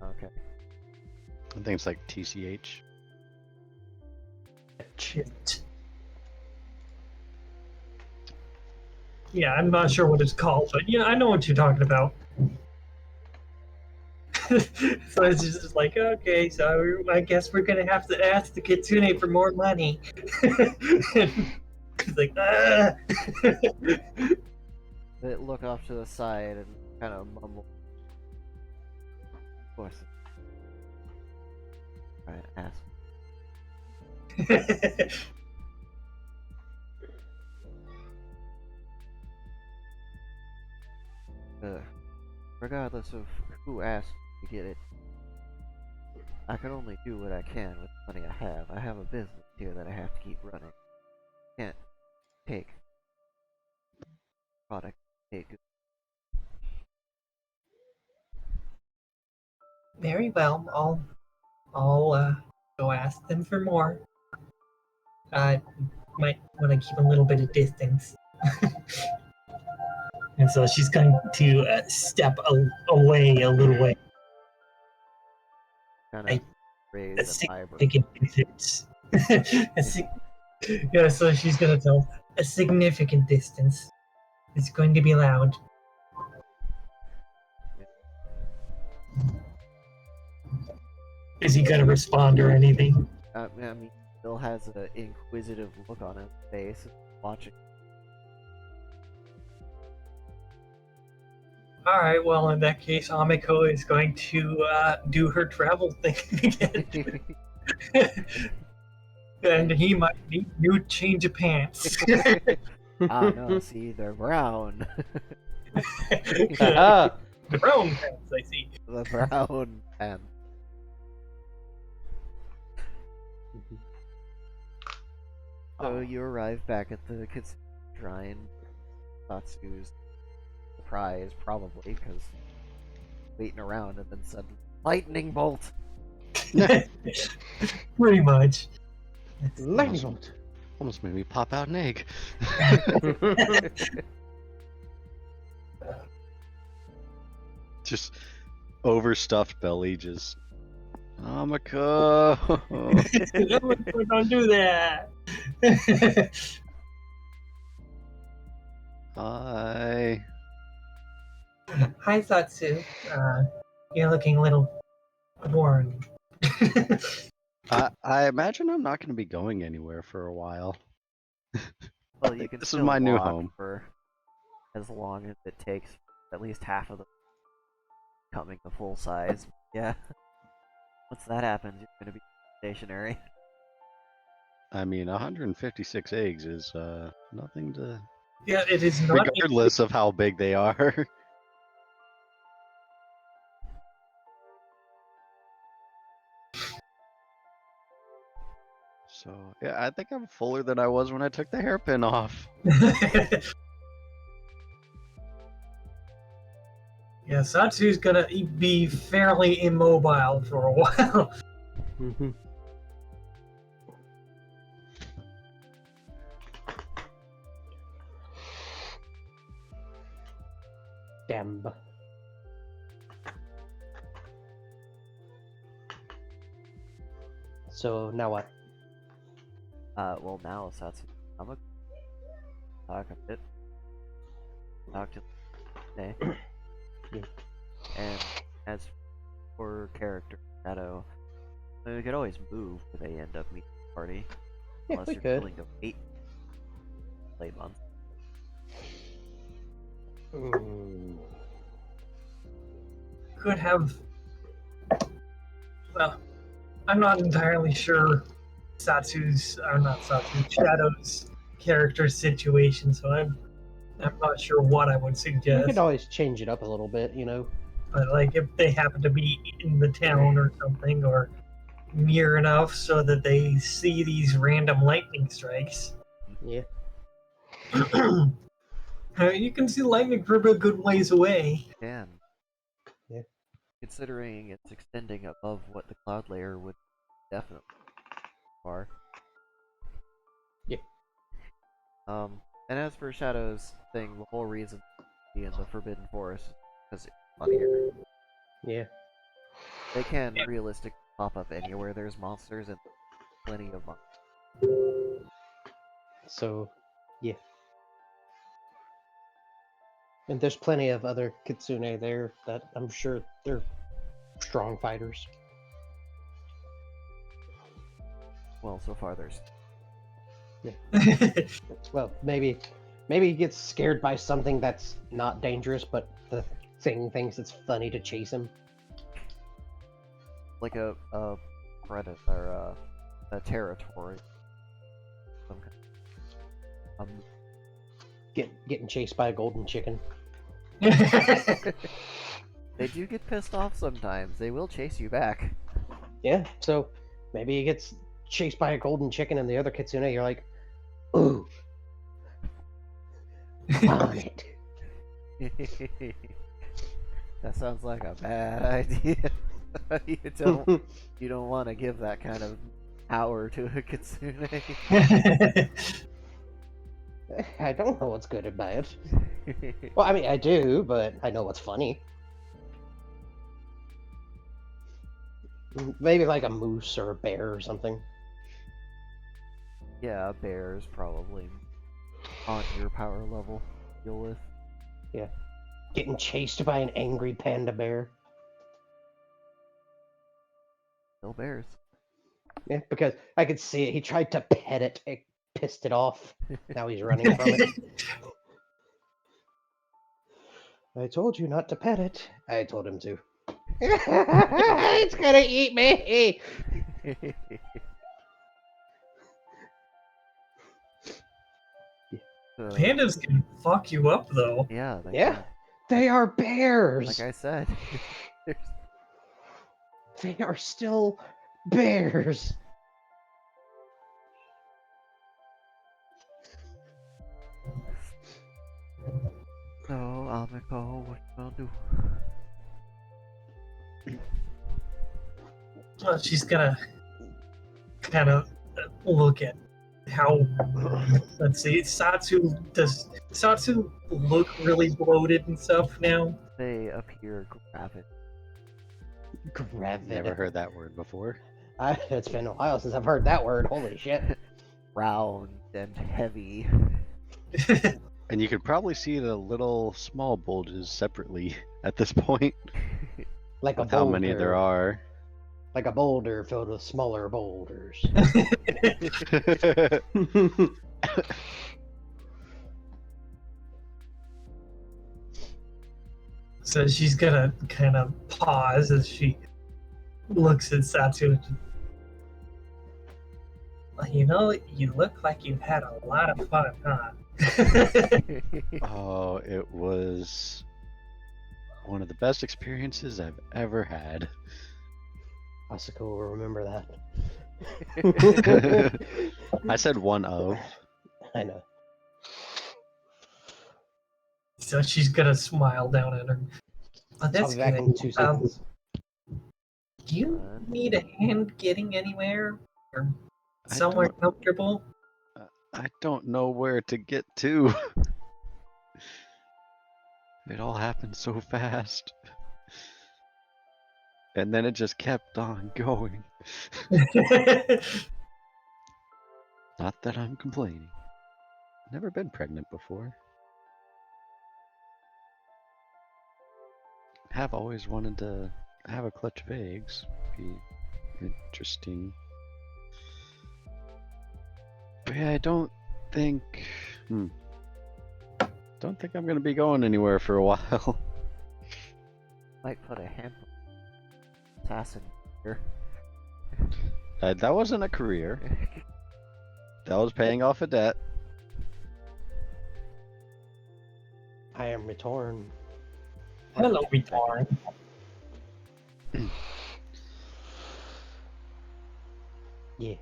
Okay. I think it's like TCH. Chit. Yeah, I'm not sure what it's called, but yeah, I know what you're talking about. So it's just like, okay, so I guess we're gonna have to ask the Kitsune for more money. It's like, ah. They look off to the side and kind of mumble. Of course. Try and ask. Regardless of who asked to get it, I can only do what I can with the money I have. I have a business here that I have to keep running. Can't take product, take good. Very well. I'll go ask them for more. I might want to keep a little bit of distance. And so she's going to step away a little way. Kind I- of raise an eyebrow. Distance. Yeah, so she's going to tell a significant distance. It's going to be loud. Is he going to respond or anything? I mean, still has an inquisitive look on his face, watching. All right. Well, in that case, Amiko is going to do her travel thing again, and he might need new change of pants. Ah, no, see, they're brown. Ah, The brown pants, I see. The brown pants. So you arrive back at the Kitsune Shrine. Satsu's surprised, probably, because waiting around and then suddenly lightning bolt. Pretty much. lightning bolt. Almost made me pop out an egg. Just overstuffed belly, just Amiko. Don't do that. Hi. Hi, Satsu. You're looking a little worn. I imagine I'm not going to be going anywhere for a while. Well, you can This is still my new walk home. for as long as it takes at least half of the coming to full size. Yeah. Once that happens, you're gonna be stationary. I mean, 156 eggs is nothing to. Yeah, it is not. Regardless of how big they are. So yeah, I think I'm fuller than I was when I took the hairpin off. Yeah, Satsu's gonna be fairly immobile for a while. Damn. So now what? Well now Satsu Amiko talk a bit. Talk to Nay. Yeah. And as for character Shadow, I mean, we could always move where they end up meeting the party. Yeah, Unless we you're could. willing to wait late months. Could have. Well, I'm not entirely sure Shadow's character situation, so I'm not sure what I would We suggest. could always change it up a little bit, you know. But like if they happen to be in the town or something, or near enough so that they see these random lightning strikes. Yeah. You can see lightning from a good ways away. Can. Yeah. Considering it's extending above what the cloud layer would definitely far. Yeah. And as for Shadow's thing, the whole reason to be in the Forbidden Forest is because it's funnier. Yeah. They can realistically pop up anywhere there's monsters and plenty of monsters. So, yeah. And there's plenty of other kitsune there that I'm sure they're strong fighters. Well, so far there's Well, maybe he gets scared by something that's not dangerous, but the thing thinks it's funny to chase him. like a predator or a territory. Some kind. Getting chased by a golden chicken. They do get pissed off sometimes. They will chase you back. Yeah, so maybe he gets chased by a golden chicken and the other kitsune, you're like, ooh, I'm on it. That sounds like a bad idea. You don't want to give that kind of power to a kitsune. I don't know what's good about it. Well, I mean, I do, but I know what's funny. Maybe like a moose or a bear or something. Yeah, bears probably on your power level to deal with. Yeah. Getting chased by an angry panda bear. Still bears. Yeah, because I could see it. He tried to pet it. It pissed it off. Now he's running from it. I told you not to pet it. I told him to. It's gonna eat me! So, Pandas can fuck you up, though. yeah, they Yeah. can. They are bears! Like I said, there's They are still bears! so Amiko, what you gonna do? Well, she's gonna kind of look at how. Let's see. Does Satsu look really bloated and stuff now? They appear gravid. Gravid. Never heard that word before. It's been a while since I've heard that word. Holy shit. Round and heavy. And you could probably see the little small bulges separately at this point. Like a With boulder. how many there are. Like a boulder filled with smaller boulders. So she's gonna kind of pause as she looks at Satsu. Well, you know, you look like you've had a lot of fun, huh? Oh, it was one of the best experiences I've ever had. Asuka will remember that. I said one of. I know. So she's gonna smile down at her. Oh, I'll that's be back good. in 2 seconds. Do you need a hand getting anywhere? Or I somewhere don't- comfortable? I don't know where to get to. It all happened so fast. And then it just kept on going. Not that I'm complaining. Never been pregnant before. Have always wanted to have a clutch of eggs. Be interesting. But yeah, I don't think I'm gonna be going anywhere for a while. Might put a hand assassin here. That wasn't a career. That was paying off a debt. I am retorn. Hello, retard. Yeah.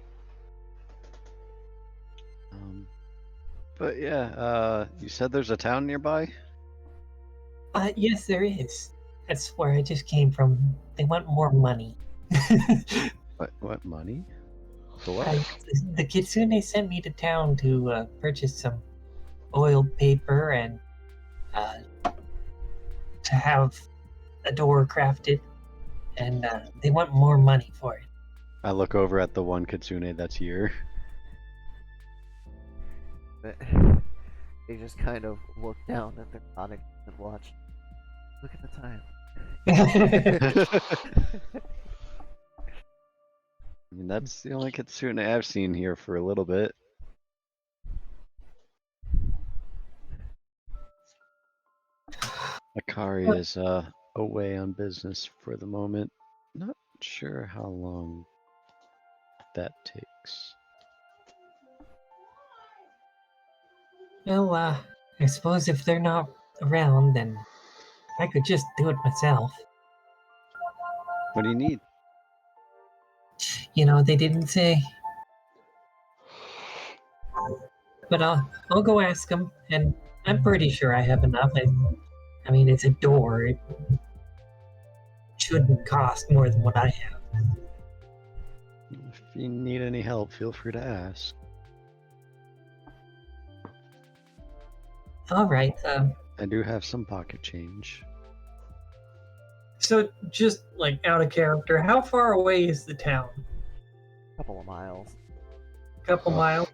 But yeah, you said there's a town nearby? Yes, there is. That's where I just came from. They want more money. What money? For what? The Kitsune sent me to town to purchase some oiled paper and to have a door crafted, and they want more money for it. I look over at the one kitsune that's here. But they just kind of look down at their Onyx and watch. Look at the time. I mean, that's the only kitsune I've seen here for a little bit. Akari is away on business for the moment. Not sure how long that takes. Well, I suppose if they're not around, then I could just do it myself. What do you need? You know, they didn't say. But I'll go ask them, and I'm pretty sure I have enough. I mean, it's a door. It shouldn't cost more than what I have. If you need any help, feel free to ask. All right. I do have some pocket change. So just like out of character, how far away is the town? Couple of miles. A couple miles.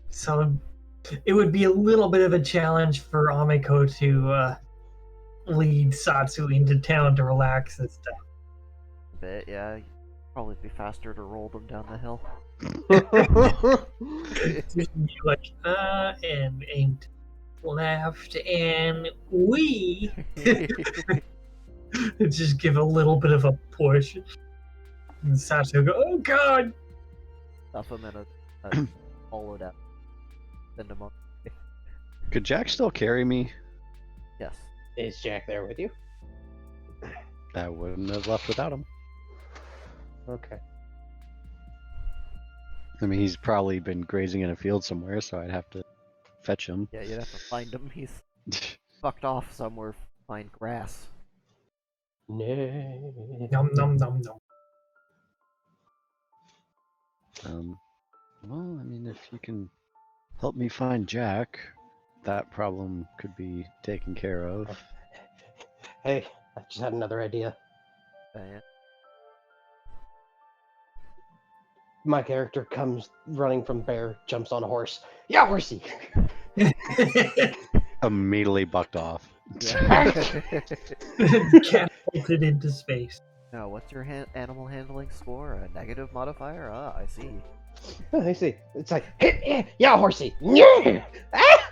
So it would be a little bit of a challenge for Amiko to lead Satsu into town to relax and stuff. A bit, yeah. Probably be faster to roll them down the hill. Just be like, and aimed. left, and we just give a little bit of a push. And Sasha will go, oh god! Stuff him in a hollowed out. Send him on. Could Jack still carry me? Yes. Is Jack there with you? I wouldn't have left without him. Okay. I mean, he's probably been grazing in a field somewhere, so I'd have to fetch him. Yeah, you'd have to find him. He's fucked off somewhere. Find grass. No. Nom nom nom nom. Well, I mean, if you can help me find Jack, that problem could be taken care of. Hey, I just had another idea. Yeah. My character comes running from bear, jumps on a horse. Yeah, horsey! Immediately bucked off. Catapulted into space. Now, what's your animal handling score? A negative modifier? Ah, I see. Oh, I see. It's like, hey, yeah, horsey! Yeah! Ah!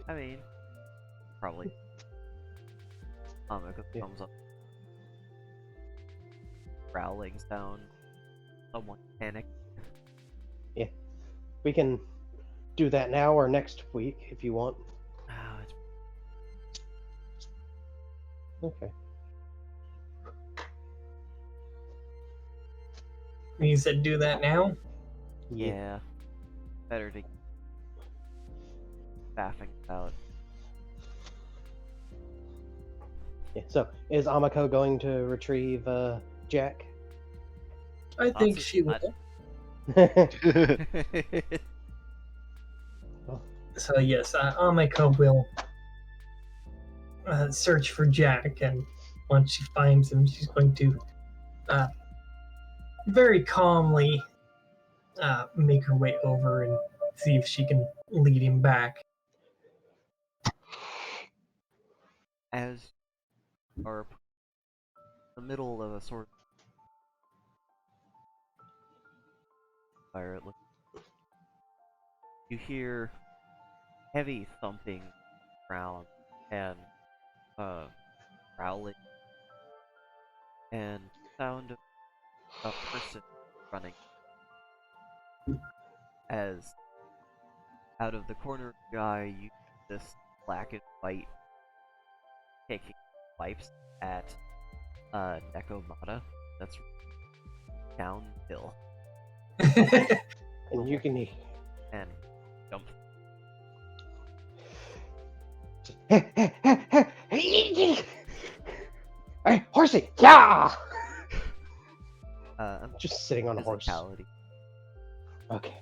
I mean, probably. Amika Yeah. comes up. Growling sound. Someone panic. We can do that now or next week if you want. Ah, it's Okay. You said do that now? yeah. Better to baffing out. Yeah. So, is Amako going to retrieve Jack? I think Awesome. she will. So yes, Amiko will search for Jack, and once she finds him, she's going to very calmly make her way over and see if she can lead him back. As are the middle of a sort of fire, you hear heavy thumping ground and growling and sound of a person running as out of the corner of your eye you see this black and white taking wipes at Nekomata that's downhill And you can. and jump. Hey, horsey! Yeah! Uh, Just sitting on a horse. physicality. Okay.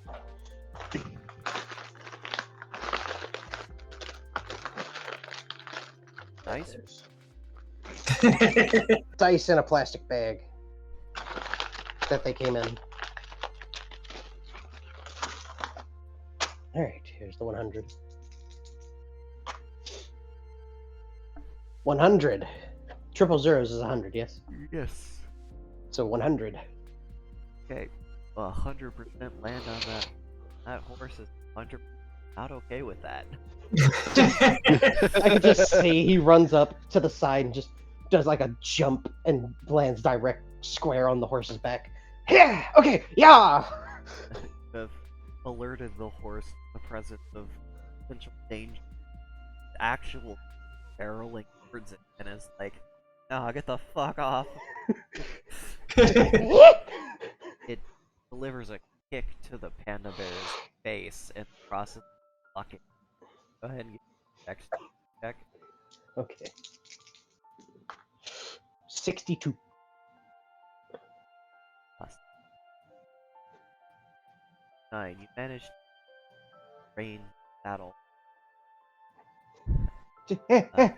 Nice. Dice in a plastic bag that they came in. Alright, here's the 100. 100. Triple zeros is 100, yes? Yes. So 100. Okay. 100% land on that. That horse is 100% not okay with that. I can just see he runs up to the side and just does like a jump and lands direct square on the horse's back. Yeah! Okay, yeah! Have alerted the horse to the presence of potential danger. Actual barreling towards it and is like, nah, get the fuck off. It delivers a kick to the panda bear's face and the process of blocking. Go ahead and get the next check. Okay. 62. Plus 9. You managed to rein saddle.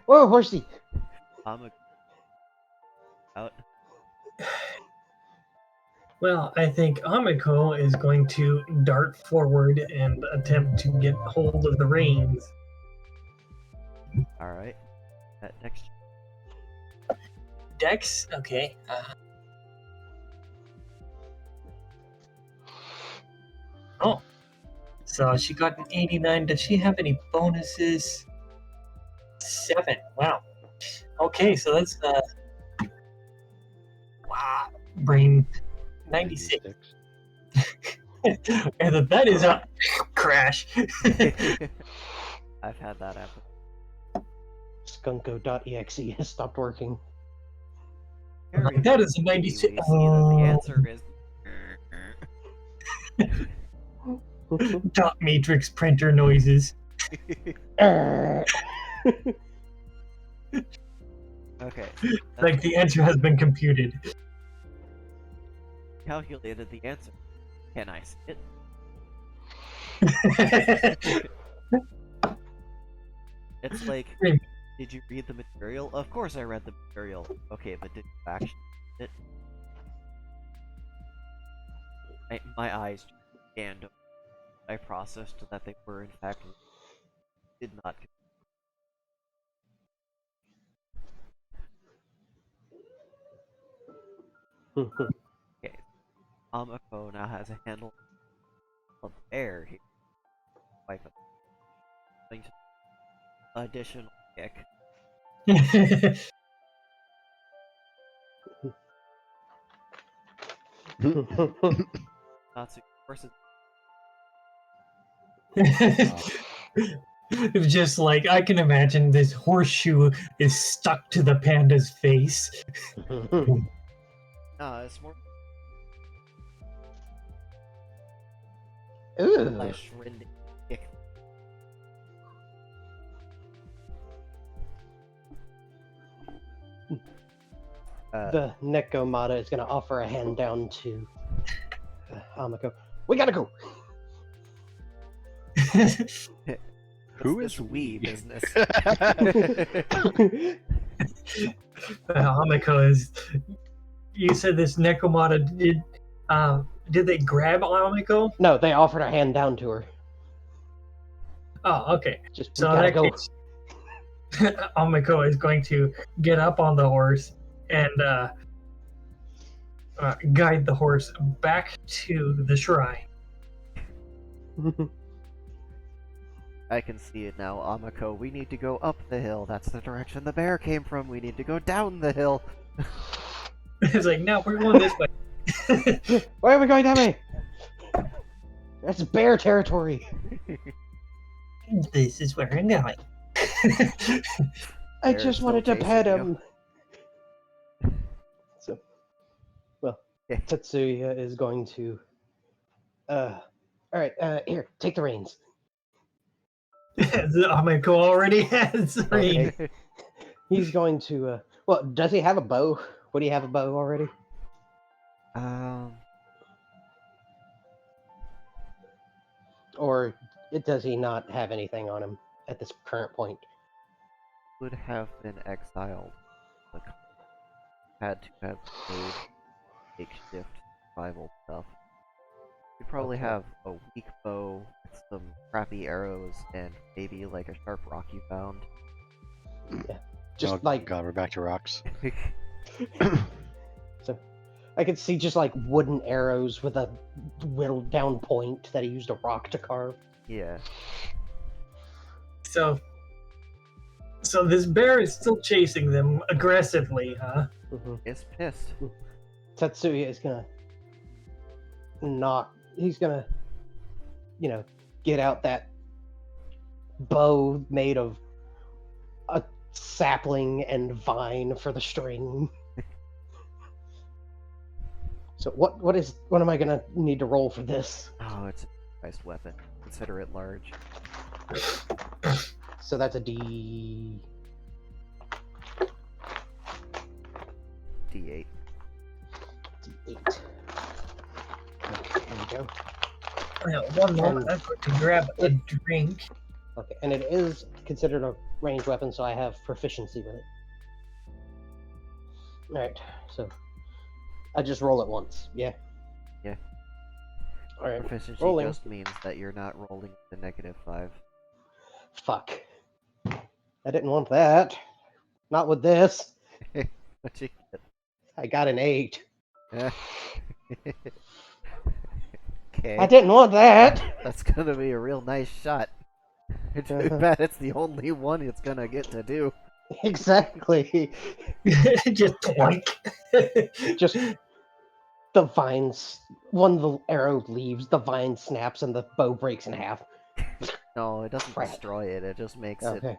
Whoa, horsey! I'm out. Well, I think Amiko is going to dart forward and attempt to get hold of the reins. Alright. That next Dex. Okay. Oh, so she got an 89. Does she have any bonuses? 7. Wow. Okay, so that's wow, brain 96. And then that is a crash. I've had that happen. Skunko.exe has stopped working. Harry, That is a we 96. see that the answer is. Dot matrix printer noises. Okay. Like the answer has been computed. Calculated the answer. Can I see it? It's like, Hmm. did you read the material? Of course I read the material. Okay, but did you actually read it? My eyes just scanned. I processed that they were in fact did not. Okay, Amako now has a handle of air here. Like a additional kick. Natsu forces. It's just like I can imagine this horseshoe is stuck to the panda's face. It's more Ooh, flesh rending kick. the Nekomata is going to offer a hand down to Amako. We gotta go. Who It's is this we business? Hamiko is. You said this Nekomata did they grab Amiko? No, they offered a hand down to her. Oh, okay. Just we So in gotta that go. case, Amiko is going to get up on the horse and guide the horse back to the shrine. I can see it now, Amako. We need to go up the hill. That's the direction the bear came from. We need to go down the hill. It's like, no, we're going this way. Why are we going that way? That's bear territory. This is where I'm going. I Bear's just still wanted to chasing pet you. him. So, well, Yeah. Tetsuya is going to. All right, here, take the reins. Amiko already has rein. Okay. He's going to. Well, does he have a bow? Would he have a bow already? Or does he not have anything on him at this current point? Would have been exiled. But had to have made makeshift survival stuff. You probably Okay. have a weak bow with some crappy arrows and maybe like a sharp rock you found. Just Oh, like God, we're back to rocks. so, I could see just like wooden arrows with a whittled down point that he used a rock to carve. Yeah. So this bear is still chasing them aggressively, huh? It's pissed. Tetsuya is gonna he's gonna, get out that bow made of a sapling and vine for the string. So what am I gonna need to roll for this? Oh, it's a priced weapon. Consider it large. So that's a D8. D8. Okay, there we go. One moment, I'm going to grab a drink. Okay, and it is considered a ranged weapon, so I have proficiency with it. Alright, so I just roll it once, yeah? Yeah. Alright, Proficiency rolling. just means that you're not rolling the -5. Fuck. I didn't want that. Not with this. What you I got an 8. Okay. I didn't want that. That's gonna be a real nice shot. Too bad it's the only one it's gonna get to do. Exactly. Just twink. Just the vines. One of the arrow leaves, the vine snaps, and the bow breaks in half. No, it doesn't Crap. destroy it. It just makes it Okay.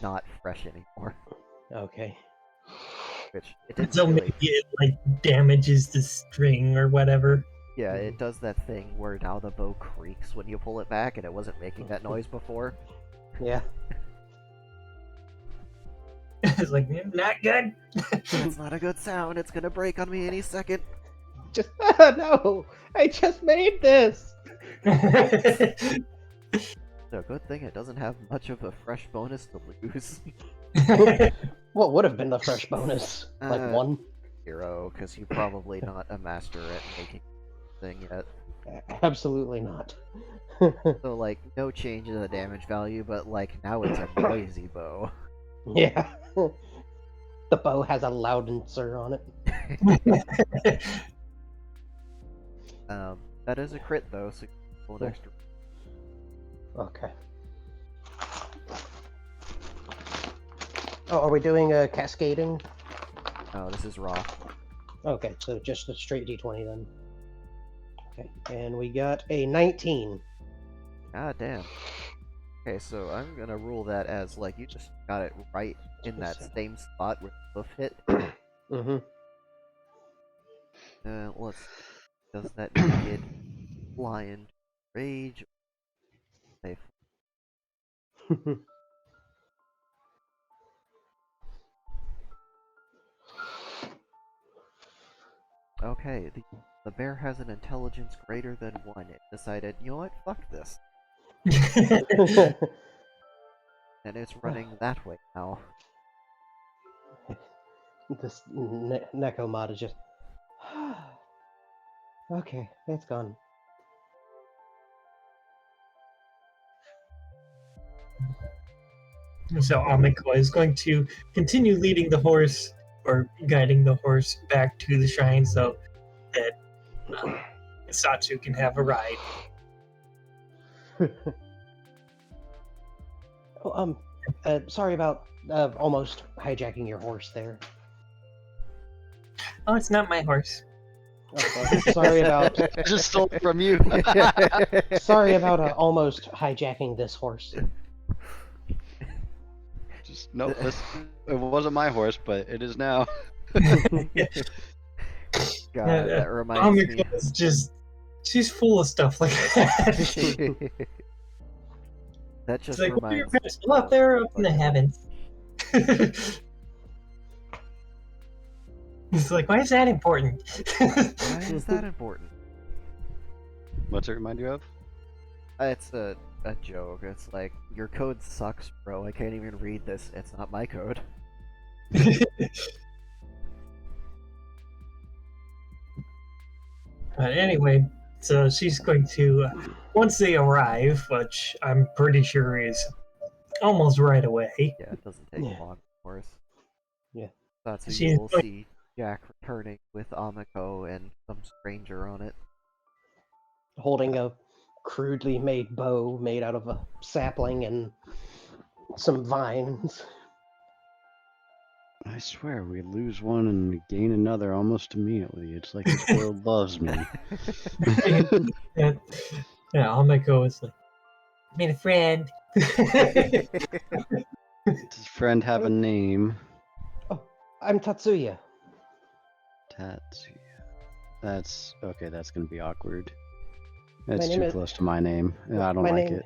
not fresh anymore. Okay. Which it didn't So really. maybe it like damages the string or whatever. Yeah, it does that thing where now the bow creaks when you pull it back, and it wasn't making that noise before. Yeah. It's like not good. That's not a good sound. It's gonna break on me any second. Just no. I just made this. So good thing it doesn't have much of a fresh bonus to lose. What would have been the fresh bonus? Like Uh, 1? 0, because you're probably not a master at making thing yet. Absolutely not. So like no change in the damage value, but like now it's a noisy bow. Yeah. The bow has a loudencer on it. That is a crit though, so you roll an Cool. extra. Okay. Oh, are we doing cascading? Oh, this is raw. Okay, so just a straight d20 then. Okay, and we got a 19. Ah, damn. Okay, so I'm gonna rule that as like you just got it right in that same spot where the hoof hit. Mm-hmm. Let's. Does that make it lion rage? Safe. Okay, the bear has an intelligence greater than 1. It decided, you know what, fuck this. And it's running that way now. This Nekomata just. Okay, it's gone. So Amiko is going to continue leading the horse or guiding the horse back to the shrine so that Satsu can have a ride. Oh, sorry about almost hijacking your horse there. Oh, it's not my horse. Sorry about I just stole it from you. sorry about almost hijacking this horse. Just no, it wasn't my horse, but it is now. God, that reminds me. Amiko is just, she's full of stuff like that. That It's just like, what are your reminds me. parents still up there up in the heavens? It's like, why is that important? Why is that important? What's it remind you of? It's a joke. It's like, your code sucks, bro. I can't even read this. It's not my code. But anyway, so she's going to, once they arrive, which I'm pretty sure is almost right away. Yeah, it doesn't take Yeah. long, of course. Yeah. That's so She's you will going- see Jack returning with Amiko and some stranger on it. Holding a crudely made bow made out of a sapling and some vines. I swear, we lose one and we gain another almost immediately. It's like this world loves me. Yeah, Amiko is like, I made a friend. Does friend have a name? I'm Tatsuya. Tatsuya. That's okay. That's gonna be awkward. That's name too is- close to my name. I don't my like name, it.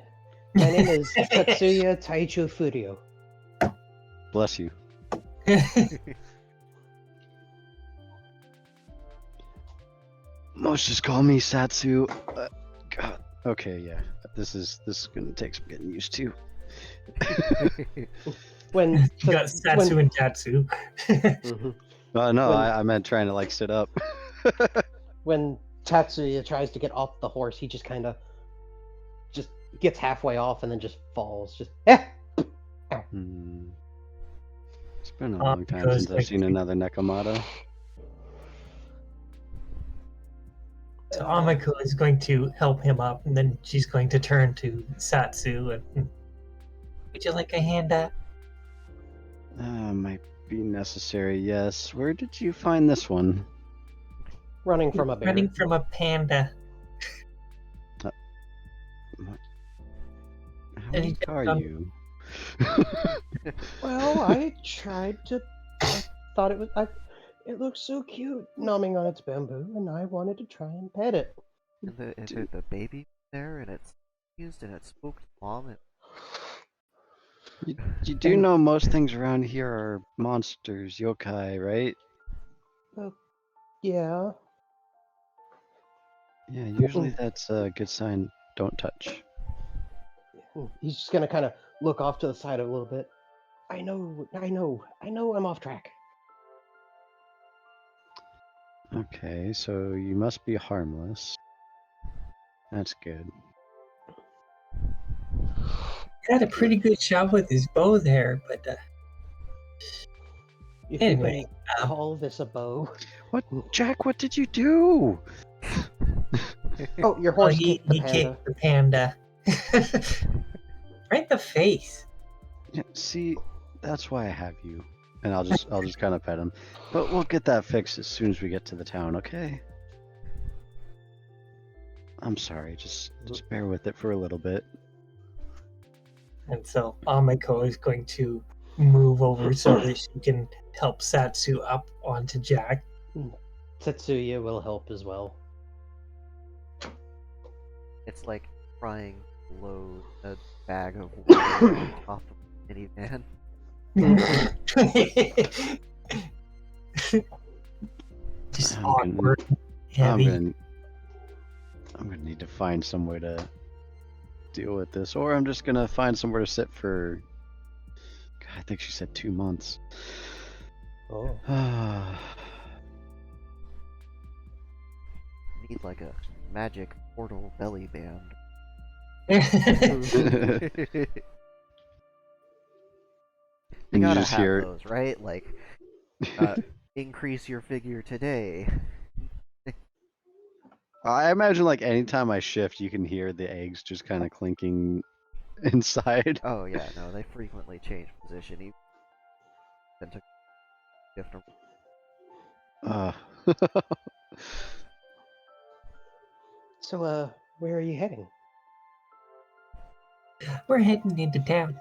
My name is Tatsuya Taicho Furio. Bless you. Most just call me Satsu. God. Okay, yeah. This is gonna take some getting used to. When You got Satsu and Tatsu. Mhm. No, When- I meant trying to like sit up. When Tatsuya tries to get off the horse, he just kind of just gets halfway off and then just falls. Just Hmm. It's been a Uh, long time because, since I've like, seen another Nekomata. So Amiko is going to help him up, and then she's going to turn to Satsu and, would you like a hand up? Might be necessary, yes. Where did you find this one? Running from a bear. Running from a panda. How And many he are jumped you? Well, I tried to. I thought it was. It looked so cute, numbing on its bamboo, and I wanted to try and pet it. And the baby there, and it's used, and it spoke to mom, and You do know most things around here are monsters, yokai, right? Yeah. Yeah, usually that's a good sign. Don't touch. He's just gonna kind of look off to the side a little bit. I know, I'm off track. Okay, so you must be harmless. That's good. He had a pretty good shot with his bow there, but You Anyway, can call this a bow. What, Jack? What did you do? Oh, your well, horse he kicked the panda. kicked the panda. Right in the face. Yeah, see, that's why I have you, and I'll just kind of pet him. But we'll get that fixed as soon as we get to the town, okay? I'm sorry, just bear with it for a little bit. And so Amiko is going to move over so that she can help Satsu up onto Jack. Tetsuya will help as well. it's like trying to load a bag of water on top of a minivan. Just I'm awkward, I'm heavy. gonna need to find some way to deal with this, or I'm just gonna find somewhere to sit for. God, I think she said 2 months. Oh. Need like a magic portal belly band. You And you gotta just have hear- those, right? Like, increase your figure today. I imagine like anytime I shift, you can hear the eggs just kind of clinking inside. Oh yeah, no, they frequently change position. Even then to different. So, where are you heading? We're heading into town.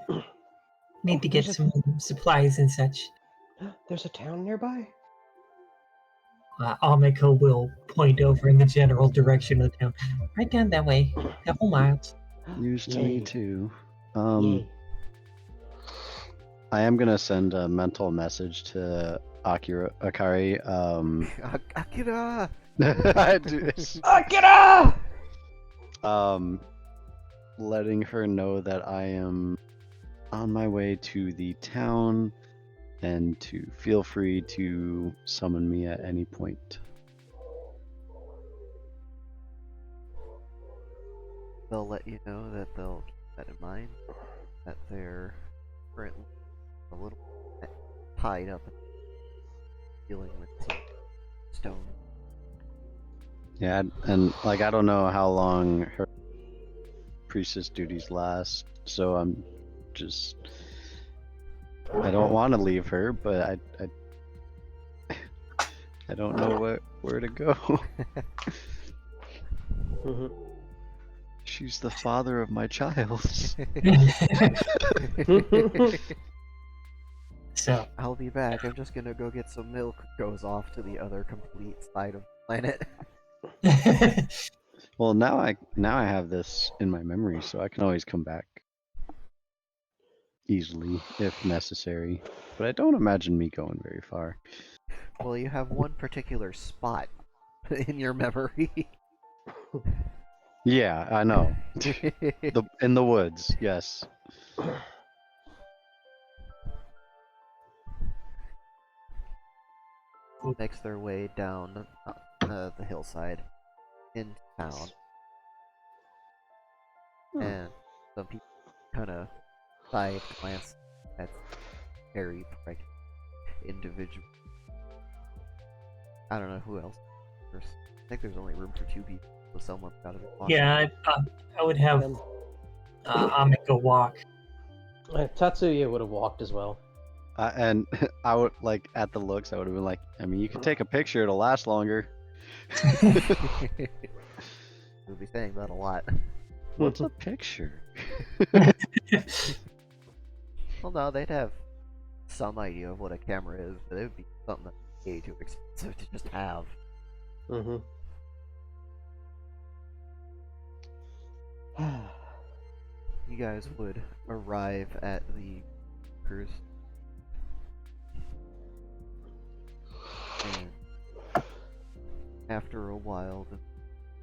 Need to get there's some supplies and such. There's a town nearby? Amiko will point over in the general direction of the town. Right down that way. Couple miles. News to me Yay. too. Yay. I am gonna send a mental message to Akari. Akira! I do this. Akira! Letting her know that I am on my way to the town and to feel free to summon me at any point. They'll let you know that they'll keep that in mind. That they're currently a little bit tied up and dealing with some stone. Yeah, and like I don't know how long her priestess duties last, so I'm just I don't want to leave her, but I don't know where to go. Mhm. She's the father of my child. So, I'll be back. I'm just gonna go get some milk. Goes off to the other complete side of the planet. Well, now I have this in my memory, so I can always come back easily if necessary. But I don't imagine me going very far. Well, you have one particular spot in your memory. Yeah, I know. In the woods, yes. Makes their way down the hillside in town, and some people kind of side glance at very pregnant individual. I don't know who else first. think there's only room for 2 people, so someone's got to be walking. Yeah, I would have Um, Amika walk. Tatsuya would have walked as well. And I would like at the looks. I would have been like, I mean, you can take a picture; it'll last longer. We'll be saying that a lot. What's a picture? Well, no, they'd have some idea of what a camera is, but it would be something that's way too expensive to just have. Mm-hmm. You guys would arrive at the cruise. And after a while, then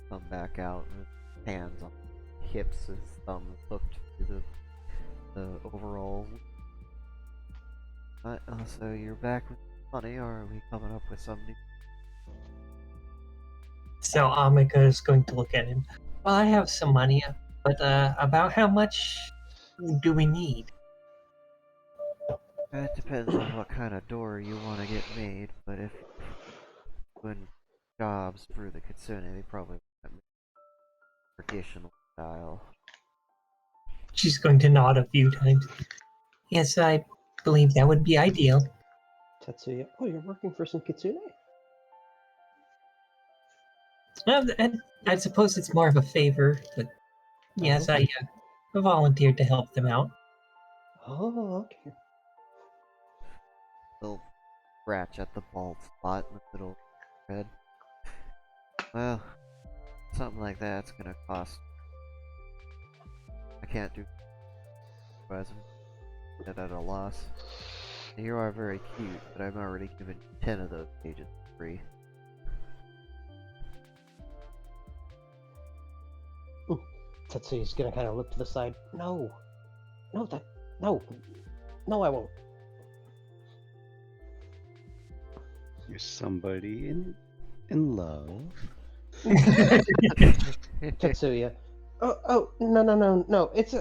come back out with hands on hips, his thumbs hooked to the overall. So you're back with money, or are we coming up with some new? So Amika is going to look at him. Well, I have some money, but about how much do we need? It depends on what kind of door you want to get made, but if when jobs for the Kitsune, they probably want traditional style. She's going to nod a few times. Yes, I believe that would be ideal. Tatsuya, oh, you're working for some kitsune? And I suppose it's more of a favor, but yes, I volunteered to help them out. Oh, okay. They'll scratch at the bald spot in the middle of the head. Well, something like that's gonna cost. I can't do present at a loss. You are very cute, but I've already given 10 of those pages free. Tatsuya's gonna kind of look to the side. No, no, no, I won't. You're somebody in love. Tatsuya, oh, no. It's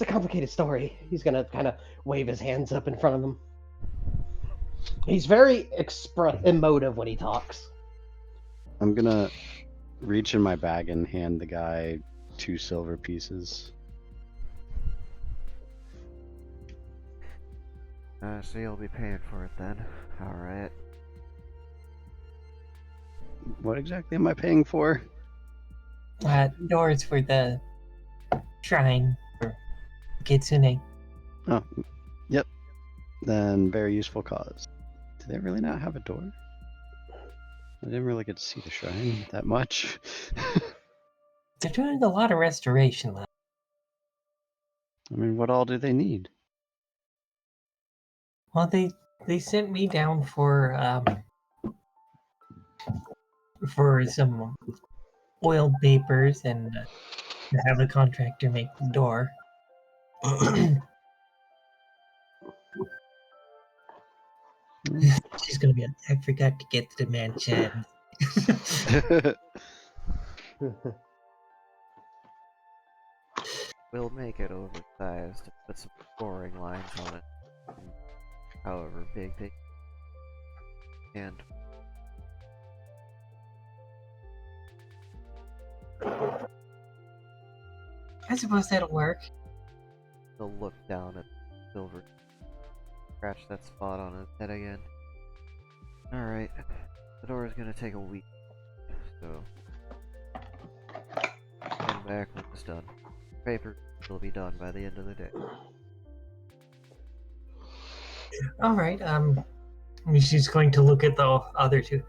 a complicated story. He's gonna kind of wave his hands up in front of him. He's very emotive when he talks. I'm gonna reach in my bag and hand the guy 2 silver pieces. So you'll be paying for it then. Alright. What exactly am I paying for? Doors for the shrine for Kitsune. Oh, yep. Then very useful cause. Do they really not have a door? I didn't really get to see the shrine that much. They're doing a lot of restoration left. I mean, what all do they need? Well, they sent me down for some oil vapors and to have a contractor make the door. She's gonna be like, I forgot to get the dimension. We'll make it oversized to put some scoring lines on it. However big they and I suppose that'll work. they'll look down at Silver. Scratch that spot on his head again. Alright. The door is gonna take a week. So come back when it's done. Paper will be done by the end of the day. All right. She's going to look at the other two.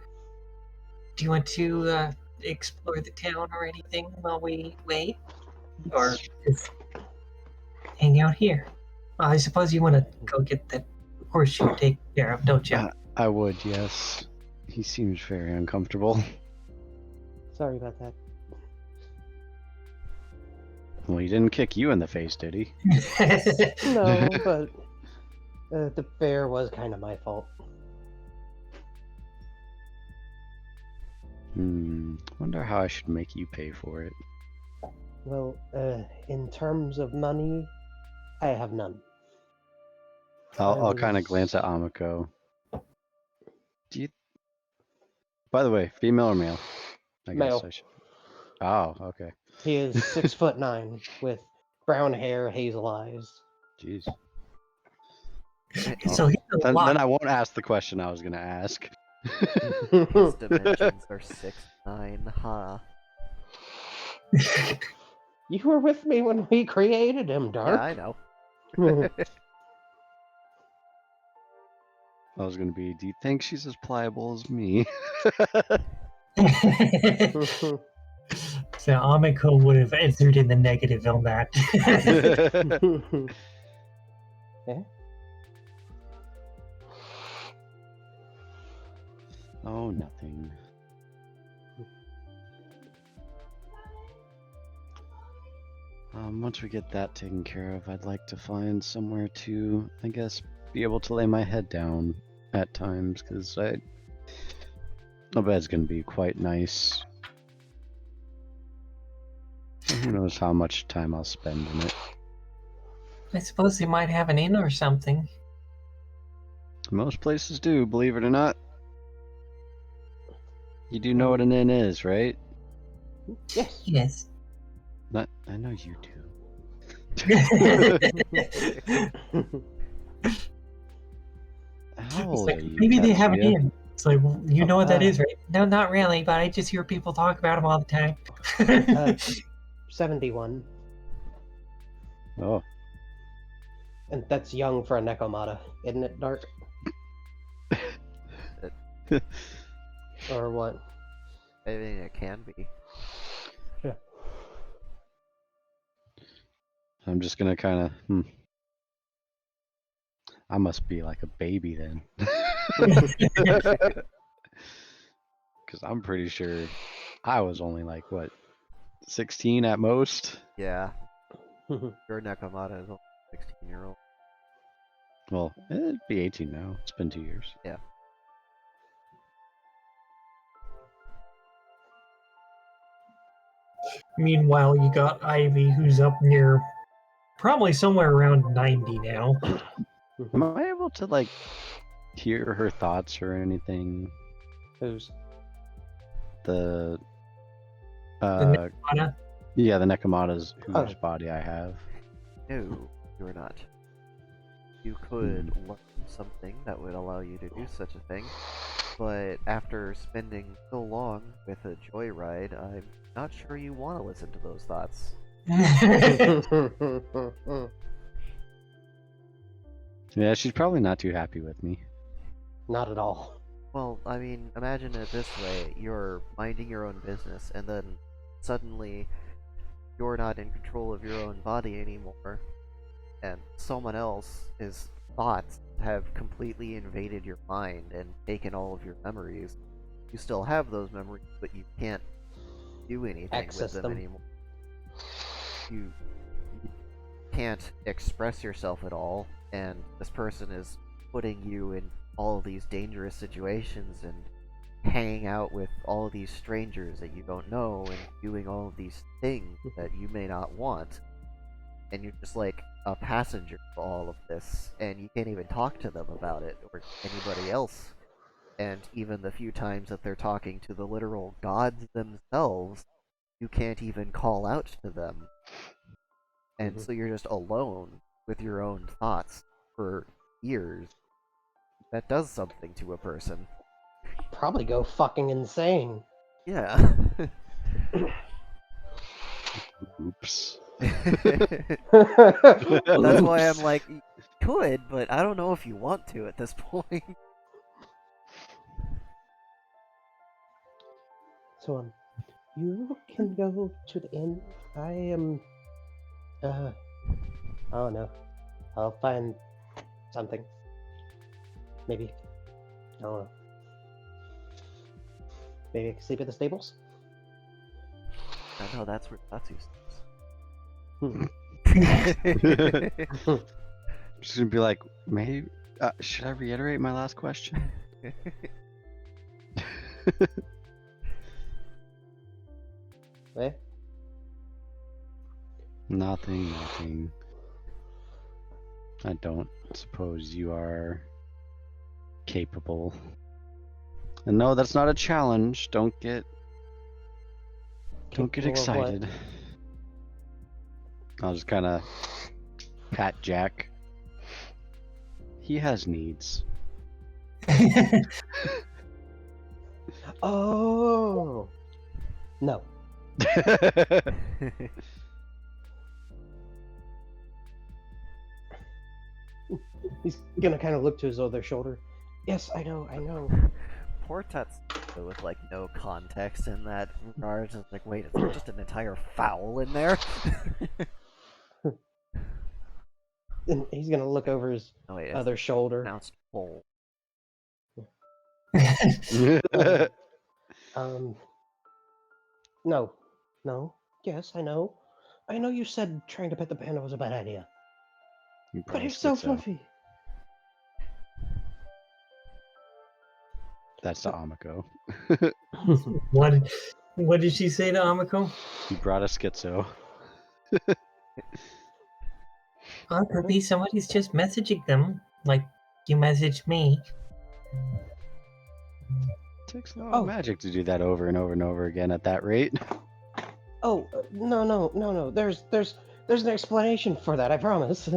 Do you want to explore the town or anything while we wait, or just hang out here? Well, I suppose you want to go get that horseshoe taken care of, don't you? I would, yes. He seems very uncomfortable. Sorry about that. Well, he didn't kick you in the face, did he? No, but the fair was kind of my fault. Wonder how I should make you pay for it. Well, in terms of money, I have none. I'll kind of glance at Amiko. Do you... By the way, female or male? I guess Male. I should. Oh, okay. He is 6'9" with brown hair, hazel eyes. Jeez. So he's a Then lot. I won't ask the question I was gonna ask. His dimensions are 6'9", huh? You were with me when we created him, Yeah, Dark. I know. I was gonna be. Do you think she's as pliable as me? So Amiko would have answered in the negative on that. Yeah. Oh, nothing. Once we get that taken care of, I'd like to find somewhere to, I guess, be able to lay my head down at times, because the bed's gonna be quite nice. Who knows how much time I'll spend in it. I suppose they might have an inn or something. Most places do, believe it or not. You do know what an inn is, right? Yes. Yes. Not, I know you do. How It's old like, are you? maybe they have an Katsuya? inn. It's like, well, you know what that is, right? No, not really, but I just hear people talk about them all the time. 71. Oh, And that's young for a Nekomata, isn't it, Dark? Or what? I mean, it can be. I'm just gonna kind of. I must be like a baby then. Because I'm pretty sure I was only like, what, 16 at most? Yeah, your Nekomata is only 16-year-old. Well, it'd be 18 now. It's been 2 years. Yeah. Meanwhile, you got Ivy, who's up near probably somewhere around 90 now. Am I able to, like, hear her thoughts or anything? Who's? The. Nekomata. Yeah, the Nekomata's whose Oh. body I have. No, you're not. You could learn something that would allow you to do such a thing, but after spending so long with a joyride, I'm not sure you want to listen to those thoughts. Yeah, she's probably not too happy with me. Not at all. Well, I mean, imagine it this way. You're minding your own business, and then suddenly you're not in control of your own body anymore, and someone else's thoughts have completely invaded your mind and taken all of your memories. You still have those memories, but you can't do anything Access with them them. anymore. You can't express yourself at all, and this person is putting you in all of these dangerous situations and hanging out with all of these strangers that you don't know and doing all of these things that you may not want. And you're just like a passenger for all of this, and you can't even talk to them about it or anybody else. And even the few times that they're talking to the literal gods themselves, you can't even call out to them. And so you're just alone with your own thoughts for years. That does something to a person. Probably go fucking insane. Yeah. Oops. That's why I'm like, you could, but I don't know if you want to at this point. So, you can go to the inn. I am. I don't know. I'll find something. Maybe. I don't know. Maybe I can sleep at the stables? I know that's where Tatsu Hmm. stays. Just gonna be like, maybe. Should I reiterate my last question? Eh? Nothing. I don't suppose you are capable. And no, that's not a challenge. Don't get Don't get Capable of what? excited. I'll just kind of pat Jack. He has needs. Oh. No. He's gonna kind of look to his other shoulder. Yes, I know, I know. Poor Tatsuo with like no context in that regard. It's like, wait, is there just an entire fowl in there? And he's gonna look over his Oh wait, it's other shoulder. pronounced bowl. No, no. Yes, I know. I know you said trying to pet the panda was a bad idea, You but probably he's so schizo. fluffy. That's the Amako. What did she say to Amiko? He brought a schizo. Oh, it could be somebody's just messaging them, like you messaged me. Takes a lot Oh. of magic to do that over and over and over again at that rate. Oh, no. There's an explanation for that. I promise.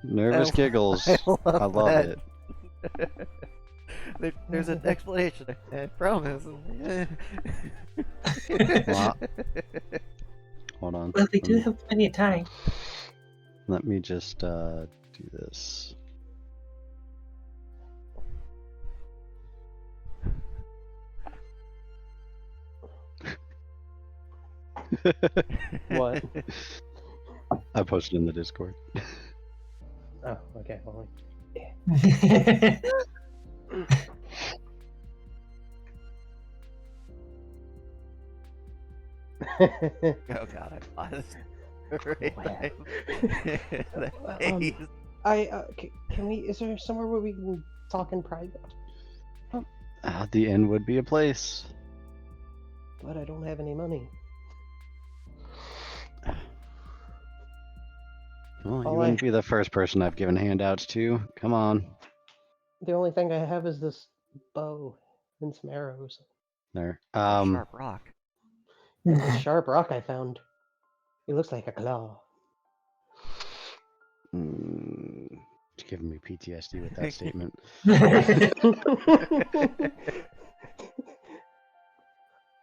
Nervous I giggles. love I love that. it. There's an explanation, I promise. Well, hold on. Well, we do have plenty of time. Let me just do this. What? I posted in the Discord. Oh, okay. Well, Oh god, I paused. Right Wow. there. Can we? Is there somewhere where we can talk in private? The inn would be a place. But I don't have any money. Well, you All wouldn't be the first person I've given handouts to. Come on. The only thing I have is this bow and some arrows. There. Sharp rock. And this sharp rock I found. It looks like a claw. You're giving me PTSD with that statement.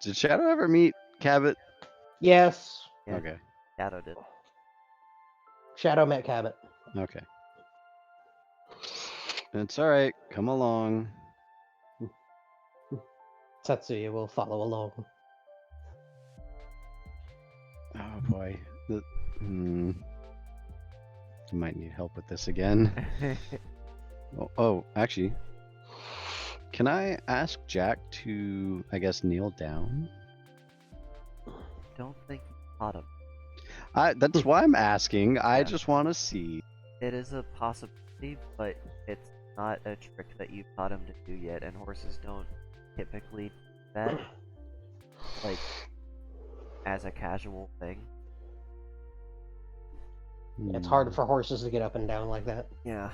Did Shadow ever meet Cabot? Yes. Yeah. Okay. Shadow did. Shadow met Cabot. Okay. It's alright. Come along. Tetsuya will follow along. Oh boy. You might need help with this again. Oh, actually. Can I ask Jack to, I guess, kneel down? Don't think you caught him. That's why I'm asking. I Yeah. just want to see. It is a possibility, but it's not a trick that you've taught him to do yet, and horses don't typically do that, like, as a casual thing. It's hard for horses to get up and down like that. Yeah,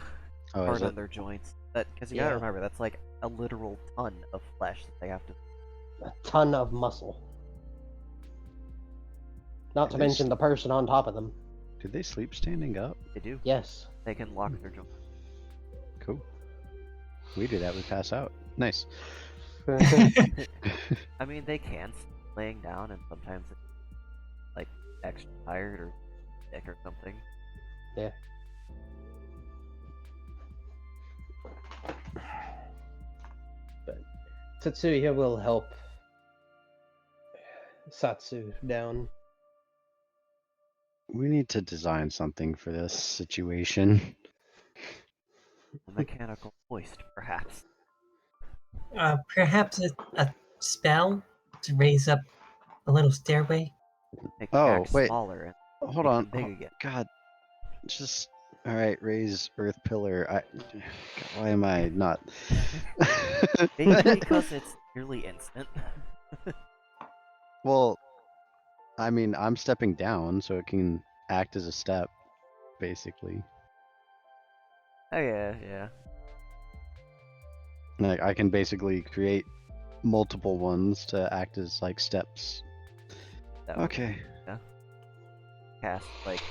Oh, hard is on it? their joints. Because you Yeah. gotta remember, that's like a literal ton of flesh that they have to. A ton of muscle. Not to They mention the person on top of them. Did they sleep standing up? They do. Yes. They can lock their joints. Cool. We do that. We pass out. Nice. I mean, they can laying down, and sometimes it's like extra tired or sick or something. Yeah. But Tetsuya will help Satsu down. We need to design something for this situation. A mechanical hoist, perhaps. Perhaps a spell to raise up a little stairway. Make Oh, Jack wait. smaller and Hold make on. him big again. God. Just. Alright, raise Earth Pillar. God, why am I not? Maybe because it's nearly instant. Well, I mean, I'm stepping down, so it can act as a step, basically. Oh yeah, yeah. Like, I can basically create multiple ones to act as like steps. That would Okay. cast like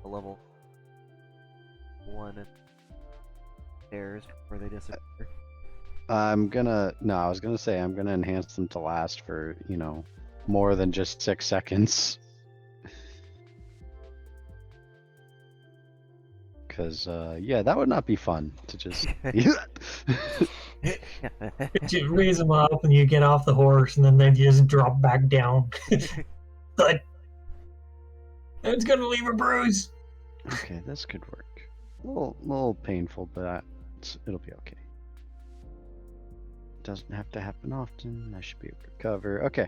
a level 1 and stairs before they disappear. I was gonna say I'm gonna enhance them to last for, more than just 6 seconds. Cause that would not be fun to just You raise them up and you get off the horse and then they just drop back down. But it's gonna leave a bruise. Okay, this could work. A little painful, but it'll be okay. Doesn't have to happen often. I should be able to recover. Okay.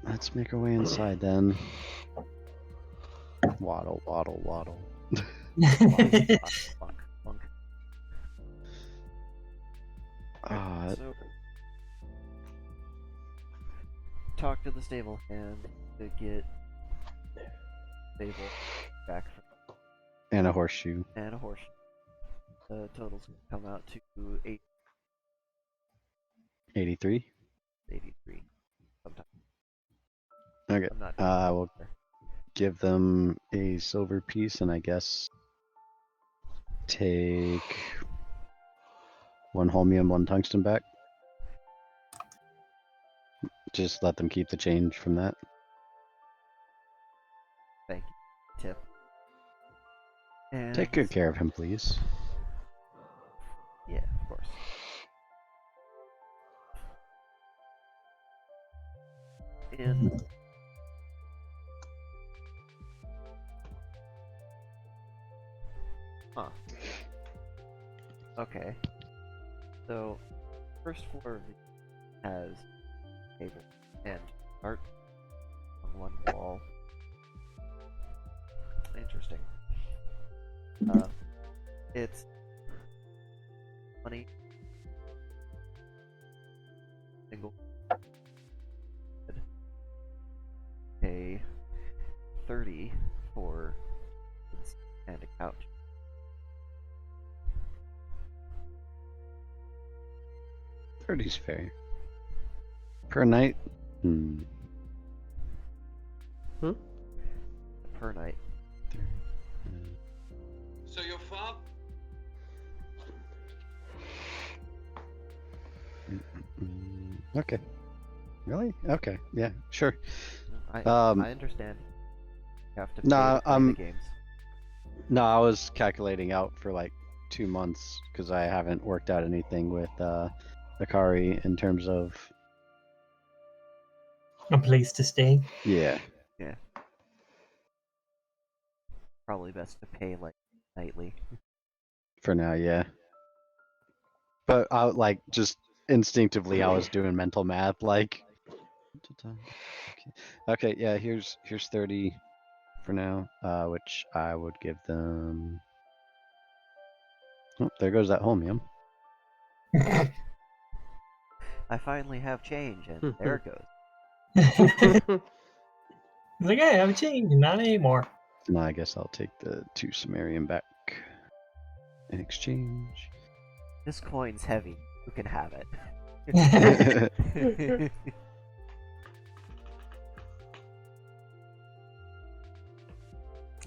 Let's make our way inside then. Waddle, waddle, waddle. Bonk, bonk, bonk. Ah, So, talk to the stable hand to get stable back from, and a horseshoe. and a horse. The totals come out to 83. 83. Sometimes. Okay. I'm not. We'll give them a silver piece, and I guess take 1 holmium, 1 tungsten back. Just let them keep the change from that. Thank you. Tip. And Take good care of him, please. Yeah, of course. In Huh. Okay. So, first floor of the has table and art on one wall. Interesting. It's funny. Single. Pay 30 for and a couch. $30's fair. Per night? Per night. So your farm? Okay. Really? Okay. Yeah. Sure. I I understand. You have to pay Nah, to play the games. No, I was calculating out for like 2 months because I haven't worked out anything with Akari in terms of A place to stay. yeah. Probably best to pay like nightly. For now, yeah. But I like just instinctively I was doing mental math like okay, yeah, here's 30 for now, which I would give them. Oh, there goes that holmium. I finally have change, and there it goes. He's like, hey, I'm changing, not anymore. Now I guess I'll take the 2 Sumerian back in exchange. This coin's heavy. Who can have it?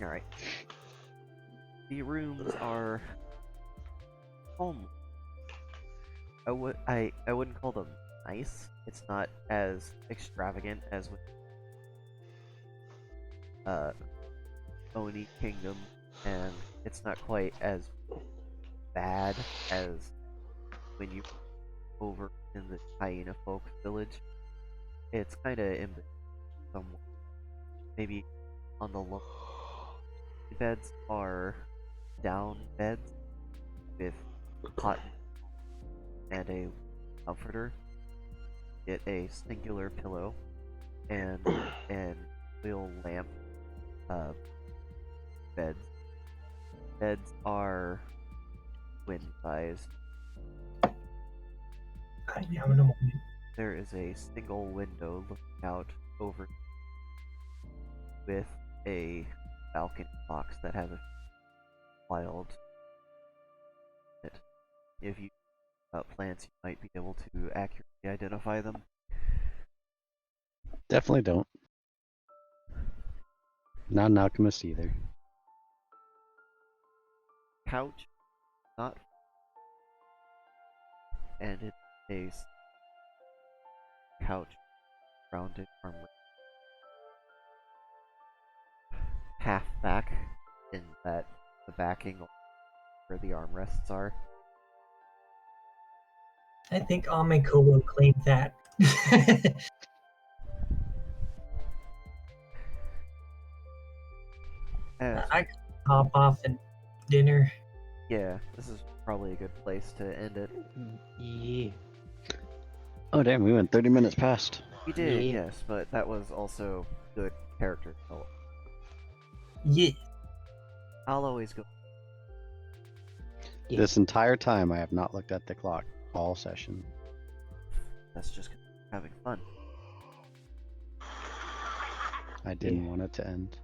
Alright. The rooms are home. I wouldn't call them nice. It's not as extravagant as with Oni Kingdom, and it's not quite as bad as when you over in the Hyena Folk village. It's kind of in somewhere. Maybe on the low. The beds are down beds with cotton and a comforter. Get a singular pillow and an oil lamp beds. Beds are twin sized. Yeah, in a moment. There is a single window looking out over with a balcony box that has a wild it. If you plants, you might be able to accurately identify them. Definitely don't. Not an alchemist either. Couch, not, and its base, couch, rounded armor, half back, in that the backing where the armrests are. I think Ameko will claim that. And I could hop off and dinner. yeah, this is probably a good place to end it. Yeah. Oh damn, we went 30 minutes past. We did, Yeah. yes, but that was also good character development. Yeah. I'll always go. Yeah. This entire time I have not looked at the clock all session. That's just having fun. I didn't want it to end.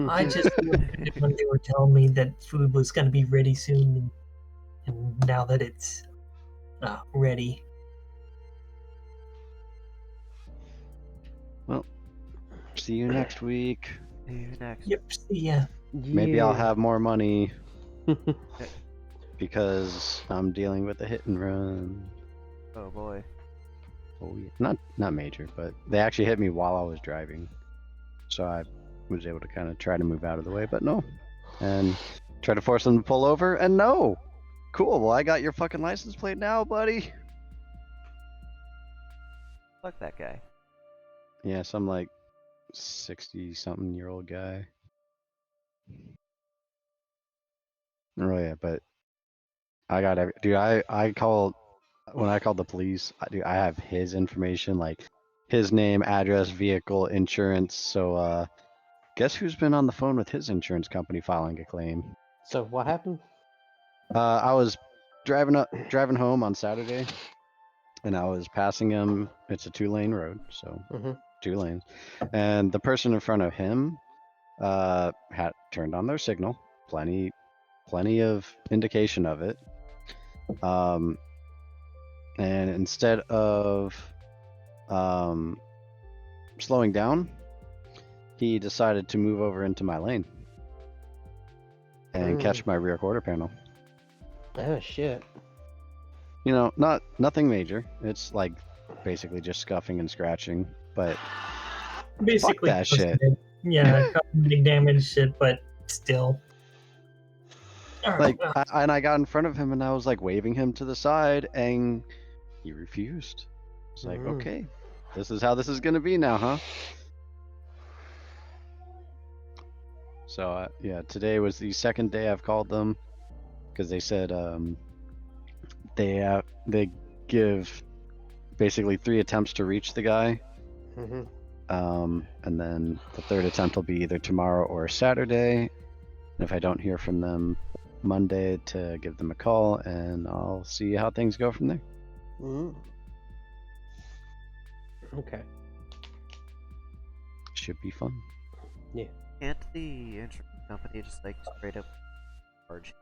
I just when they were telling me that food was going to be ready soon, and now that it's ready. See you next week. See you next. Yep. See ya. Maybe I'll Yeah. have more money because I'm dealing with a hit and run. Oh boy. Oh yeah. Not major, but they actually hit me while I was driving. So I was able to kind of try to move out of the way, but no. And try to force them to pull over, and no. Cool, well I got your fucking license plate now, buddy. Fuck that guy. Yeah, some like 60-something-year-old guy. Oh yeah, but I got dude. I called when I called the police. I have his information, like his name, address, vehicle, insurance. So guess who's been on the phone with his insurance company filing a claim? So what happened? I was driving home on Saturday, and I was passing him. It's a 2-lane road, so Mm-hmm. 2 lanes, and the person in front of him had turned on their signal. Plenty of indication of it. And instead of slowing down, he decided to move over into my lane and catch my rear quarter panel. Oh shit. You know, nothing major. It's like basically just scuffing and scratching, but Basically, that shit. Yeah, cosmetic damage shit, but still. Like, I got in front of him and I was like waving him to the side, and he refused. It's like, okay, this is how this is gonna be now, huh? So yeah, today was the second day I've called them because they said they give basically 3 attempts to reach the guy. Mm-hmm. And then the 3rd attempt will be either tomorrow or Saturday. And if I don't hear from them, Monday to give them a call, and I'll see how things go from there. Mm. Okay. Should be fun. Can't the insurance company just like straight up charge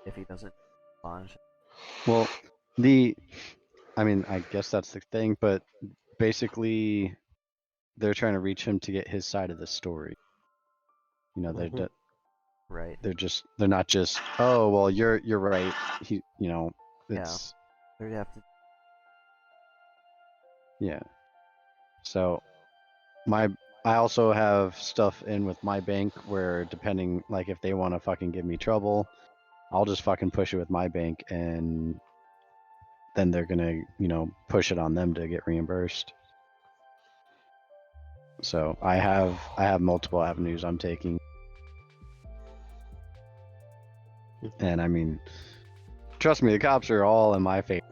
if he doesn't respond? Well, I mean, I guess that's the thing, but basically, they're trying to reach him to get his side of the story. You know, Right. they're not just, oh well, you're right. He, you know, it's They have to. yeah. So I also have stuff in with my bank where depending, like if they want to fucking give me trouble, I'll just fucking push it with my bank, and then they're gonna, you know, push it on them to get reimbursed. So I have multiple avenues I'm taking. And I mean, trust me, the cops are all in my favor.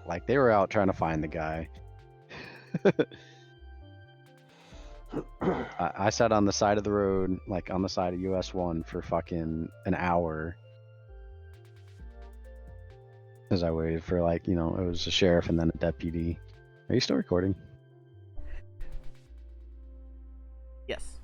Like, they were out trying to find the guy. I sat on the side of the road, like on the side of US 1 for fucking an hour. As I waited for, like, you know, it was a sheriff and then a deputy. Are you still recording? Yes.